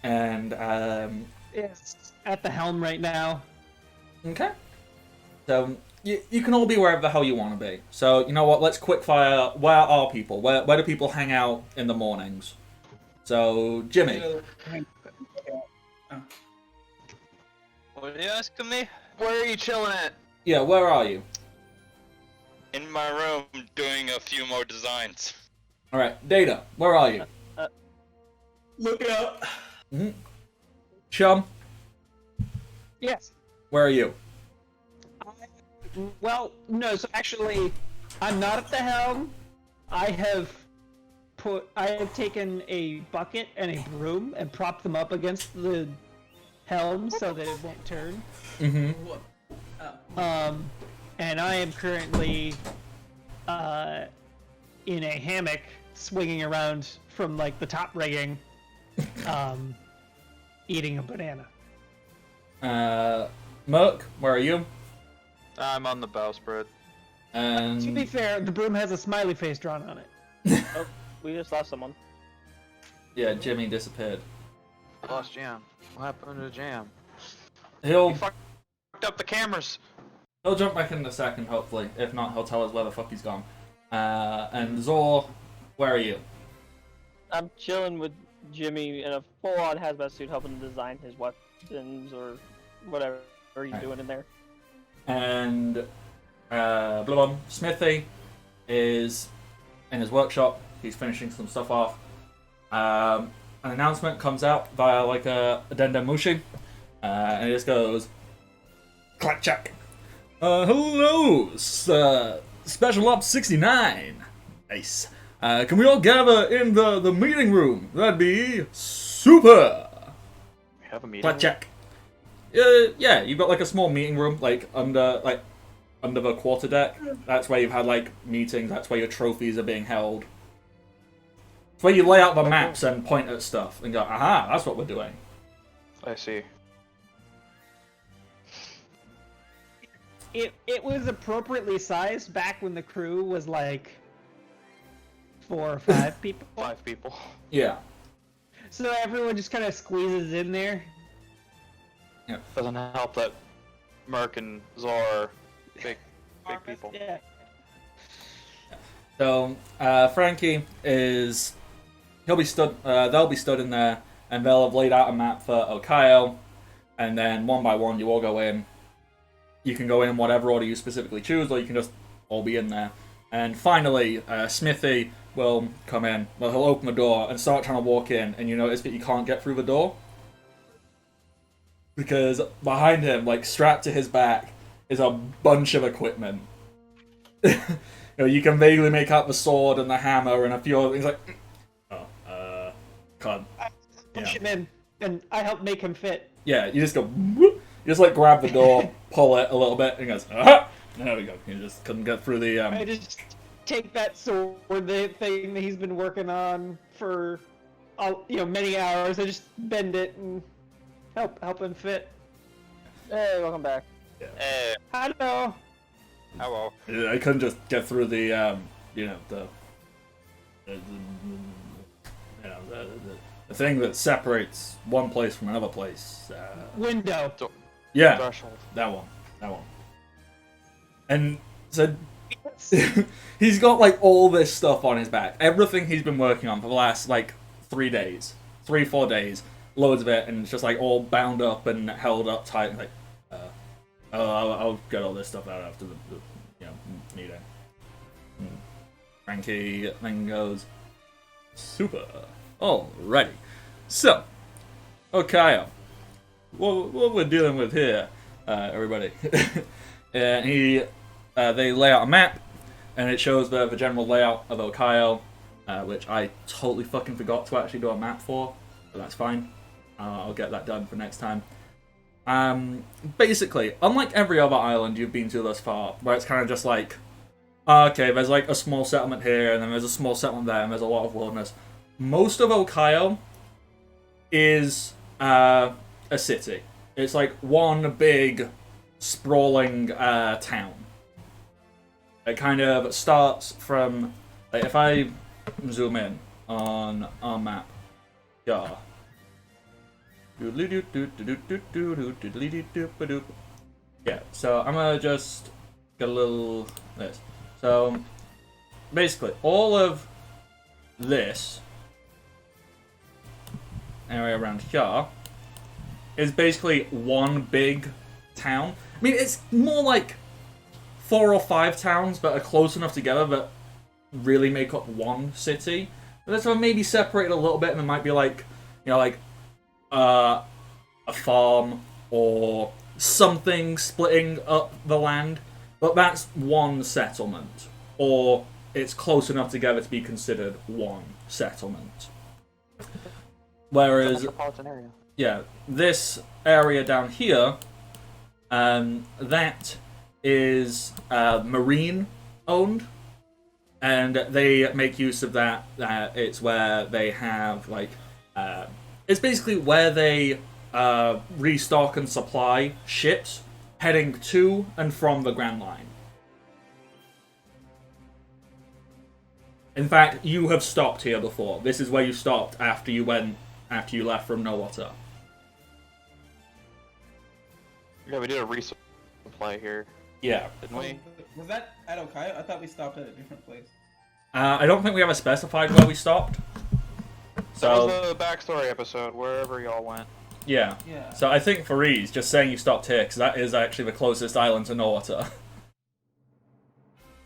And, It's at the helm right now. okay. So, you can all be wherever the hell you want to be. So, you know what, let's quickfire, where are people? Where do people hang out in the mornings? So, Jimmy. What are you asking me? Where are you chilling at? Yeah, where are you? In my room, doing a few more designs. Alright, Data, where are you? Look out. Mm-hmm. Chum, Yes. where are you? Well, no, so actually, I'm not at the helm. I have taken a bucket and a broom and propped them up against the helm so that it won't turn. Mm-hmm. And I am currently in a hammock swinging around from the top rigging, eating a banana. Merc, where are you? I'm on the bowsprit. And To be fair, the broom has a smiley face drawn on it. Oh, we just lost someone. yeah, Jimmy disappeared. Lost Jam. What happened to Jam? He'll He fucked up the cameras. he'll jump back in a second, hopefully. If not, he'll tell us where the fuck he's gone. And Zor, where are you? I'm chilling with Jimmy in a full-on hazmat suit, helping to design his weapons or whatever he's doing in there. And Smithy is in his workshop. He's finishing some stuff off. An announcement comes out via like a addendum mushi, and it just goes, clack check. Hello, Special Ops 69. Nice. Can we all gather in the meeting room? That'd be super. We have a meeting. Clack check. Yeah, you've got like a small meeting room, like under the quarterdeck. That's where you've had like meetings. That's where your trophies are being held. It's where you lay out the maps and point at stuff and go, aha, that's what we're doing. I see. It was appropriately sized back when the crew was like 4 or 5 people. 5 people. Yeah. So everyone just kind of squeezes in there. Doesn't help that Merc and Zor are big people. Yeah. So Frankie is they'll be stood in there, and they'll have laid out a map for Okaioh, and then one by one you all go in. You can go in whatever order you specifically choose, or you can just all be in there. And finally, Smithy will come in. Well, he'll open the door and start trying to walk in, and you notice that you can't get through the door. Because behind him, like strapped to his back, is a bunch of equipment. You can vaguely make out the sword and the hammer and a few other things. Like, can't. Push him in, and I help make him fit. Yeah, you just go. Whoop, you just like grab the door, pull it a little bit, and he goes. Aha! There we go. You just couldn't get through the. I just take that sword, the thing that he's been working on for, many hours. I just bend it and help him fit. Hey, welcome back. Hey, Hello. hello. I couldn't just get through the the thing that separates one place from another place. Window. Yeah, Threshold. that one. And so he's got like all this stuff on his back. Everything he's been working on for the last like 3 days, 3-4 days, loads of it, and it's just like all bound up and held up tight. And, like, I'll get all this stuff out after the meeting. Frankie then goes, super. Alrighty. So, Okaioh. What we're dealing with here, everybody. And they lay out a map, and it shows the general layout of Okaioh, which I totally fucking forgot to actually do a map for, but that's fine. I'll get that done for next time. Basically, unlike every other island you've been to thus far, where it's kind of just like, okay, there's like a small settlement here, and then there's a small settlement there, and there's a lot of wilderness. Most of Okaioh is a city. It's like one big, sprawling town. It kind of starts from, like, if I zoom in on our map, yeah. Yeah, so I'm gonna just get a little this. So basically, all of this area around here is basically one big town. I mean, it's more like 4 or 5 towns that are close enough together that really make up one city. But that's maybe separated a little bit, and there might be like, a farm or something splitting up the land. But that's one settlement, or it's close enough together to be considered one settlement. Whereas, Metropolitan area. yeah, this area down here, that is marine owned, and they make use of that. It's where they have like, it's basically where they restock and supply ships, heading to and from the Grand Line. In fact, you have stopped here before. This is where you stopped after you left from No Water. Yeah, we did a resupply here, Yeah. didn't we? Was that at Okaioh? I thought we stopped at a different place. I don't think we ever specified where we stopped. That So, was the backstory episode, wherever y'all went. yeah. Yeah. So I think for ease, just saying you stopped here, because that is actually the closest island to No Water.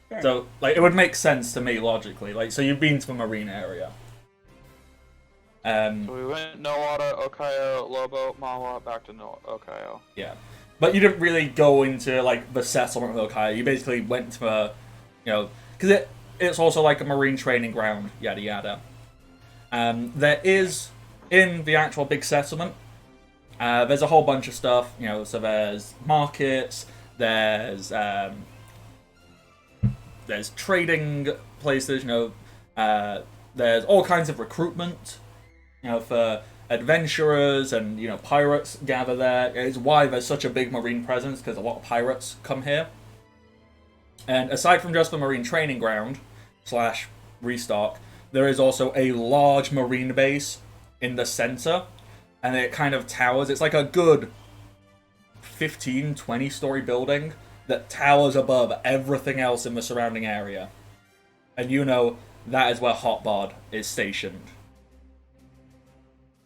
Fair So, like, it would make sense to me, logically. Like, so you've been to the marine area. So we went Noata, Okaioh, Lobo, Mawa, back to Okaioh. Yeah. But you didn't really go into, like, the settlement of Okaioh. You basically went to the, you know, because it's also like a marine training ground, yada yada. There is, in the actual big settlement, there's a whole bunch of stuff, you know, so there's markets, there's trading places, you know, there's all kinds of recruitment, you know, for adventurers and, you know, pirates gather there. It's why there's such a big marine presence, because a lot of pirates come here. And aside from just the marine training ground / restock, there is also a large marine base in the center, and it kind of towers. It's like a good 15-20 story building that towers above everything else in the surrounding area. And you know that is where Hotbod is stationed.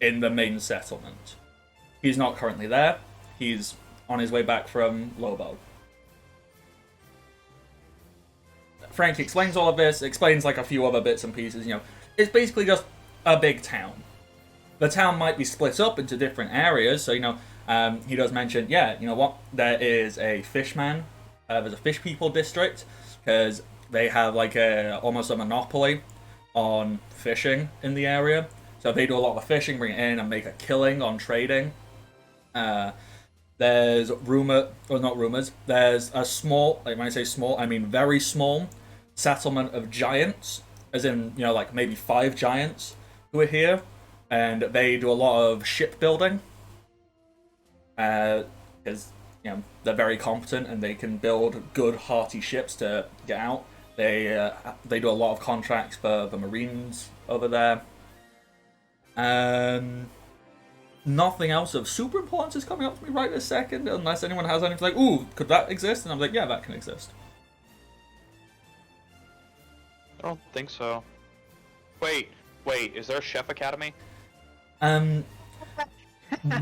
In the main settlement. He's not currently there. He's on his way back from Lobo. Frank explains all of this, explains like a few other bits and pieces, you know. It's basically just a big town. The town might be split up into different areas, so, you know, he does mention, yeah, you know what, there is a fishman, there's a fish people district, because they have like almost a monopoly on fishing in the area. So they do a lot of fishing, bring it in and make a killing on trading. There's there's a small, like when I say small, I mean very small, settlement of giants, as in, you know, like maybe 5 giants who are here, and they do a lot of shipbuilding. Because, you know, they're very competent and they can build good, hearty ships to get out. They do a lot of contracts for the Marines over there. Nothing else of super importance is coming up to me right this second, unless anyone has anything like, ooh, could that exist? And I'm like, yeah, that can exist. I don't think so. Wait, is there a Chef Academy?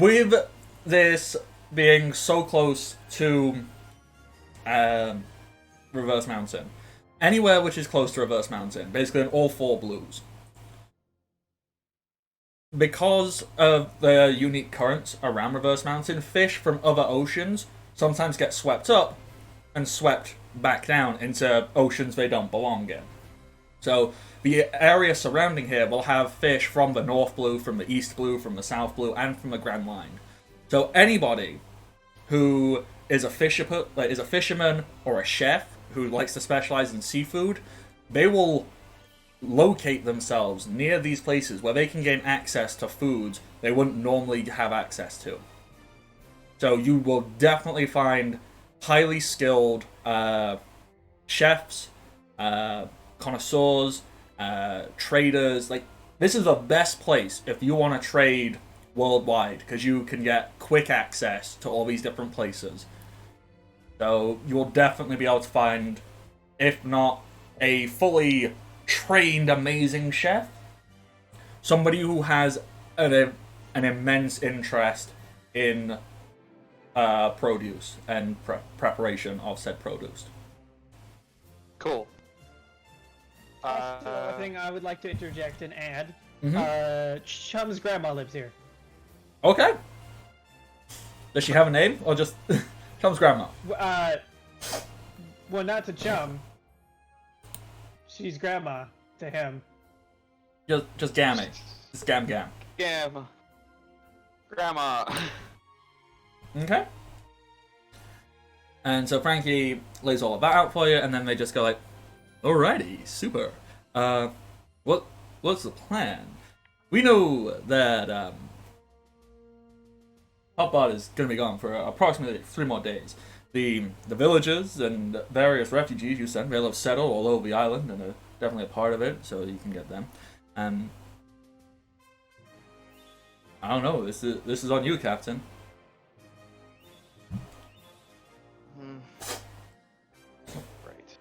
With this being so close to Reverse Mountain, anywhere which is close to Reverse Mountain, basically in all 4 blues, because of the unique currents around Reverse Mountain, fish from other oceans sometimes get swept up and swept back down into oceans they don't belong in. So the area surrounding here will have fish from the North Blue, from the East Blue, from the South Blue, and from the Grand Line. So anybody who is a fisherman or a chef who likes to specialize in seafood, they will locate themselves near these places where they can gain access to foods they wouldn't normally have access to. So you will definitely find highly skilled chefs, connoisseurs, traders. Like, this is the best place if you want to trade worldwide, because you can get quick access to all these different places. So you will definitely be able to find, if not a fully trained amazing chef, somebody who has an immense interest in produce and preparation of said produce. Cool. Also, a thing I would like to interject and add. Mm-hmm. Chum's grandma lives here. Okay. Does she have a name, or just Chum's grandma? Well, not to Chum. She's grandma to him. Just Gammy. Just Gam. Grandma. Okay. And so Frankie lays all of that out for you, and then they just go like, alrighty, super. What's the plan? We know that, Hotbot is gonna be gone for approximately 3 more days. the villagers and various refugees you send, they'll have settled all over the island and are definitely a part of it, so you can get them. I don't know. This is on you, Captain. Right.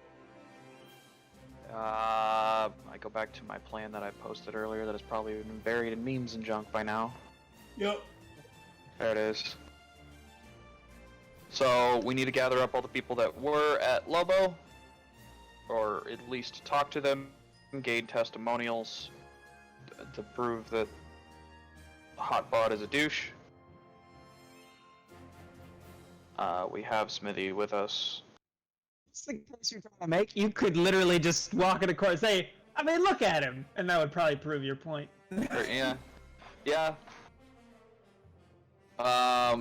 I go back to my plan that I posted earlier that has probably been buried in memes and junk by now. Yep. There it is. So we need to gather up all the people that were at Lobo, or at least talk to them, gain testimonials to prove that Hotbot is a douche. We have Smithy with us. It's the case you're trying to make. You could literally just walk in a court and say, I mean, look at him, and that would probably prove your point. Yeah. Yeah.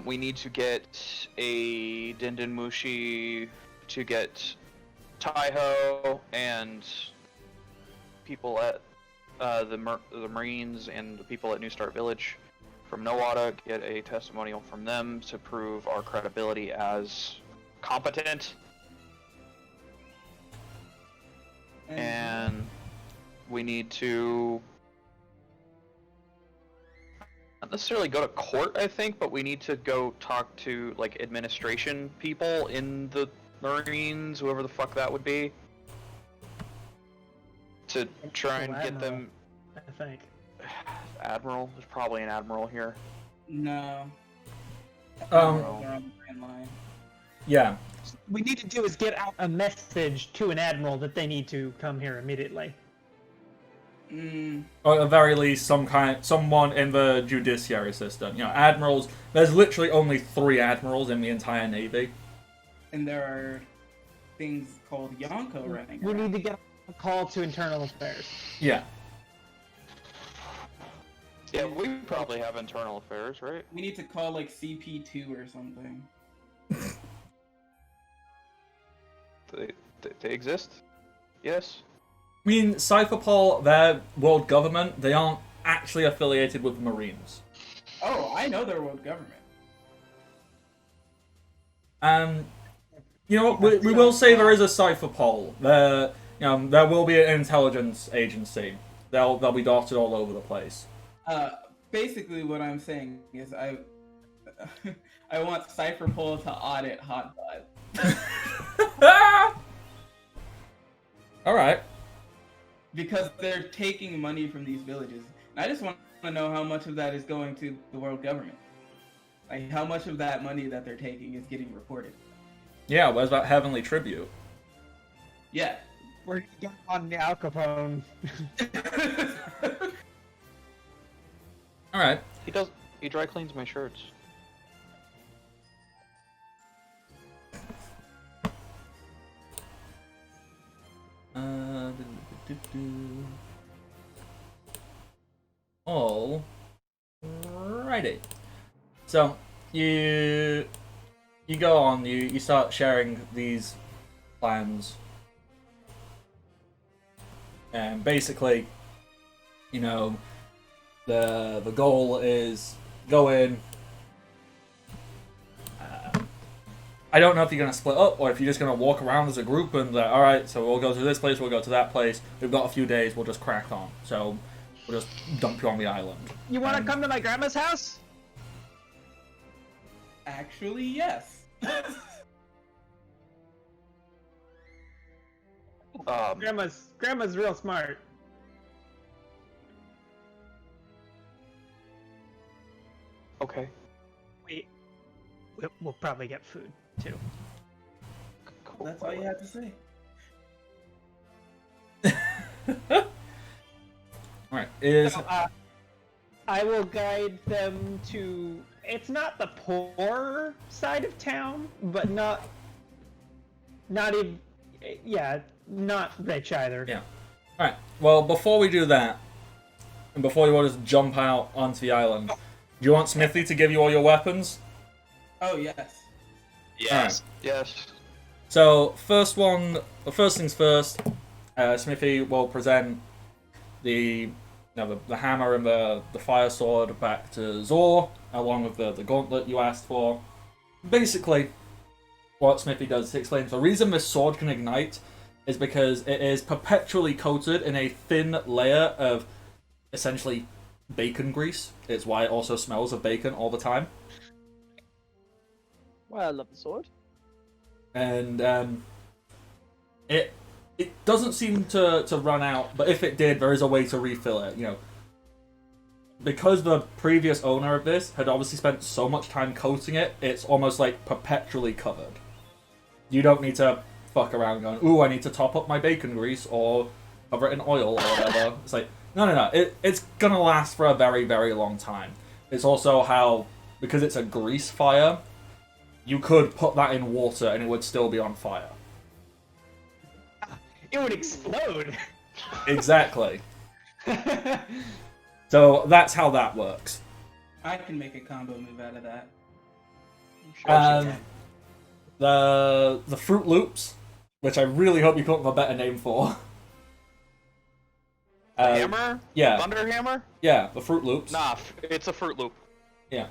We need to get a Dindin Mushi to get Taiho and people at the Marines and the people at New Start Village from Nowata, get a testimonial from them to prove our credibility as competent. And we need to not necessarily go to court, I think, but we need to go talk to like administration people in the Marines, whoever the fuck that would be, to try and get them. I think. Admiral? There's probably an admiral here. No. Um, They're on the Grand Line. Yeah. What we need to do is get out a message to an admiral that they need to come here immediately. Or at the very least, someone in the judiciary system. You know, admirals. There's literally only 3 admirals in the entire navy. And there are things called Yonko running We around. need to get a call to internal affairs. Yeah. Yeah, we probably have internal affairs, right? We need to call like CP2 or something. They exist? Yes. I mean, Cypherpol, their world government, they aren't actually affiliated with the Marines. Oh, I know their world government. You know what, we will say there is a Cypherpol. There will be an intelligence agency. They'll be dotted all over the place. Basically what I'm saying is I want Cypherpol to audit Hotbot. Alright. Because they're taking money from these villages. And I just want to know how much of that is going to the world government. Like, how much of that money that they're taking is getting reported. Yeah, where's that heavenly tribute? Yeah. We're gonna get on the Al Capone. Alright. He dry cleans my shirts. Alrighty. So you go on, you start sharing these plans, and basically, you know, the goal is go in. I don't know if you're going to split up or if you're just going to walk around as a group and all right, so we'll go to this place, we'll go to that place. We've got a few days, we'll just crack on. So we'll just dump you on the island. You want to come to my grandma's house? Actually, yes. Grandma's real smart. Okay. We'll probably get food too. Cool. That's all you have to say. Alright, is... I will guide them to... It's not the poor side of town, but not even... Yeah, not rich either. Yeah. Alright, well, before we do that, and before you all just jump out onto the island, do you want Smithy to give you all your weapons? Oh, yes. Yes. Yes. So, first things first, Smithy will present the hammer and the fire sword back to Zor, along with the gauntlet you asked for. Basically, what Smithy does, he explains the reason this sword can ignite is because it is perpetually coated in a thin layer of essentially bacon grease. It's why it also smells of bacon all the time. Well, I love the sword. And it doesn't seem to run out, but if it did, there is a way to refill it. You know, because the previous owner of this had obviously spent so much time coating it, it's almost like perpetually covered. You don't need to fuck around going, ooh, I need to top up my bacon grease or cover it in oil or whatever. It's like, no. It's gonna last for a very, very long time. It's also how, because it's a grease fire, you could put that in water and it would still be on fire. It would explode. Exactly. So that's how that works. I can make a combo move out of that. The Fruit Loops, which I really hope you come up with a better name for. Hammer? Yeah. Thunder Hammer? Yeah, the Fruit Loops. Nah, it's a Fruit Loop. Yeah.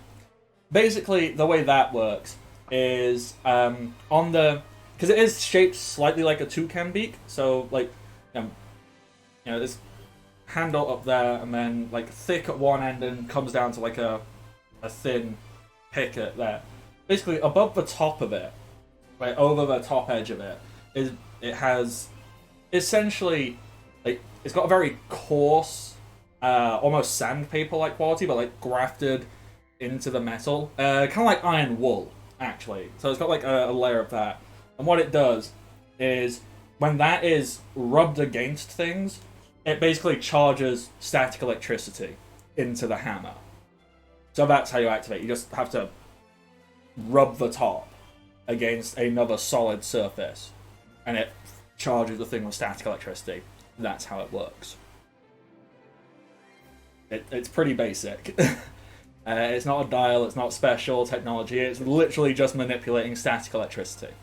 Basically, the way that works is on the, because it is shaped slightly like a toucan beak, so like, this handle up there and then like thick at one end and comes down to like a thin pick at there. Basically, above the top of it, right over the top edge of it, it has essentially like it's got a very coarse, almost sandpaper-like quality, but like grafted into the metal, kind of like iron wool, actually. So it's got like a layer of that, and what it does is when that is rubbed against things, it basically charges static electricity into the hammer. So that's how you activate. You just have to rub the top against another solid surface, and it charges the thing with static electricity. That's how it works. It's pretty basic. It's not a dial, it's not special technology, it's literally just manipulating static electricity.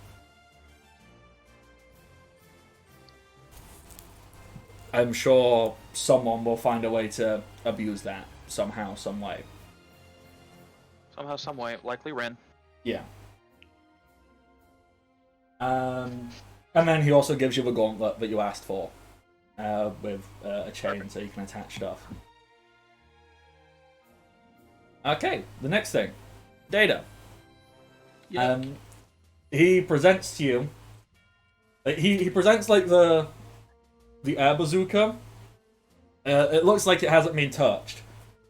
I'm sure someone will find a way to abuse that somehow, some way. Somehow, some way, likely Ren. Yeah. And then he also gives you the gauntlet that you asked for, with a chain so you can attach stuff. Okay, the next thing. Data. Yep. He presents to you... He presents like the air bazooka. It looks like it hasn't been touched.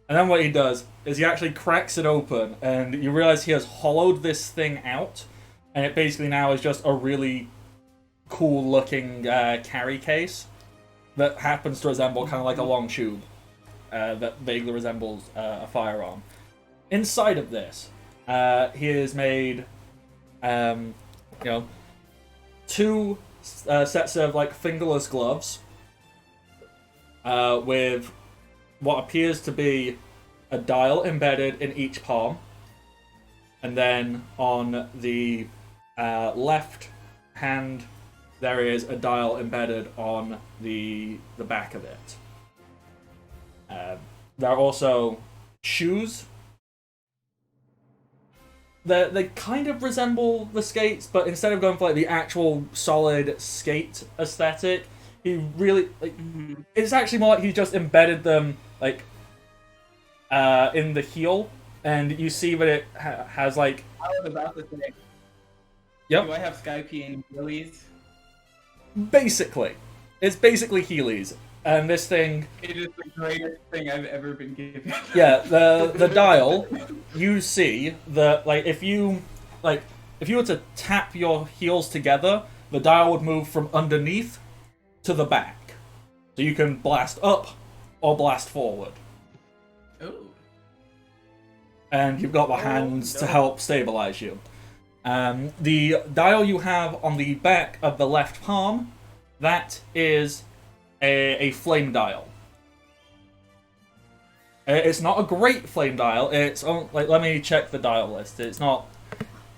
And then what he does is he actually cracks it open, and you realize he has hollowed this thing out, and it basically now is just a really cool looking carry case that happens to resemble kind of like a long tube that vaguely resembles a firearm. Inside of this, he has made, two sets of like fingerless gloves with what appears to be a dial embedded in each palm, and then on the left hand there is a dial embedded on the back of it. There are also shoes. They kind of resemble the skates, but instead of going for like the actual solid skate aesthetic, he really like. It's actually more like he just embedded them like in the heel, and you see that it has like. I was about to say. Yep. Do I have Skype and Heelys? Basically, it's basically Heelys, and this thing. It is the greatest thing I've ever been given. Yeah, the dial. You see that like if you were to tap your heels together, the dial would move from underneath to the back, so you can blast up or blast forward. Oh. And you've got the hands to help stabilize you. The dial you have on the back of the left palm, that is a flame dial. It's not a great flame dial. It's like, let me check the dial list. It's not,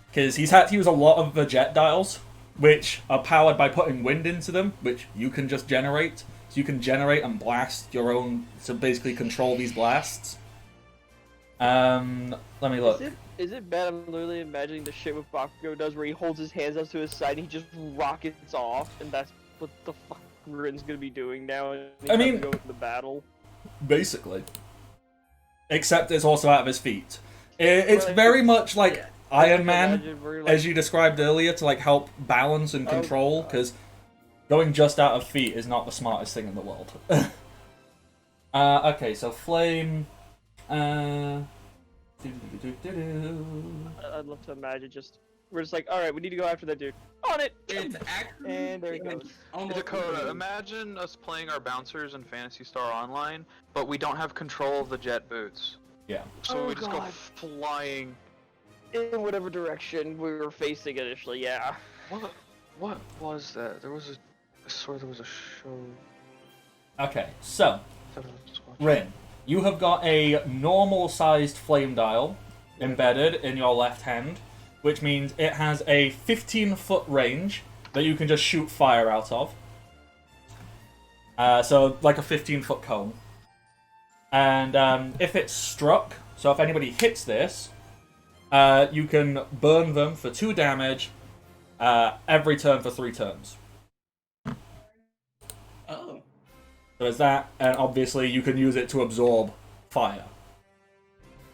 because he's had to use a lot of the jet dials, which are powered by putting wind into them, which you can just generate. So you can generate and blast your own to basically control these blasts. Let me look. Is it bad? I'm literally imagining the shit what Bakugo does, where he holds his hands up to his side and he just rockets off, and that's what the fuck Rin's gonna be doing now. And I mean, go into the battle. Basically. Except it's also out of his feet. It's Right. very much like Iron Man, Imagine where, like, as you described earlier, to like help balance and control, because going just out of feet is not the smartest thing in the world. Okay, so flame. I'd love to imagine just we're just like, all right, we need to go after that dude. On it. It's actually And there he goes. almost Dakota, imagine us playing our bouncers in Phantasy Star Online, but we don't have control of the jet boots. Yeah. So Oh, we just go God. flying. In whatever direction we were facing initially, yeah. What was that? There was I swear there was a show. Okay, so, that I was just watching. Rin, you have got a normal-sized flame dial embedded in your left hand, which means it has a 15-foot range that you can just shoot fire out of. So, like a 15-foot cone. And if it's struck, so if anybody hits this, you can burn them for 2 damage every turn for 3 turns. Oh. So there's that, and obviously you can use it to absorb fire.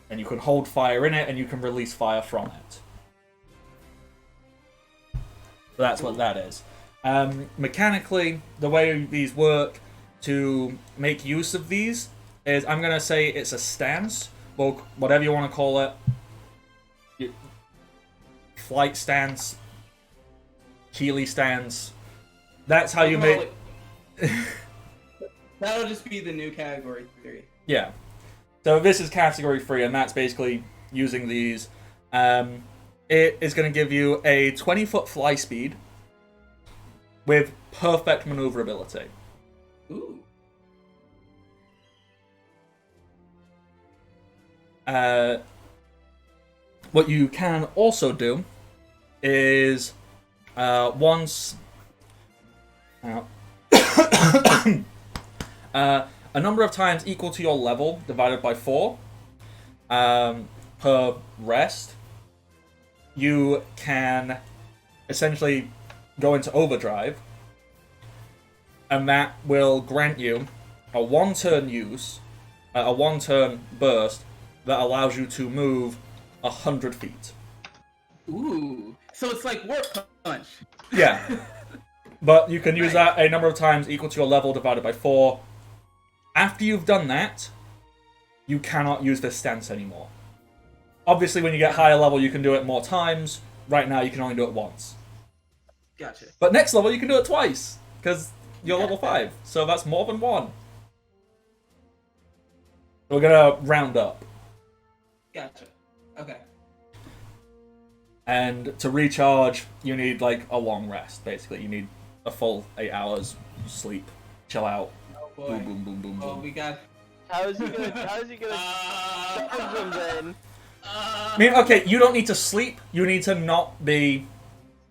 And you can hold fire in it, and you can release fire from it. So that's what that is. Mechanically, the way these work to make use of these is, I'm going to say it's a stance, or whatever you want to call it. Flight stance, Keeley stance. That's how you make... That'll just be the new category 3. Yeah. So this is category 3, and that's basically using these. It is going to give you a 20-foot fly speed with perfect maneuverability. Ooh. What you can also do is once... a number of times equal to your level divided by 4 per rest, you can essentially go into overdrive, and that will grant you a 1-turn use, a 1-turn burst that allows you to move 100 feet. Ooh. So it's like Warp Punch. Yeah. But you can use that a number of times equal to your level divided by 4. After you've done that, you cannot use this stance anymore. Obviously, when you get higher level, you can do it more times. Right now, you can only do it once. Gotcha. But next level, you can do it twice, because you're level 5. So that's more than 1. We're gonna round up. Gotcha. Okay. And to recharge, you need, like, a long rest, basically. You need a full 8 hours sleep, chill out. Oh boy. Boom, boom, boom, boom, Oh, boom. we got. How is he gonna charge him then? I mean, okay, you don't need to sleep. You need to not be...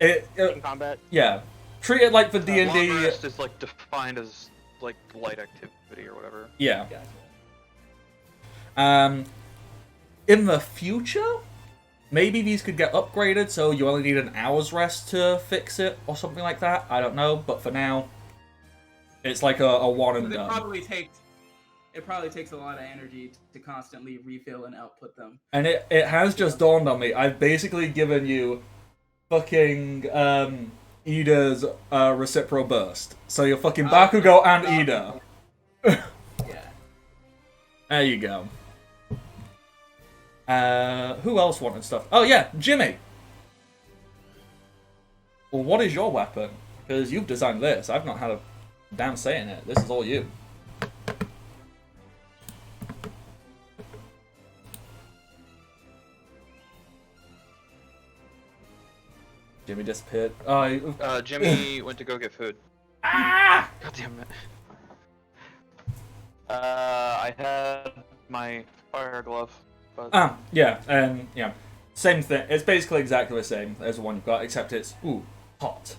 In combat? Yeah. Treat it like the Long D&D... rest is like defined as like light activity or whatever. Yeah. Gotcha. In the future, maybe these could get upgraded, so you only need an hour's rest to fix it, or something like that. I don't know, but for now, it's like a one and It done. probably takes a lot of energy to constantly refill and output them. And it has just dawned on me. I've basically given you fucking Ida's reciprocal burst. So you're fucking Bakugo and Ida. Yeah. There you go. Who else wanted stuff? Oh yeah, Jimmy! Well, what is your weapon? Because you've designed this. I've not had a damn say in it. This is all you. Jimmy disappeared. Oh, Jimmy went to go get food. ah! God damn it. I had my fire glove, but Yeah, and yeah, same thing. It's basically exactly the same as the one you've got, except it's hot.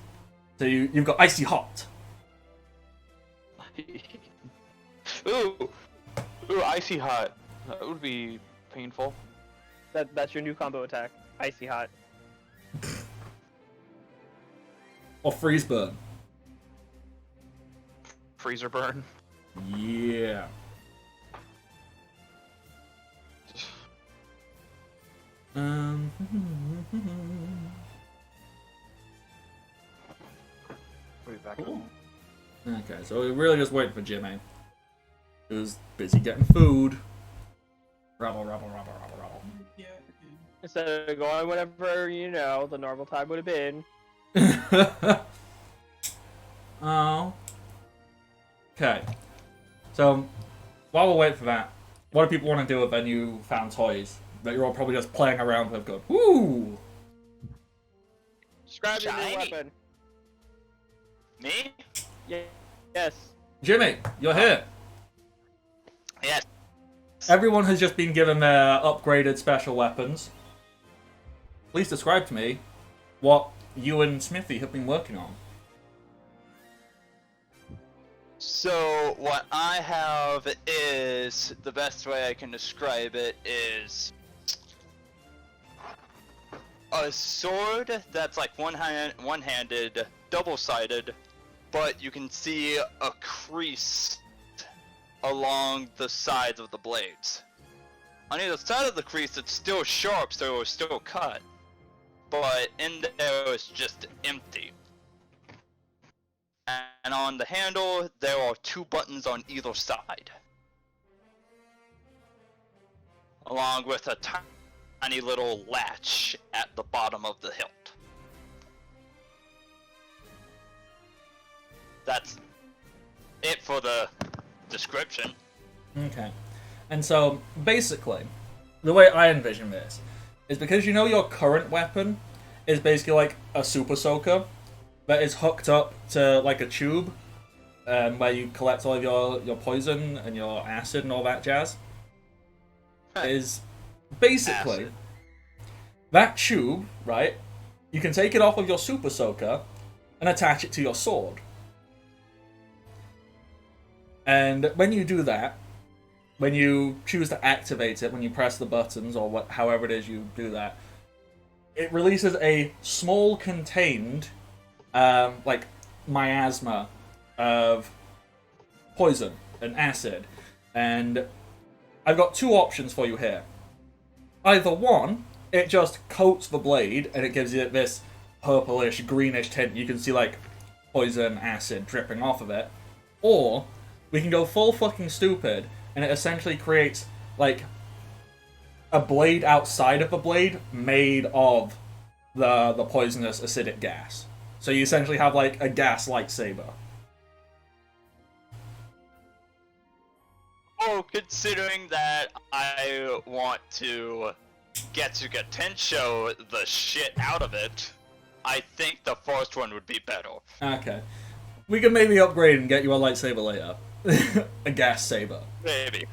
So you've got icy hot. ooh, icy hot. That would be painful. That's your new combo attack. Icy hot. Or freeze burn. Freezer burn. Yeah. Um. We'll be back. Cool. Okay, so we're really just waiting for Jimmy. He was busy getting food. Rabble, rabble, rabble, rabble, rabble. Yeah. Instead of going whatever, the normal time would have been. Oh. Okay. So, while we're waiting for that, what do people want to do with their new found toys that you're all probably just playing around with going, woo! Describe your new Shiny. weapon. Me? Yes. Jimmy, you're here. Yes. Everyone has just been given their upgraded special weapons. Please describe to me what you and Smithy have been working on. So what I have is, the best way I can describe it is a sword that's like one-handed, double-sided, but you can see a crease along the sides of the blades. On either side of the crease, it's still sharp, so it's still cut, but in there it's just empty. And on the handle, there are 2 buttons on either side, along with a tiny little latch at the bottom of the hilt. That's it for the description. Okay. And so, basically, the way I envision this is because your current weapon is basically like a super soaker that is hooked up to like a tube where you collect all of your poison and your acid and all that jazz. Is basically Acid. that tube, right? You can take it off of your super soaker and attach it to your sword. And when you do that, when you choose to activate it, when you press the buttons or however it is you do that, it releases a small contained, like miasma of poison and acid. And I've got 2 options for you here. Either one, it just coats the blade and it gives you this purplish, greenish tint. You can see like poison acid dripping off of it. Or we can go full fucking stupid and it essentially creates like a blade outside of the blade made of the poisonous acidic gas. So you essentially have like a gas lightsaber. Oh, considering that I want to Tensho the shit out of it, I think the first one would be better. Okay. We can maybe upgrade and get you a lightsaber later. A gas saber. Maybe.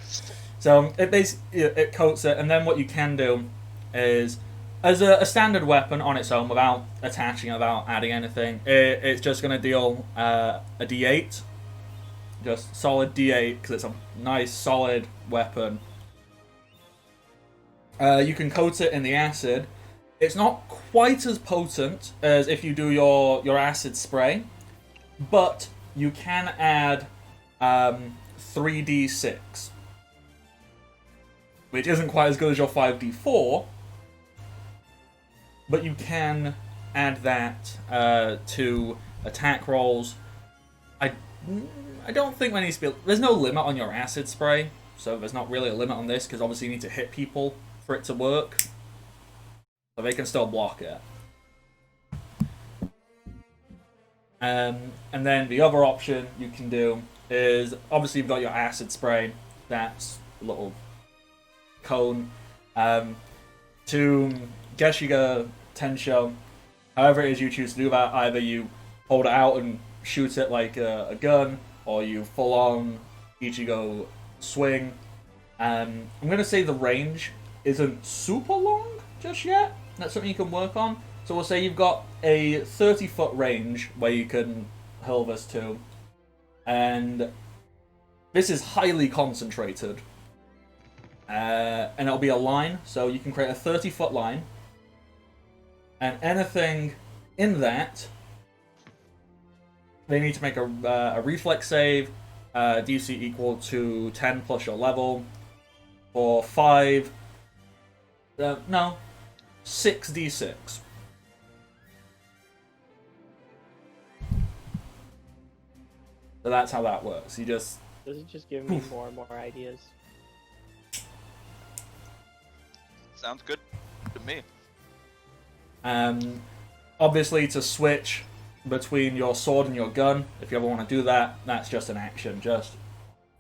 So it coats it, and then what you can do is, as a standard weapon on its own, without attaching, without adding anything, it's just going to deal a D8. Just solid D8, because it's a nice, solid weapon. You can coat it in the acid. It's not quite as potent as if you do your acid spray, but you can add 3d6, which isn't quite as good as your 5d4, but you can add that to attack rolls. I don't think there needs to be... There's no limit on your acid spray, so there's not really a limit on this, because obviously you need to hit people for it to work. So they can still block it. And then the other option you can do is, obviously you've got your acid spray, that's a little cone. To Geshiga Tensho, however it is you choose to do that, either you hold it out and shoot it like a gun, or you full on Ichigo swing. I'm going to say the range isn't super long just yet. That's something you can work on. So we'll say you've got a 30-foot range where you can hurl this to. And this is highly concentrated. and it'll be a line, so you can create a 30-foot line, and anything in that, they need to make a reflex save, DC equal to 10 plus your level, for 6d6. So that's how that works. You just... Does it just give me more and more ideas? Sounds good to me. Obviously, to switch between your sword and your gun, if you ever want to do that, that's just an action. Just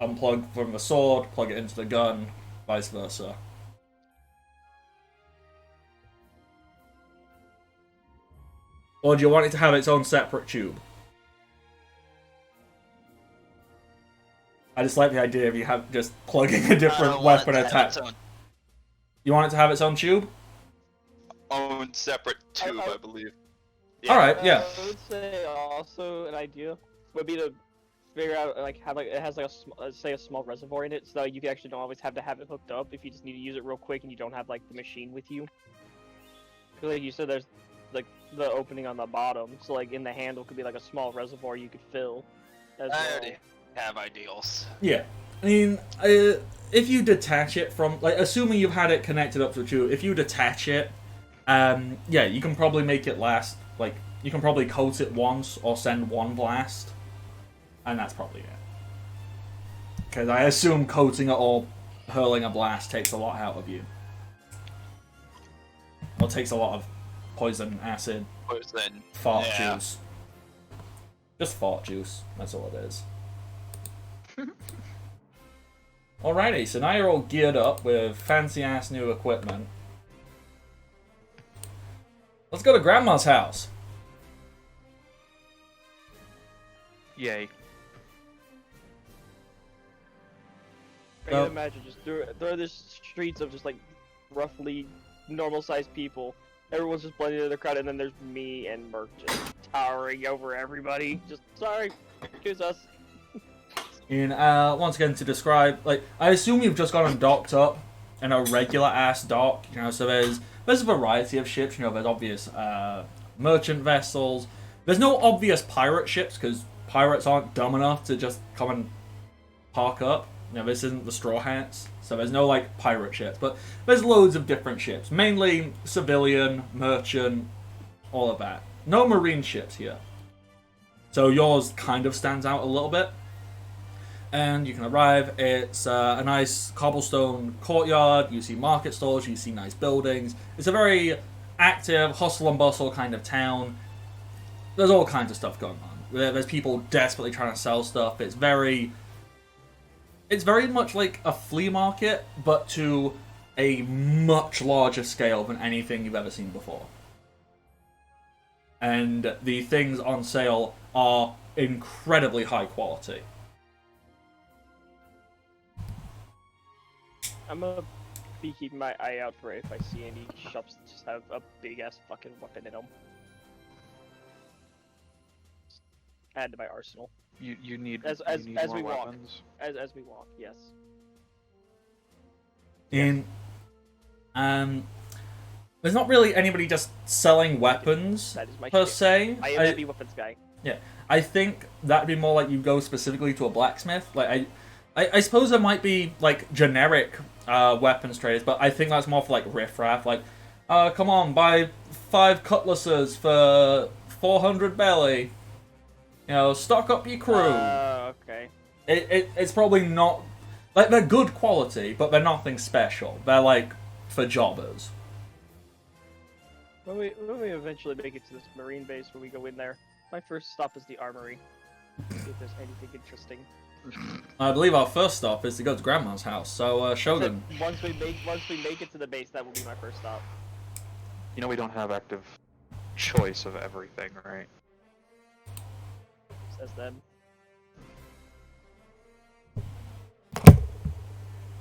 unplug from the sword, plug it into the gun, vice versa. Or do you want it to have its own separate tube? I just like the idea of you have just plugging a different weapon attack. You want it to have its own tube? Own separate tube, I believe. Yeah. All right, yeah. I would say also an idea would be to figure out like have like it has like a small reservoir in it, so that you actually don't always have to have it hooked up if you just need to use it real quick and you don't have like the machine with you. Because like you said, there's like the opening on the bottom, so like in the handle could be like a small reservoir you could fill. As I already have ideals. Yeah, I mean, if you detach it from, like, assuming you've had it connected up to a tube, if you detach it, yeah, you can probably make it last, like, you can probably coat it once or send one blast, and that's probably it. Because I assume coating it or hurling a blast takes a lot out of you. Or takes a lot of poison, acid, fart juice. Just fart juice, that's all it is. Alrighty, so now you're all geared up with fancy-ass new equipment. Let's go to Grandma's house. Yay. I can imagine just through the streets of just like roughly normal-sized people. Everyone's just blending into the crowd, and then there's me and Merc just towering over everybody. Just sorry, excuse us. And once again, to describe, like, I assume you've just gone and docked up in a regular-ass dock, you know, so there's a variety of ships, you know, there's obvious merchant vessels. There's no obvious pirate ships, because pirates aren't dumb enough to just come and park up. You know, this isn't the Straw Hats, so there's no, like, pirate ships, but there's loads of different ships, mainly civilian, merchant, all of that. No marine ships here. So yours kind of stands out a little bit. And you can arrive, it's a nice cobblestone courtyard, you see market stalls, you see nice buildings. It's a very active, hustle and bustle kind of town. There's all kinds of stuff going on. There's people desperately trying to sell stuff. It's very much like a flea market, but to a much larger scale than anything you've ever seen before. And the things on sale are incredibly high quality. I'm gonna be keeping my eye out for it if I see any shops that just have a big ass fucking weapon in them. Add to my arsenal. You need as more we walk. weapons. As we walk, yes. In there's not really anybody just selling weapons That is my per shit. se. I am a heavy weapons guy. Yeah, I think that'd be more like you go specifically to a blacksmith. Like I suppose there might be like generic weapons traders, but I think that's more for like riffraff. Like, come on, buy 5 cutlasses for 400 belly. You know, stock up your crew. Okay. It's probably not like they're good quality, but they're nothing special. They're like for jobbers. When we eventually make it to this marine base where we go in there, my first stop is the armory. See if there's anything interesting. I believe our first stop is to go to Grandma's house. So Shogun. Once we make it to the base, that will be my first stop. You know we don't have active choice of everything, right? Says them.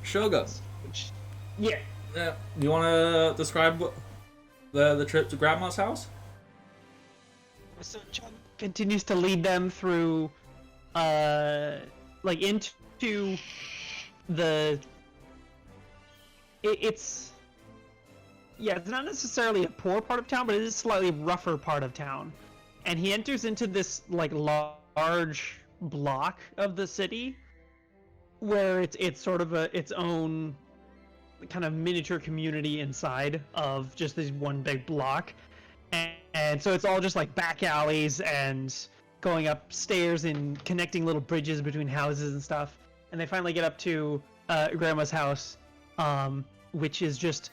Shogun. Yeah. Yeah. You want to describe the trip to Grandma's house? So John continues to lead them through, like into the it's it's not necessarily a poor part of town, but it is a slightly rougher part of town. And he enters into this like large block of the city where it's sort of its own kind of miniature community inside of just this one big block. And so it's all just like back alleys and going up stairs and connecting little bridges between houses and stuff. And they finally get up to Grandma's house, which is just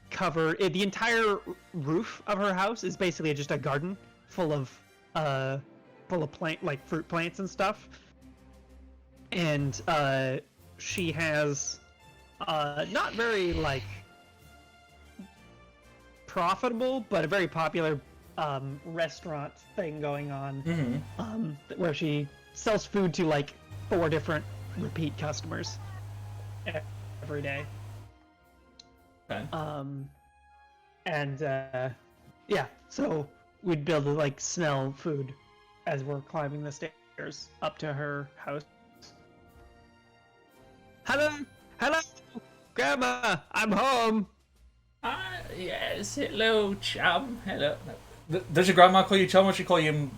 covered. The entire roof of her house is basically just a garden full of fruit plants and stuff. And she has not very like profitable, but a very popular restaurant thing going on, where she sells food to like 4 different repeat customers every day. Okay. So we'd be able to like smell food as we're climbing the stairs up to her house. Hello, Grandma, I'm home. Yes, hello, chum. Hello. Does your grandma call you chum, or she call you?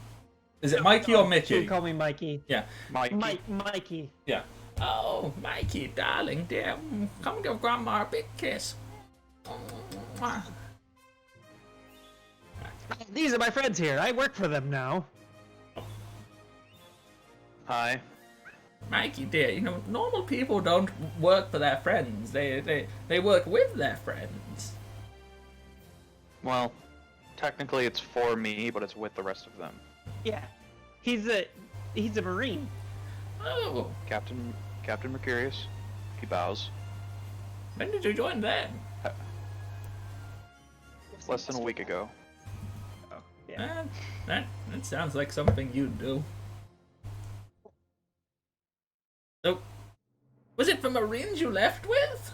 Is it Mikey or Mickey? She call me Mikey. Yeah. Mikey. Yeah. Oh, Mikey, darling, dear, come give Grandma a big kiss. These are my friends here. I work for them now. Hi. Mikey, dear, you know, normal people don't work for their friends. They work with their friends. Well, technically it's for me, but it's with the rest of them. Yeah. He's a Marine. Oh, Captain Mercurius. He bows. when did you join them? Less than a week ago. Yeah. That sounds like something you'd do. So, was it the Marines you left with?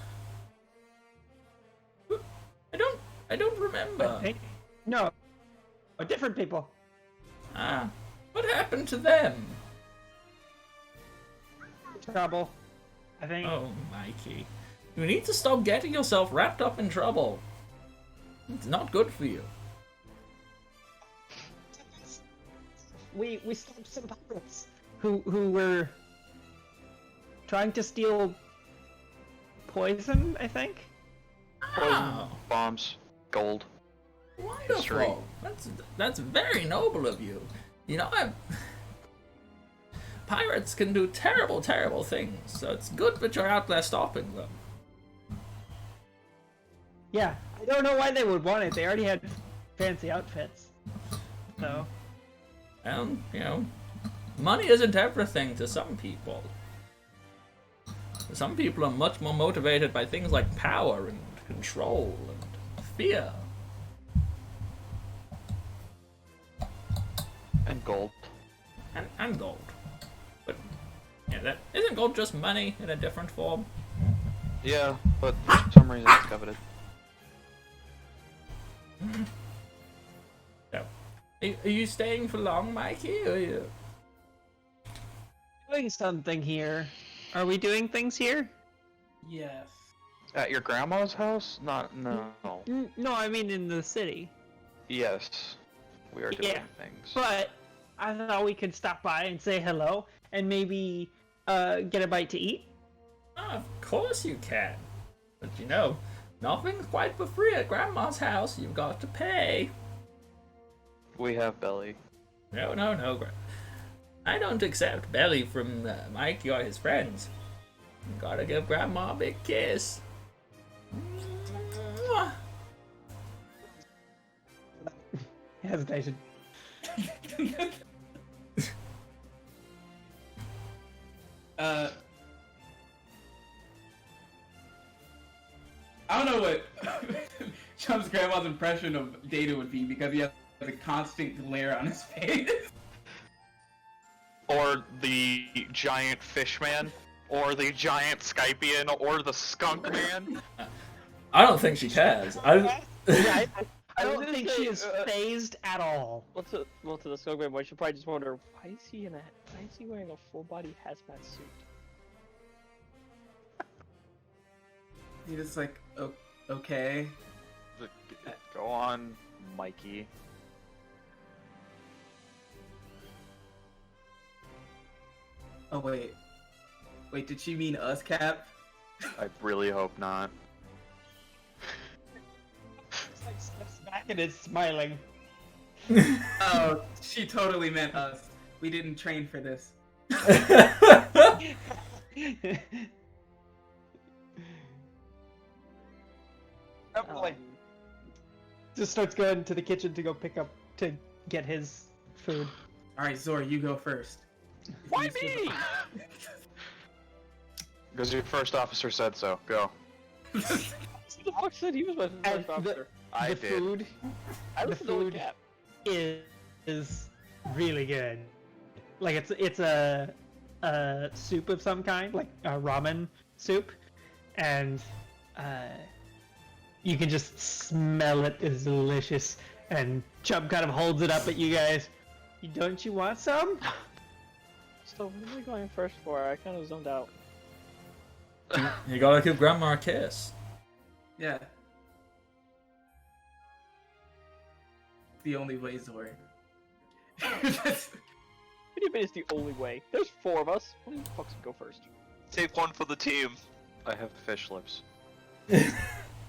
I don't remember. No. Different people. What happened to them? Trouble, I think. Oh, Mikey. You need to stop getting yourself wrapped up in trouble. It's not good for you. We stopped some pirates who were trying to steal poison, I think. Wow. Bombs. Gold. Wonderful. History. That's very noble of you. You know, pirates can do terrible, terrible things, so it's good that you're out there stopping them. Yeah, I don't know why they would want it. They already had fancy outfits. So. You know, money isn't everything to some people. Some people are much more motivated by things like power and control and fear. And gold. And gold. But, yeah, that isn't gold just money in a different form? Yeah, but for some reason it's coveted. So, are you staying for long, Mikey? Or are you... Doing something here. Are we doing things here? Yes. At your grandma's house? No. No, I mean in the city. Yes. We are doing Yeah, things. But I thought we could stop by and say hello and maybe get a bite to eat. Of course you can. But you know, nothing's quite for free at Grandma's house. You've got to pay. We have belly. No. I don't accept belly from Mikey or his friends. You gotta give Grandma a big kiss. Mwah. Hesitation. I don't know what Chump's grandma's impression of Data would be because he has a constant glare on his face. Or the giant fish man. Or the giant Skypian. Or the skunk man. I don't think she cares. Yeah, I don't was think gonna she say, is phased at all. Well, to the Skogman boy, should probably just wonder why is he wearing a full body hazmat suit? He just like, Okay. Go on, Mikey. Oh wait. Wait, did she mean us, Cap? I really hope not. Steps back and is smiling. Oh, she totally meant us. We didn't train for this. Um, Just starts going to the kitchen to go to get his food. All right, Zor, you go first. Why me? Because your first officer said so. Go. Who the fuck said he was my And first officer? I the did. food I the listened to food Cap. is really good. Like it's a soup of some kind, like a ramen soup, and you can just smell it. It's delicious. And Chubb kind of holds it up at you guys. Don't you want some? So what am I going first for? I kind of zoned out. You gotta give Grandma a kiss. Yeah. The only way, Zor. What do you mean it's the only way? There's 4 of us. Who the fuck's go first? Take one for the team. I have fish lips. You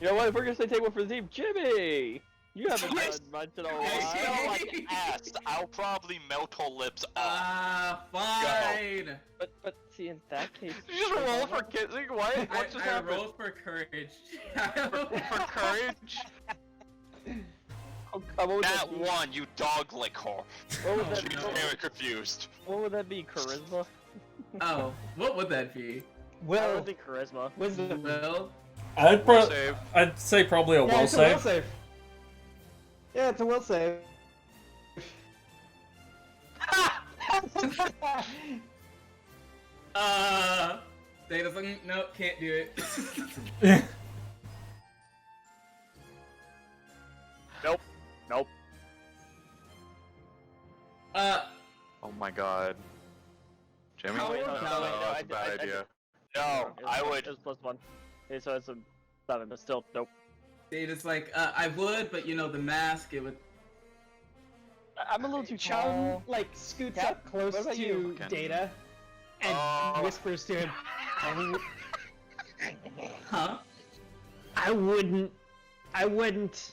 know what? If we're gonna say take one for the team, Jimmy! You haven't done much in a I while. feel like asked. I'll probably melt her lips off. Fine. But see, in that case, Did you just roll for kissing? What? What just I happened? rolled for courage. For courage? what would That be? one, you dog lick her. What would that She's be? very confused. What would that be? Charisma? Oh, what would that be? That Will, would be charisma. wisdom. Will? Save. I'd say probably a Yeah, will it's a will save. save. Yeah, it's a will save. Data's like, nope, can't do it. Nope. Nope. uh, Oh my god. Jimmy? Oh, wait, no, that's I a bad did- idea. No, I would. It was +1. Okay, so it's a 7, but still, nope. Data's like, I would, but you know, the mask, it would. I'm a little too Chum tall. like scoots Yeah, up close what about to you? Data and Oh. whispers to him, Huh? I wouldn't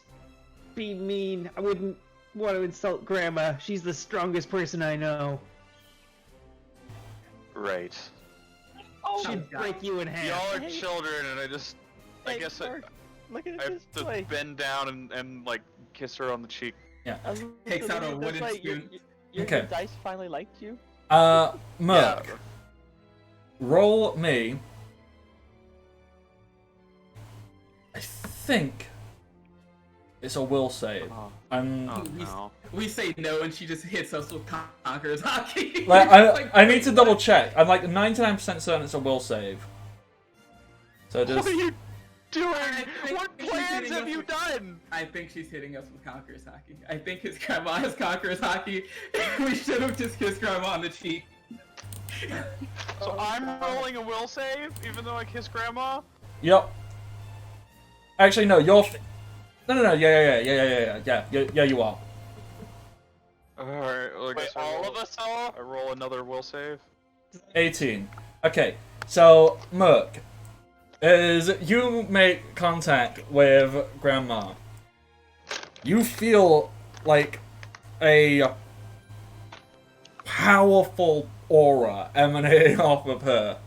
be mean. I wouldn't want to insult Grandma. She's the strongest person I know. Right. Oh, She'd break you in half. Y'all are Hey. children, and I guess Mark, look at I this have to way. bend down and like kiss her on the cheek. Takes out a wooden spoon. Your Okay. dice finally liked you. Merc, roll me. I think it's a will save. Oh, I'm oh no. We say no, and she just hits us with Conqueror's hockey. like Like, I need to double check. I'm like 99% certain it's a will save. So What just are you doing? think What she's plans hitting have us you with- done? I think she's hitting us with Conqueror's hockey. I think his grandma has Conqueror's hockey. We should have just kissed grandma on the cheek. So I'm rolling a will save, even though I kissed grandma? Yep. Actually, no. You're. No. Yeah. You are. Alright, well, I Wait, guess all of us are? I roll another will save. 18. Okay. So Merc, as you make contact with Grandma, you feel like a powerful aura emanating off of her.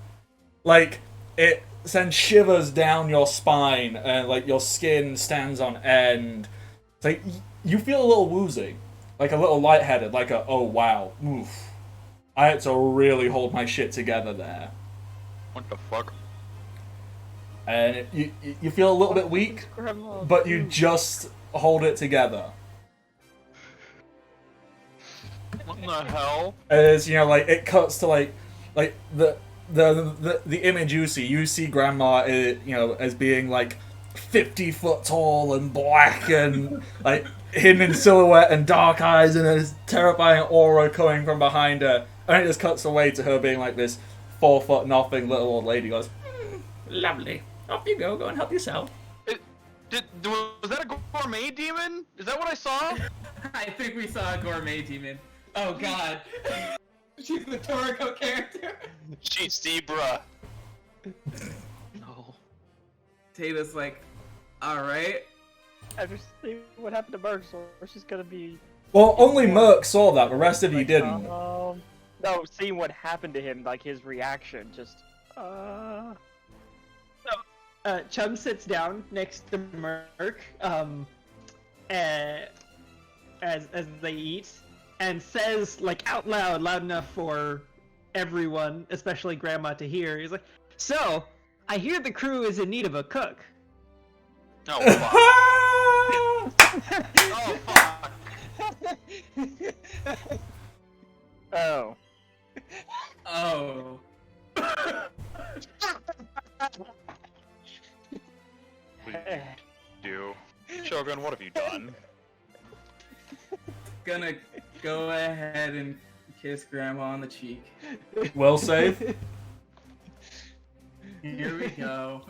Like, it sends shivers down your spine and, like, your skin stands on end. It's like, you feel a little woozy. Like, a little lightheaded. Like a, oh, wow. Oof. I had to really hold my shit together there. What the fuck? And you feel a little bit weak, Grandma. but you just hold it together. What in the hell? As you know, like it cuts to like the image you see Grandma, as being like 50 foot tall and black and like hidden in silhouette and dark eyes and this terrifying aura coming from behind her. And it just cuts away to her being like this 4 foot nothing little old lady. Goes, lovely. Off you go. Go and help yourself. Was that a gourmet demon? Is that what I saw? I think we saw a gourmet demon. Oh god. She's the Toriko character. She's Zebra. No. Tata's like, alright. After seeing what happened to Merc, so she's gonna be. Well, only Merc saw that. The rest of you like, didn't. No, seeing what happened to him, like his reaction, just. Chum sits down next to Merc, as they eat, and says, like, out loud, loud enough for everyone, especially Grandma, to hear. He's like, "So, I hear the crew is in need of a cook." Oh, fuck. Oh, fuck. Oh. Oh. Do. Shogun, what have you done? Gonna go ahead and kiss Grandma on the cheek. Will save. Here we go.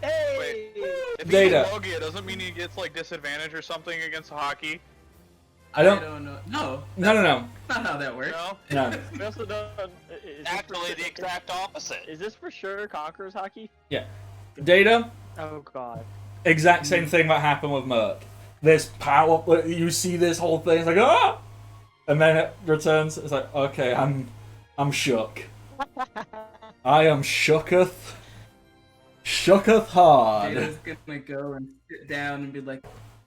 Hey! If he Data. gets Logia, doesn't mean he gets like disadvantage or something against hockey. I don't. know. No. No. That's not how that works. No. No. We also don't. Actually, the exact opposite. Is this for sure Conqueror's hockey? Data. Oh god. Exact same thing that happened with Merc. This power. You see this whole thing. It's like ah, and then it returns. It's like okay, I'm shook. I am shooketh. Shooketh hard. Data's gonna go and sit down and be like,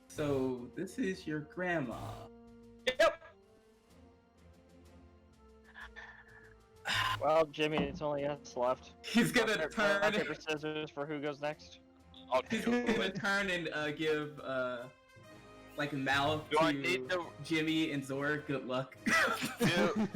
so this is your grandma. Yep. Well, Jimmy, it's only us left. He's gonna Rock, turn. paper, scissors for who goes next. I'll He's do gonna it. turn and give like mouth Do I to need to- Jimmy and Zora. Good luck. Do-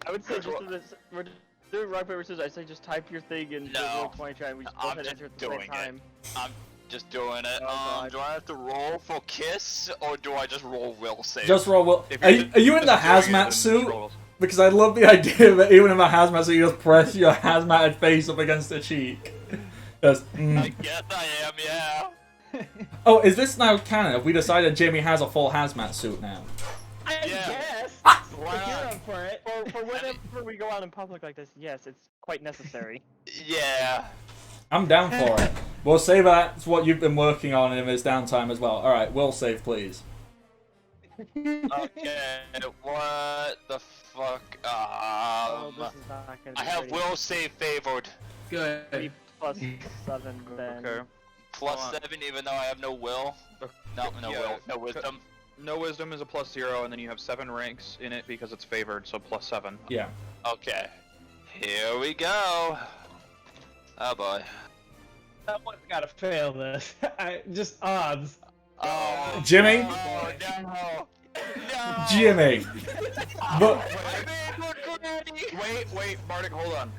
I would say just do this. We're doing rock paper scissors. I say just type your thing in No. the roll 20 try and we just go I'm ahead and just enter at the same doing it. time. I'm just doing it. Oh, God. Do I have to roll for kiss, or do I just roll will save? Just roll. Will. If Are you're you in the just doing it, then hazmat just suit? roll. Because I love the idea that even in the hazmat suit, you just press your hazmated face up against the cheek. Just, I guess I am, yeah. Oh, is this now canon? Have we decided Jimmy has a full hazmat suit now? I Yeah. guess. Why If you're not? up for it. For whenever we go out in public like this, yes, it's quite necessary. Yeah. I'm down for it. We'll say that's what you've been working on in this downtime as well. Alright, will save, please. Okay, what the fuck? Oh, this is not gonna be I have pretty. will save favored. Good. 3 plus 7 then. Okay. Plus Hold on. 7 even though I have no will. No Yeah. will, no wisdom. No wisdom is a +0, and then you have 7 ranks in it because it's favored, so +7. Yeah. Okay. Here we go. Oh boy. Someone's gotta fail this. Just odds. Oh, Jimmy? Oh, no. No. Jimmy! But, Wait, Bardic, hold on.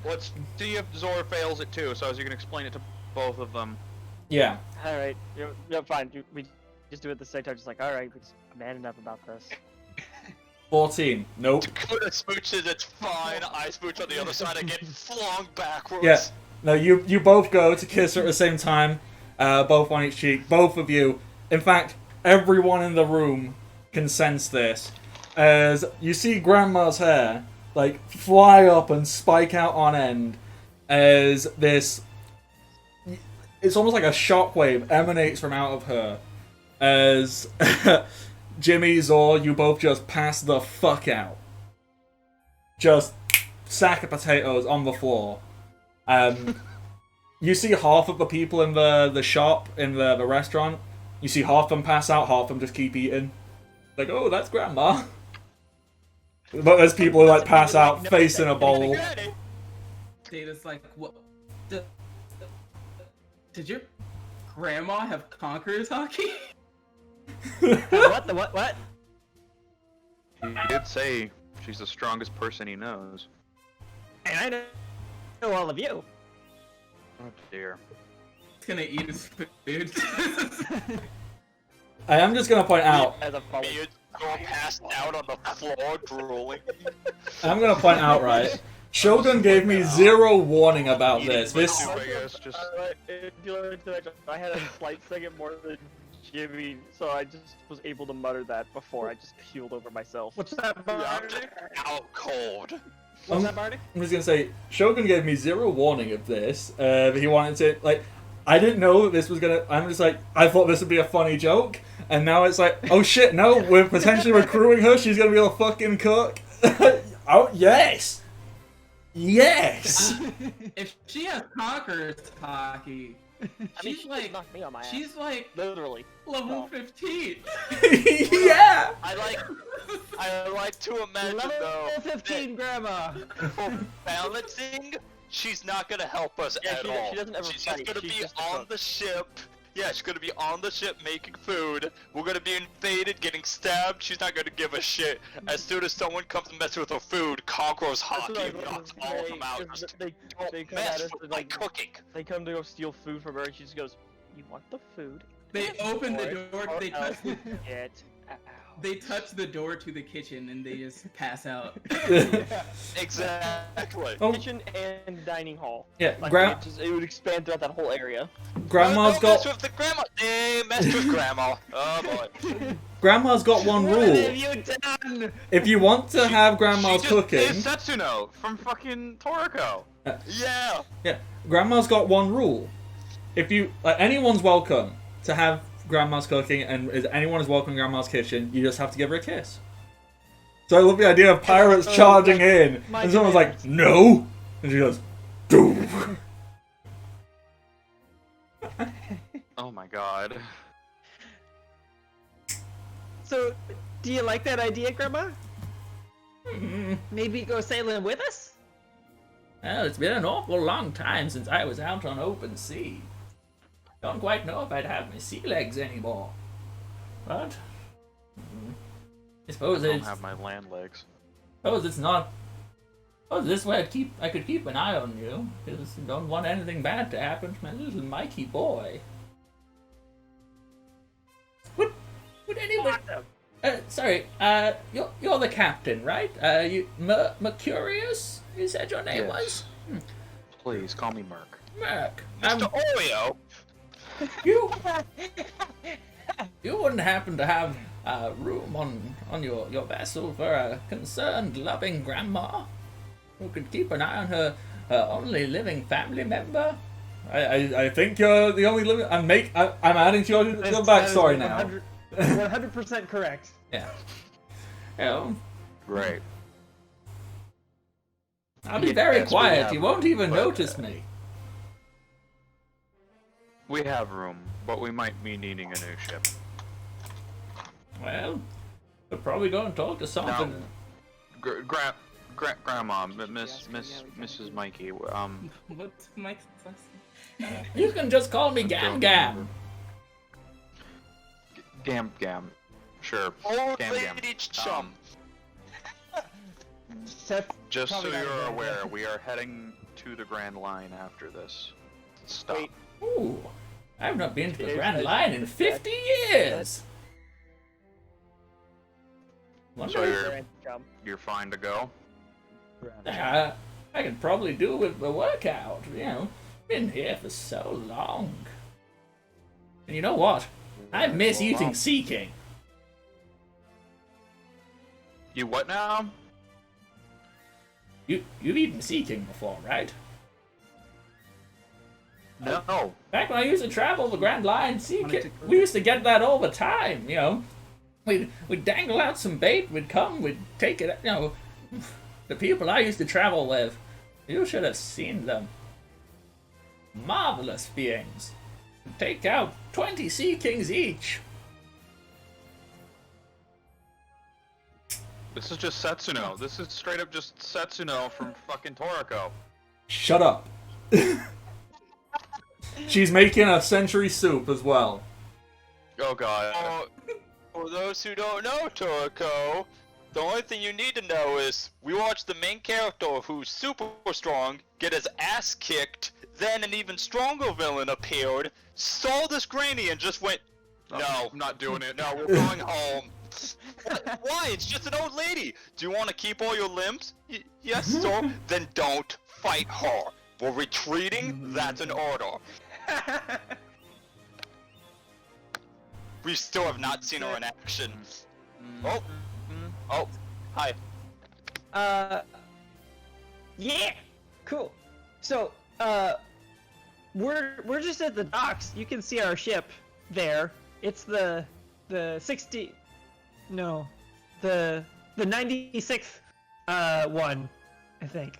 Let's see if Zor fails it too, so as you can explain it to both of them. yeah. Alright, yeah, fine. We just do it at the same time, just like, alright, I'm man enough about this. 14. Nope. Dakota smooches, it's fine. I smooch on the other side, I get flung backwards. Yeah. No, you both go to kiss her at the same time. Both on each cheek. Both of you. In fact, everyone in the room can sense this. As you see Grandma's hair, like, fly up and spike out on end. As this... It's almost like a shockwave emanates from out of her. As Jimmy, Zor, you both just pass the fuck out. Just sack of potatoes on the floor. You see half of the people in the shop, in the restaurant. You see half of them pass out, half of them just keep eating. Like, oh, that's Grandma. But there's people who like pass out, face in a bowl. Data's like, what? Did your grandma have Conqueror's hockey? What the what? He did say she's the strongest person he knows. And I know all of you. Oh dear. He's gonna eat his food. I am just gonna point out. As a follow. You go passed out on the floor drooling. I'm gonna point out, right? Shogun gave me zero warning about this. This I guess just I had a slight second more than Jimmy, so I just was able to mutter that before I just keeled over myself. What's that, I'm Bardic? just out cold. What's that, Bardic? I'm just gonna say, Shogun gave me zero warning of this. He wanted to, like, I didn't know that this was gonna. I'm just like, I thought this would be a funny joke, and now it's like, oh shit, no, we're potentially recruiting her. She's gonna be a fucking cook. Oh yes, yes. If she has conqueror's hockey, She like, knocked me on my ass. she's like Literally. level 15. Yeah. I like to imagine Level though 15, Grandma. that for balancing, she's not gonna help us Yeah, at all. she doesn't ever She's fight, just gonna she's be just a on cook. the ship. Yeah, she's gonna be on the ship making food. We're gonna be invaded, getting stabbed. She's not gonna give a shit. As soon as someone comes and messes with her food, Conqueror's hockey That's what I knocks was all gonna of them say, out. 'cause Just they don't come at mess us with and, my like, cooking. They come to go steal food from her, and she just goes, "You want the food?" They open the door. Or They else touch. get out. They touch the door to the kitchen and they just pass out. Exactly. Oh. Kitchen and dining hall. Yeah, Like, it would expand throughout that whole area. Grandma's Don't mess got with the grandma. They messed with grandma. Oh boy. Grandma's got one What rule. have you done? If you want to have Grandma's she just cooking, is Setsuno from fucking Toriko. Yeah. yeah, Grandma's got one rule. If you anyone's welcome to have Grandma's cooking, and anyone is welcome in Grandma's kitchen, you just have to give her a kiss. So I love the idea of pirates charging in, my and someone's like, demands. "No," and she goes, "Do." Oh my god. So, do you like that idea, Grandma? Maybe go sailing with us? Well, it's been an awful long time since I was out on open sea. Don't quite know if I'd have my sea legs anymore. But I suppose I don't it's have my land legs. suppose it's not. Oh, this way I could keep an eye on you, because I don't want anything bad to happen to my little Mikey boy. Would anyone? Sorry. You're the captain, right? You Mercurius? You said your name Yes. was Please call me Merc. Merc. Mr. Oreo. You wouldn't happen to have room on your vessel for a concerned, loving grandma who could keep an eye on her only living family member? I think you're the only living. I'm adding to your backstory now. 100% correct. Yeah. Well, Right. I'll be Yes, very we quiet. have You won't even but, notice me. We have room, but we might be needing a new ship. Well, we're probably going to talk to something. Grandma, Mrs. Mikey, What's Mike's last name? You can just call me Gam Gam. Gam. Sure. Old Gam Gam. lady chum. Seth, Just so probably not you're a aware, bad we are heading to the Grand Line after this. Stop. Wait. Ooh, I've not been to the There's Grand that- Line in 50 years. So Wonder, you're fine to go? I could probably do with a workout. You know, been here for so long. And you know what? I miss eating Sea King. You what now? You've eaten Sea King before, right? No. Back when I used to travel the Grand Line, Sea King, we used to get that all the time. You know, we'd dangle out some bait. We'd come. We'd take it. You know, the people I used to travel with, you should have seen them. Marvelous beings. Take out 20 Sea Kings each. This is just Setsuno. This is straight up just Setsuno from fucking Toriko. Shut up. She's making a century soup as well. Oh god. For those who don't know Toriko, the only thing you need to know is we watched the main character who's super strong get his ass kicked, then an even stronger villain appeared, saw this granny and just went, no, I'm not doing it. no, we're going home. Why? It's just an old lady. Do you want to keep all your limbs? Yes, sir. Then don't fight her. We're retreating. That's an order. We still have not seen her in action. Oh. Oh. Hi. Yeah, cool. So, we're just at the docks. You can see our ship there. It's the 60. No, the 96th one, I think.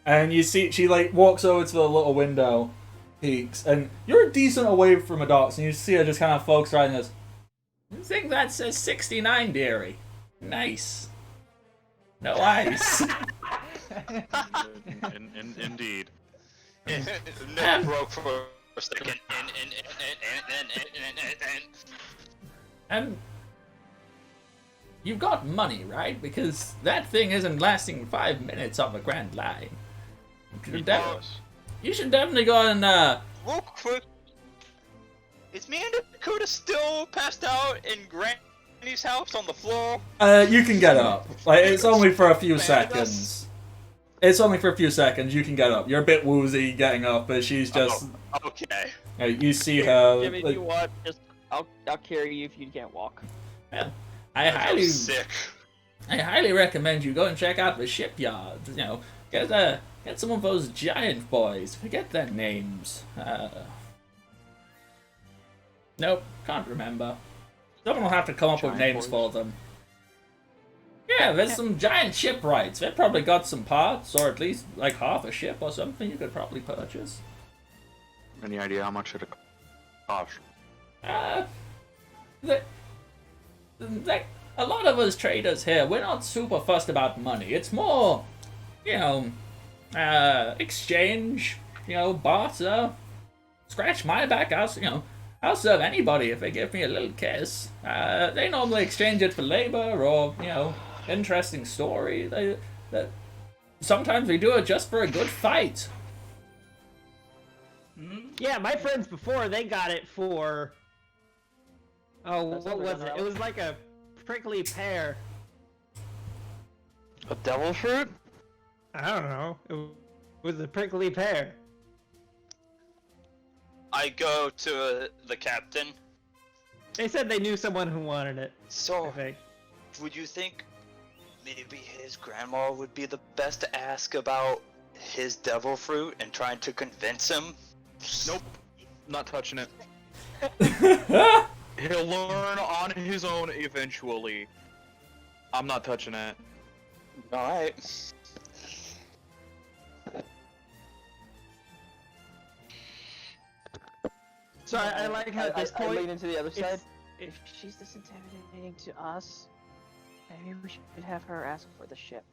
And you see, she like walks over to the little window, peeks, and you're decent away from the docks, and you see her just kind of focus right and goes, "I think that says 69, dearie. Nice. No ice." Indeed. Nick broke for a second. And you've got money, right? Because that thing isn't lasting 5 minutes on the Grand Line. You should definitely go and Real quick, is me and Dakota still passed out in Granny's house on the floor? you can get up. Like, it's only for a few seconds. It's only for a few seconds. You can get up. You're a bit woozy getting up, but she's just. Oh, okay. You see her. Jimmy, like, if you want, just I'll carry you if you can't walk. I I'm highly, sick. I highly recommend you go and check out the shipyard. You know, get some of those giant boys. Forget their names. Nope, can't remember. Someone will have to come up with names for them. Yeah, there's some giant shipwrights. They've probably got some parts, or at least like half a ship or something you could probably purchase. Any idea how much it'd cost? A lot of us traders here, we're not super fussed about money. It's more, exchange, barter. Scratch my back, I'll serve anybody if they give me a little kiss. They normally exchange it for labor or, interesting story. Sometimes we do it just for a good fight. Yeah, my friends before, they got it for... Oh, what was it? It was like a prickly pear. A devil fruit? I don't know. It was a prickly pear. I go to the captain. They said they knew someone who wanted it. I So, think. would you think maybe his grandma would be the best to ask about his devil fruit and trying to convince him? Nope. Not touching it. He'll learn on his own eventually. I'm not touching it. Alright. So I like how at this I lean point, into the other side. it's- If she's this intimidating to us, maybe we should have her ask for the ship.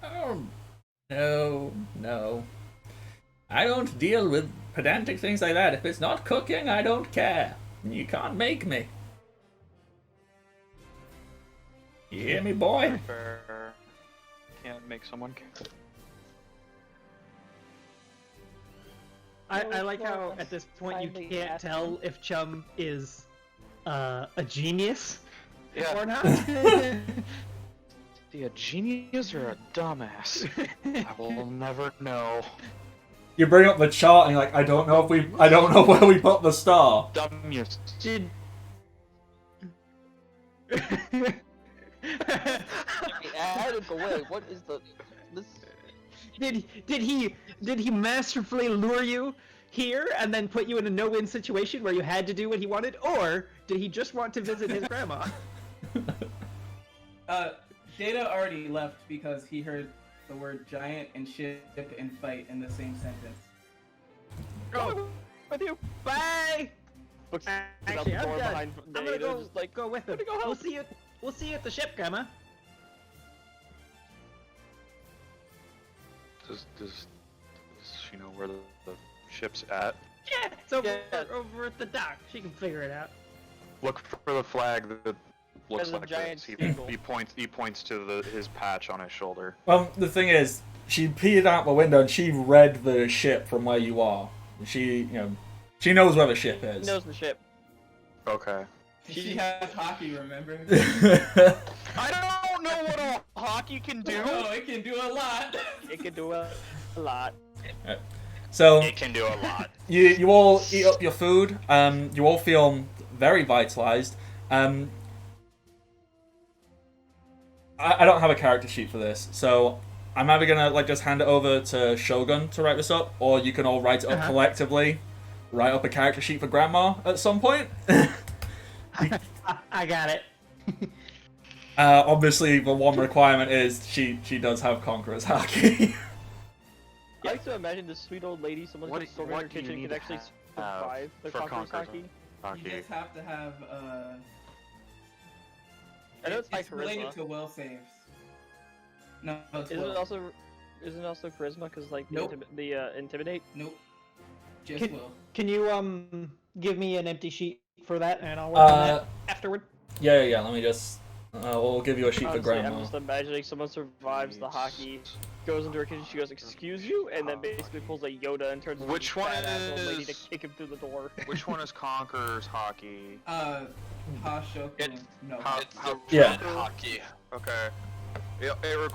Oh, no. I don't deal with pedantic things like that. If it's not cooking, I don't care. You can't make me. You hear me, boy? Fair. Can't make someone care. I like how at this point you can't tell if Chum is a genius Yeah. or not. Be a genius or a dumbass? I will never know. You bring up the chart and you're like, I don't know where we put the star. Dumbass. Did Adam, go away. What is this? did he masterfully lure you here and then put you in a no-win situation where you had to do what he wanted, or did he just want to visit his grandma? Data already left because he heard the word giant and ship and fight in the same sentence. Go with you. Bye. Actually, I'm done. I'm gonna go go with him. We'll see you. We'll see you at the ship, Grandma. Does she know where the ship's at? Yeah, it's over at the dock. She can figure it out. Look for the flag that looks There's a like giant this. eagle. He points to his patch on his shoulder. Well, the thing is, she peered out the window and she read the ship from where you are. She knows where the ship He is. knows the ship. Okay. She has hockey, remember? I don't know what a hockey can do. Oh, it can do a lot. It could do a lot. So It can do a lot. you all eat up your food. You all feel very vitalized. I don't have a character sheet for this, so I'm either gonna like just hand it over to Shogun to write this up, or you can all write it up collectively. Write up a character sheet for Grandma at some point. I got it. Obviously, the one requirement is she does have Conqueror's Haki. I like to imagine this sweet old lady, someone's What- gonna storm in what her do you kitchen, need could to actually have survive the for Conqueror's Conqueror's Haki. You Hockey. just have to have I know it's high related charisma. to will saves. No, it's Isn't will. it also charisma? Because like Nope. the intimidate. Nope. Just Can- will. Can you give me an empty sheet for that, and I'll work on that afterward. Yeah. Let me just. We'll give you a sheet for Honestly, Grandma. I'm just imagining someone survives the hockey, goes into her kitchen, she goes, "Excuse you," and then basically pulls a Yoda and turns into Which a one badass old lady to is- kick him through the door. Which one is Conqueror's Hockey? Hashoku. It's- No. It's the Yeah. red hockey. Okay. It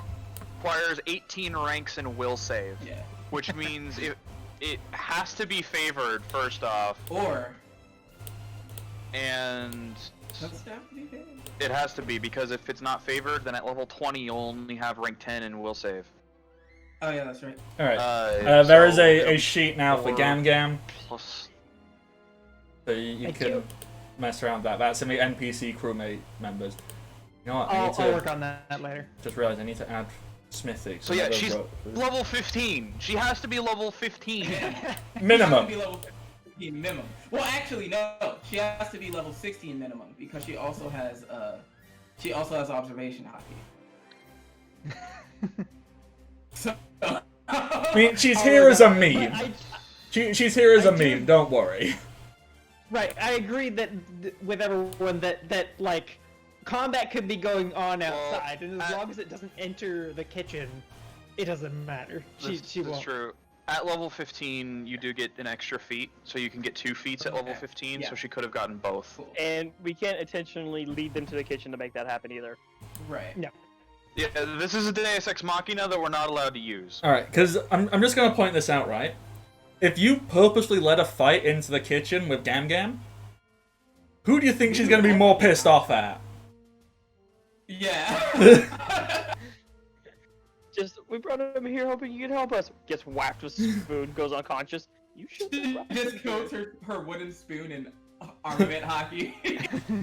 requires 18 ranks in will save, Yeah. which means it has to be favored first off, Or. and Does it have to be favored? it has to be because if it's not favored, then at level 20 you'll only have rank 10 in will save. Oh yeah, that's right. All right. There There is a sheet now for four- Gam Gam, Plus, so you Thank can you. mess around with that. That's in the NPC crewmate members. You know what? I I'll need to work on that later. just realize I need to add Smithy. so yeah, I she's wrote- level 15. She has to be level 15. minimum. She has to be level 15 minimum. Well, actually, no. She has to be level 16 minimum because she also has observation hockey. So. I mean, she's I'll here work as a on that. meme. But She's here as a I do- meme. Don't worry. right, I agree that with everyone that like combat could be going on Well, outside, and as long as it doesn't enter the kitchen, it doesn't matter. She That's won't. true. At level 15, you do get an extra feat, so you can get 2 feats at level Okay. 15. Yeah. So she could have gotten both. Cool. And we can't intentionally lead them to the kitchen to make that happen either. Right. No. Yeah, this is a Deus Ex Machina that we're not allowed to use. All right, because I'm just gonna point this out, right? If you purposely let a fight into the kitchen with Gam Gam, who do you think she's gonna be more pissed off at? Yeah. Just, we brought him here hoping you could help us. Gets whacked with spoon, goes unconscious. You should She just goes her wooden spoon and armament hockey.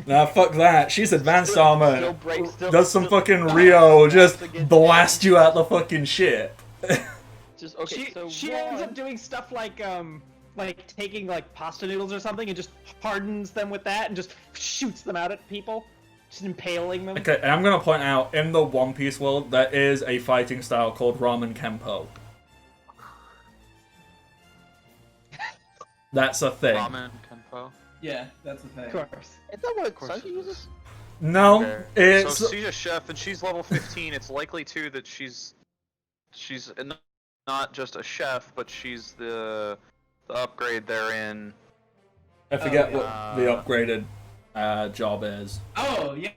Nah, fuck that. She's advanced Still armor. breaks, still- Does some still- fucking Rio just against- blast you out the fucking shit. Just okay. She so ends one- up doing stuff like taking like pasta noodles or something and just hardens them with that and just shoots them out at people, just impaling them. Okay, and I'm gonna point out, in the One Piece world, there is a fighting style called Ramen Kenpo. That's a thing. Ramen Kenpo. Yeah, that's the thing. Of course. Is that what course Sunky it uses? No, Okay. it's So she's a chef, and she's level 15. It's likely too that she's not just a chef, but she's the upgrade therein. I forget Oh, what the upgraded job is. Oh yeah.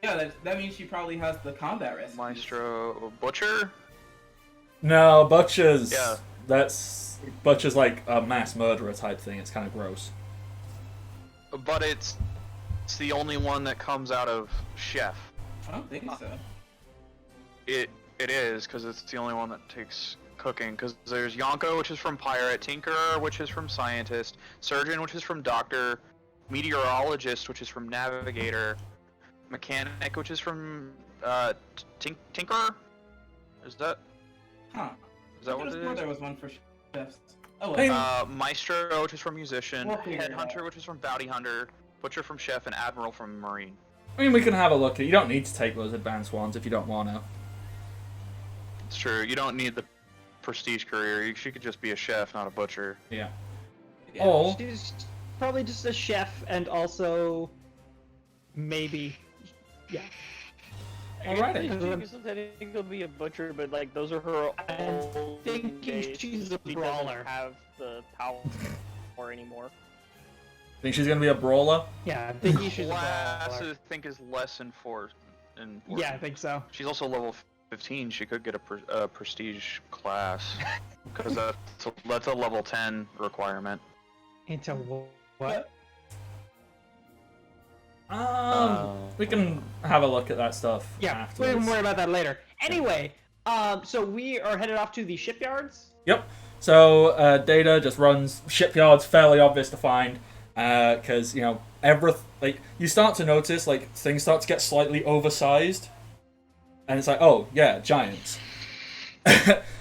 Yeah, that means she probably has the combat recipe. Maestro Butcher. No, Butcher's. Yeah. That's Butcher's like a mass murderer type thing. It's kind of gross. But it's the only one that comes out of chef. I don't think so. It is because it's the only one that takes cooking. Because there's Yonko, which is from pirate, Tinkerer, which is from scientist, surgeon, which is from doctor, meteorologist, which is from navigator, mechanic, which is from tinkerer. Is that Huh. what it is? There was one for chefs. Oh, Hey. well. Maestro, which is from musician, We'll figure it out. headhunter, which is from bounty hunter, butcher from chef, and admiral from marine. I mean, we can have a look. You don't need to take those advanced ones if you don't want to. It's true. You don't need the prestige career. She could just be a chef, not a butcher. Yeah. Yeah. Oh, She's probably just a chef and also maybe, yeah. alrighty. She could technically be a butcher, but like those are her I'm old thinking days. she's a She brawler. doesn't have the power anymore. Think she's gonna be a brawler? Yeah, I think he should. Class, I think, is less enforced. Yeah, I think so. She's also level 15. She could get a prestige class because that's a level 10 requirement. Into what? We can have a look at that stuff. Yeah, we afterwards. can worry about that later. Anyway, so we are headed off to the shipyards. Yep. So Data just runs shipyards, fairly obvious to find, because you know like you start to notice like things start to get slightly oversized, and it's like, oh yeah, giants.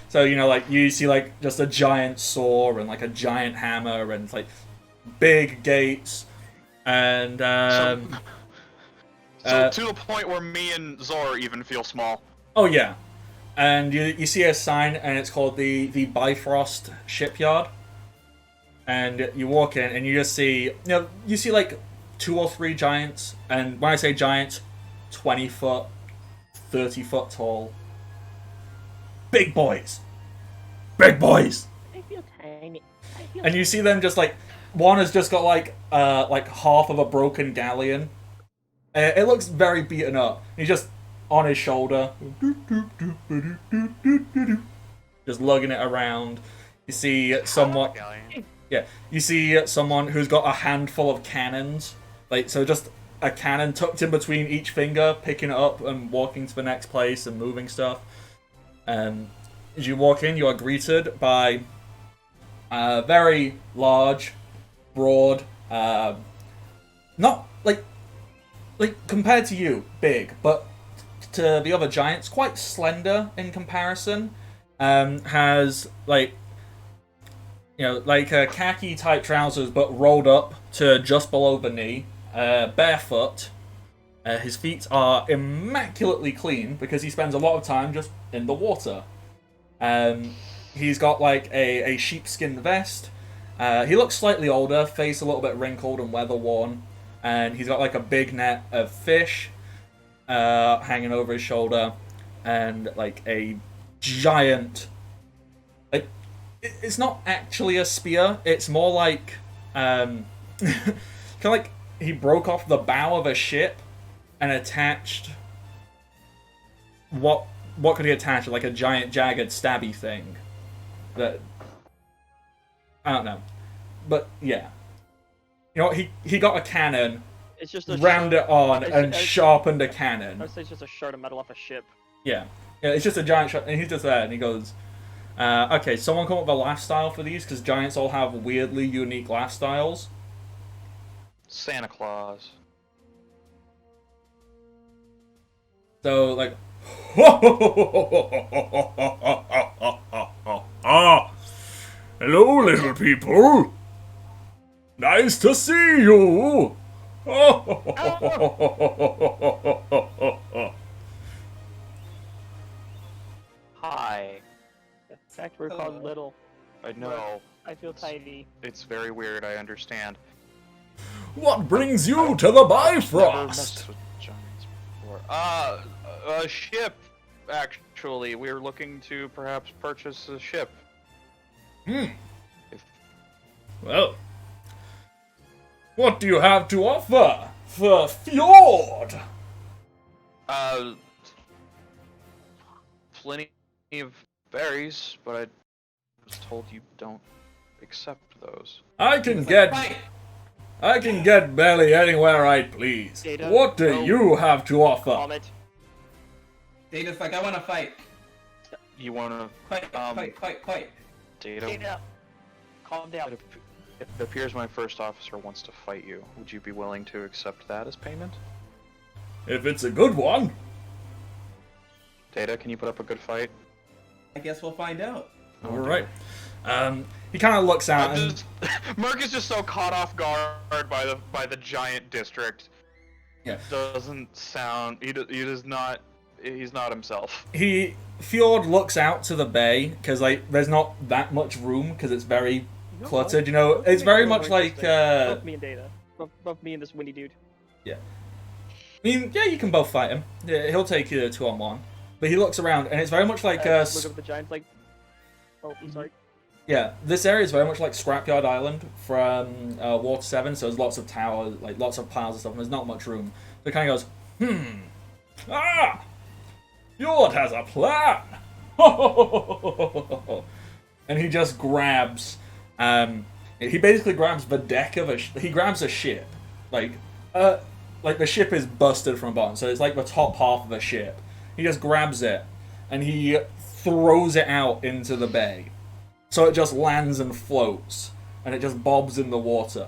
So you know, like you see like just a giant saw and like a giant hammer and like big gates, and So to the point where me and Zor even feel small. oh yeah. And you see a sign, and it's called the Bifrost Shipyard. And you walk in, and you just see, you see like 2 or 3 giants. And when I say giants, 20 foot, 30 foot tall. Big boys. Big boys. I feel tiny. And you see them just like, one has just got like half of a broken galleon. It looks very beaten up. He's just on his shoulder, just lugging it around. You see someone, you see someone who's got a handful of cannons, like so, just a cannon tucked in between each finger, picking it up and walking to the next place and moving stuff. As you walk in, you are greeted by a very large, broad, not like compared to you, big, but to the other giants, quite slender in comparison. Has like khaki type trousers, but rolled up to just below the knee. Barefoot. His feet are immaculately clean because he spends a lot of time just in the water. He's got like a sheepskin vest. He looks slightly older, face a little bit wrinkled and weather worn, and he's got like a big net of fish hanging over his shoulder, and like a giant, like it's not actually a spear, it's more like kind of like he broke off the bow of a ship and attached what could he attach, like a giant jagged stabby thing that I don't know, but yeah, he got a cannon. It's just a rammed it on and sharpened a cannon. I'd say it's just a shard of metal off a ship. Yeah, it's just a giant shot, and he's just there, and he goes, okay, someone come up with a laugh style for these, because giants all have weirdly unique laugh styles. Santa Claus. So, like, hello, little people. Nice to see you. Hi. In fact, we're called little. I know. I feel tiny. It's very weird, I understand. What brings you to the Never messed Bifrost? with giants before. A ship, actually. We're looking to perhaps purchase a ship. Well, what do you have to offer for Fjord? Plenty of berries, but I was told you don't accept those. I can get barely anywhere I please. Data, What do no. you have to offer? Vomit. Data's like, I want to fight. You wanna Fight. data? Data. Calm down. It appears my first officer wants to fight you. Would you be willing to accept that as payment? If it's a good one. Data, can you put up a good fight? I guess we'll find out. All right. He kind of looks out and Merc is just so caught off guard by the giant district. Yeah. Doesn't sound. He does not. He's not himself. Fjord looks out to the bay because like there's not that much room because it's very cluttered. You know, it's very much like. Both me and Data. Both me and this windy dude. Yeah. I mean, yeah, you can both fight him. Yeah, he'll take you 2-on-1. But he looks around, and it's very much like Look at the giants like. Oh, I'm sorry. Yeah, this area is very much like Scrapyard Island from Water 7, so there's lots of towers, like lots of piles of stuff, and there's not much room. So it kind of goes, Fjord has a plan! And he just grabs, he basically grabs the deck of he grabs a ship. Like the ship is busted from the bottom, so it's like the top half of a ship. He just grabs it, and he throws it out into the bay. So it just lands and floats, and it just bobs in the water.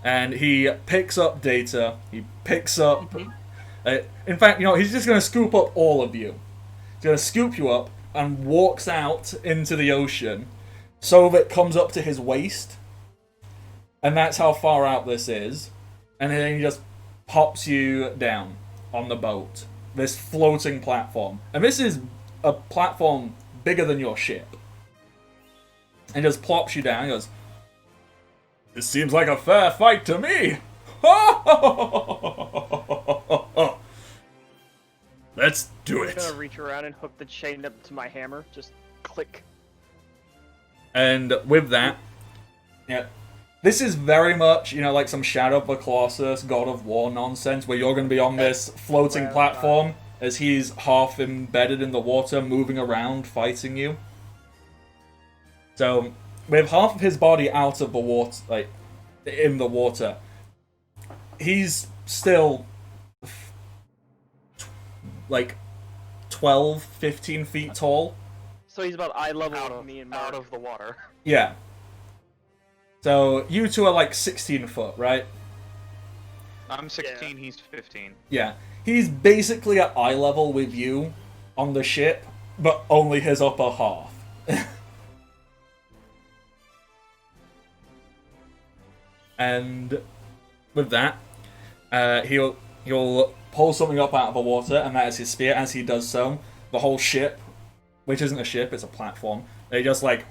And he picks up data, he picks up... in fact, he's just going to scoop up all of you. He's going to scoop you up, and walks out into the ocean, so that it comes up to his waist. And that's how far out this is. And then he just pops you down on the boat. This floating platform. And this is a platform bigger than your ship. And just plops you down. He goes, "This seems like a fair fight to me. Let's do I'm it." gonna reach around and hook the chain up to my hammer. Just click. And with that, yeah, this is very much, like some Shadow of the Colossus, God of War nonsense, where you're going to be on this floating platform as he's half embedded in the water, moving around, fighting you. So, with half of his body out of the water, like, in the water, he's still, like, 12, 15 feet tall. So he's about eye level Out with of, me and Mark. out of the water. Yeah. So, you two are like 16 foot, right? I'm 16, he's 15. Yeah. He's basically at eye level with you on the ship, but only his upper half. And with that, he'll pull something up out of the water, and that is his spear. As he does so, the whole ship, which isn't a ship, it's a platform, it just like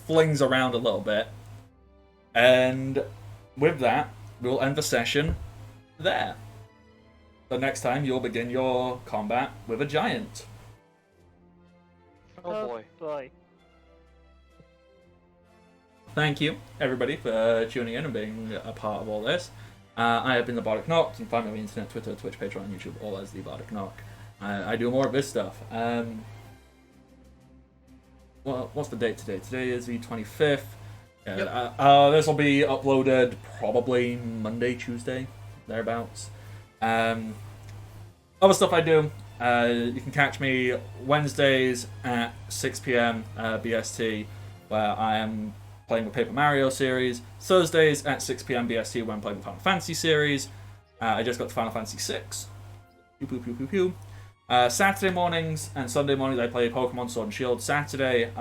flings around a little bit. And with that, we'll end the session there. So next time you'll begin your combat with a giant. Oh boy. Boy. Thank you, everybody, for tuning in and being a part of all this. I have been the Bardic Knock. You can find me on the internet, Twitter, Twitch, Patreon, YouTube, all as the Bardic Knock. I do more of this stuff. Well, what's the date today? Today is the 25th. This will be uploaded probably Monday, Tuesday, thereabouts. Other stuff I do, you can catch me Wednesdays at 6 PM BST, where I am playing the Paper Mario series. Thursdays at 6 PM BST when I'm playing the Final Fantasy series. I just got to Final Fantasy 6. Pew pew pew pew pew. Saturday mornings and Sunday mornings I play Pokemon Sword and Shield. Saturday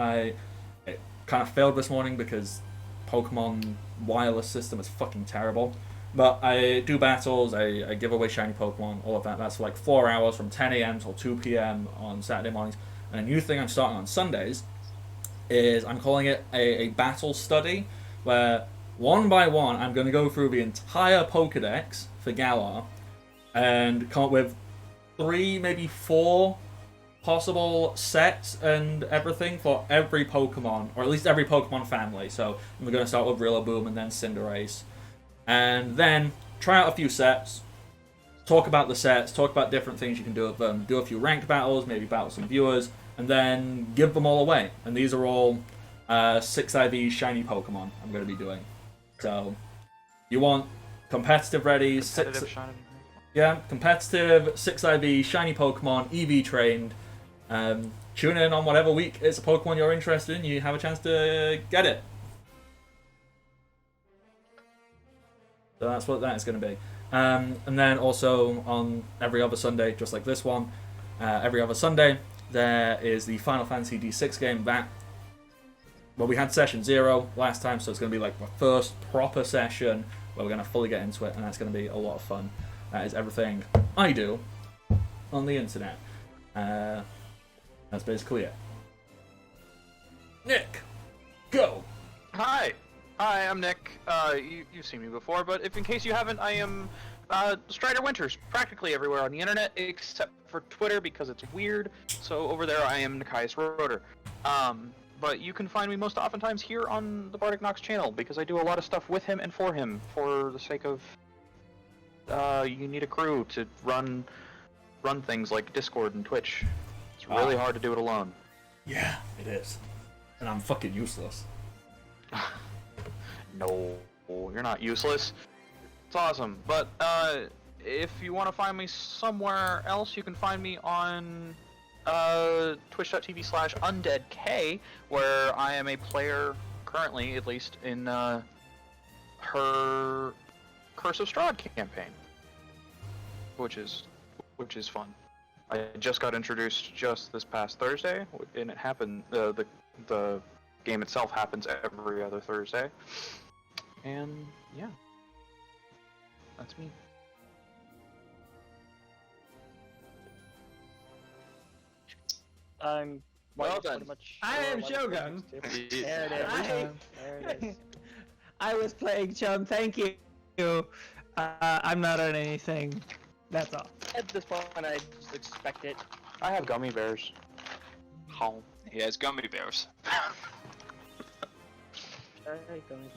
it kind of failed this morning because Pokemon wireless system is fucking terrible. But I do battles, I give away shiny Pokemon, all of that. That's for like 4 hours from 10 AM till 2 PM on Saturday mornings. And a new thing I'm starting on Sundays is I'm calling it a battle study, where one by one I'm going to go through the entire Pokedex for Galar and come up with 3, maybe 4 possible sets and everything for every Pokemon, or at least every Pokemon family. So we're going to start with Rillaboom and then Cinderace. And then try out a few sets, talk about the sets, talk about different things you can do with them, do a few ranked battles, maybe battle some viewers, and then give them all away. And these are all 6 IV shiny Pokemon I'm going to be doing. So, you want competitive ready, competitive 6 IV shiny Pokemon, EV trained. Tune in on whatever week it's a Pokemon you're interested in, you have a chance to get it. So that's what that is going to be. And then also on every other Sunday, just like this one, every other Sunday, there is the Final Fantasy D6 game well, we had session 0 last time, so it's going to be like the first proper session where we're going to fully get into it, and that's going to be a lot of fun. That is everything I do on the internet. That's basically it. Nick, go! Hi, I'm Nick. You've seen me before, but if in case you haven't, I am Strider Winters, practically everywhere on the internet except for Twitter because it's weird. So over there, I am Nikias Rotor. but you can find me most oftentimes here on the Bardic Nox channel because I do a lot of stuff with him and for him for the sake of you need a crew to run things like Discord and Twitch. It's really hard to do it alone. Yeah, it is. And I'm fucking useless. No, you're not useless. It's awesome. But if you want to find me somewhere else, you can find me on twitch.tv/undeadk, where I am a player currently, at least in her Curse of Strahd campaign, which is fun. I just got introduced just this past Thursday, and it happened. The game itself happens every other Thursday, and yeah, that's me. I'm Well pretty done. much I am sure what I'm Shogun. doing too. There it is. There it is. I was playing Chum. Thank you. I'm not on anything. That's all. At this point, I just expect it. I have gummy bears. How? He has gummy bears.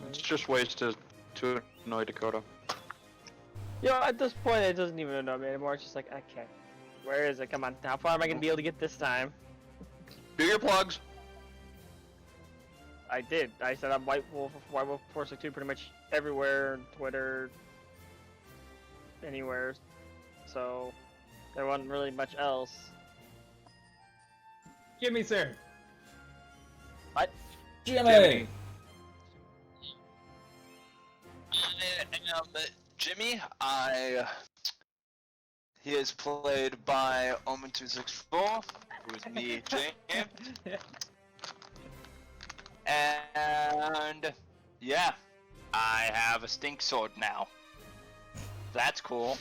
It's just ways to annoy Dakota. You know, at this point, it doesn't even annoy me anymore. It's just like, okay, where is it? Come on, how far am I gonna be able to get this time? Do your plugs. I did. I said I'm White Wolf 462 pretty much everywhere, Twitter, anywhere. So there wasn't really much else. Jimmy, sir. What? Jimmy! I am Jimmy. He is played by Omen264, who is me, James. And yeah, I have a stink sword now. That's cool.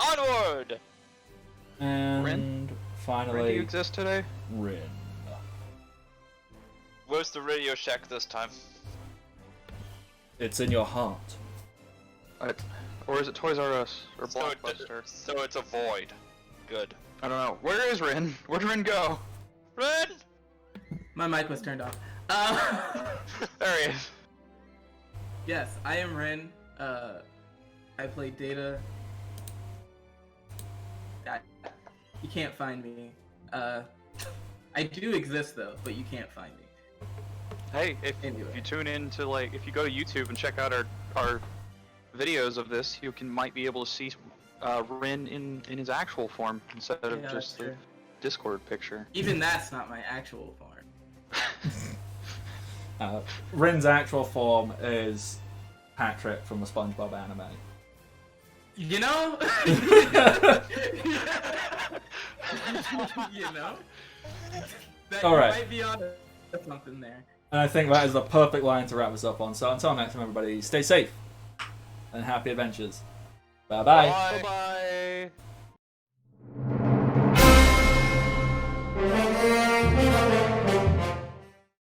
Onward! And Rin? finally, Where do you exist today? Rin. Where's the Radio Shack this time? It's in your heart. Or is it Toys R Us or So, Blockbuster? so it's a void. Good. I don't know. Where is Rin? Where'd Rin go? Ren! My mic was turned off. There he is. Yes, I am Ren. I play Data. You can't find me. I do exist though, but you can't find me. Hey, if Anyway. you tune in to if you go to YouTube and check out our videos of this, you might be able to see Rin in his actual form instead of Yeah, just the sure. Discord picture. Even that's not my actual form. Rin's actual form is Patrick from the SpongeBob anime. You know? You know? That All right. might be on something there. And I think that is the perfect line to wrap this up on. So until next time, everybody, stay safe and happy adventures. Bye-bye. Bye. Bye-bye.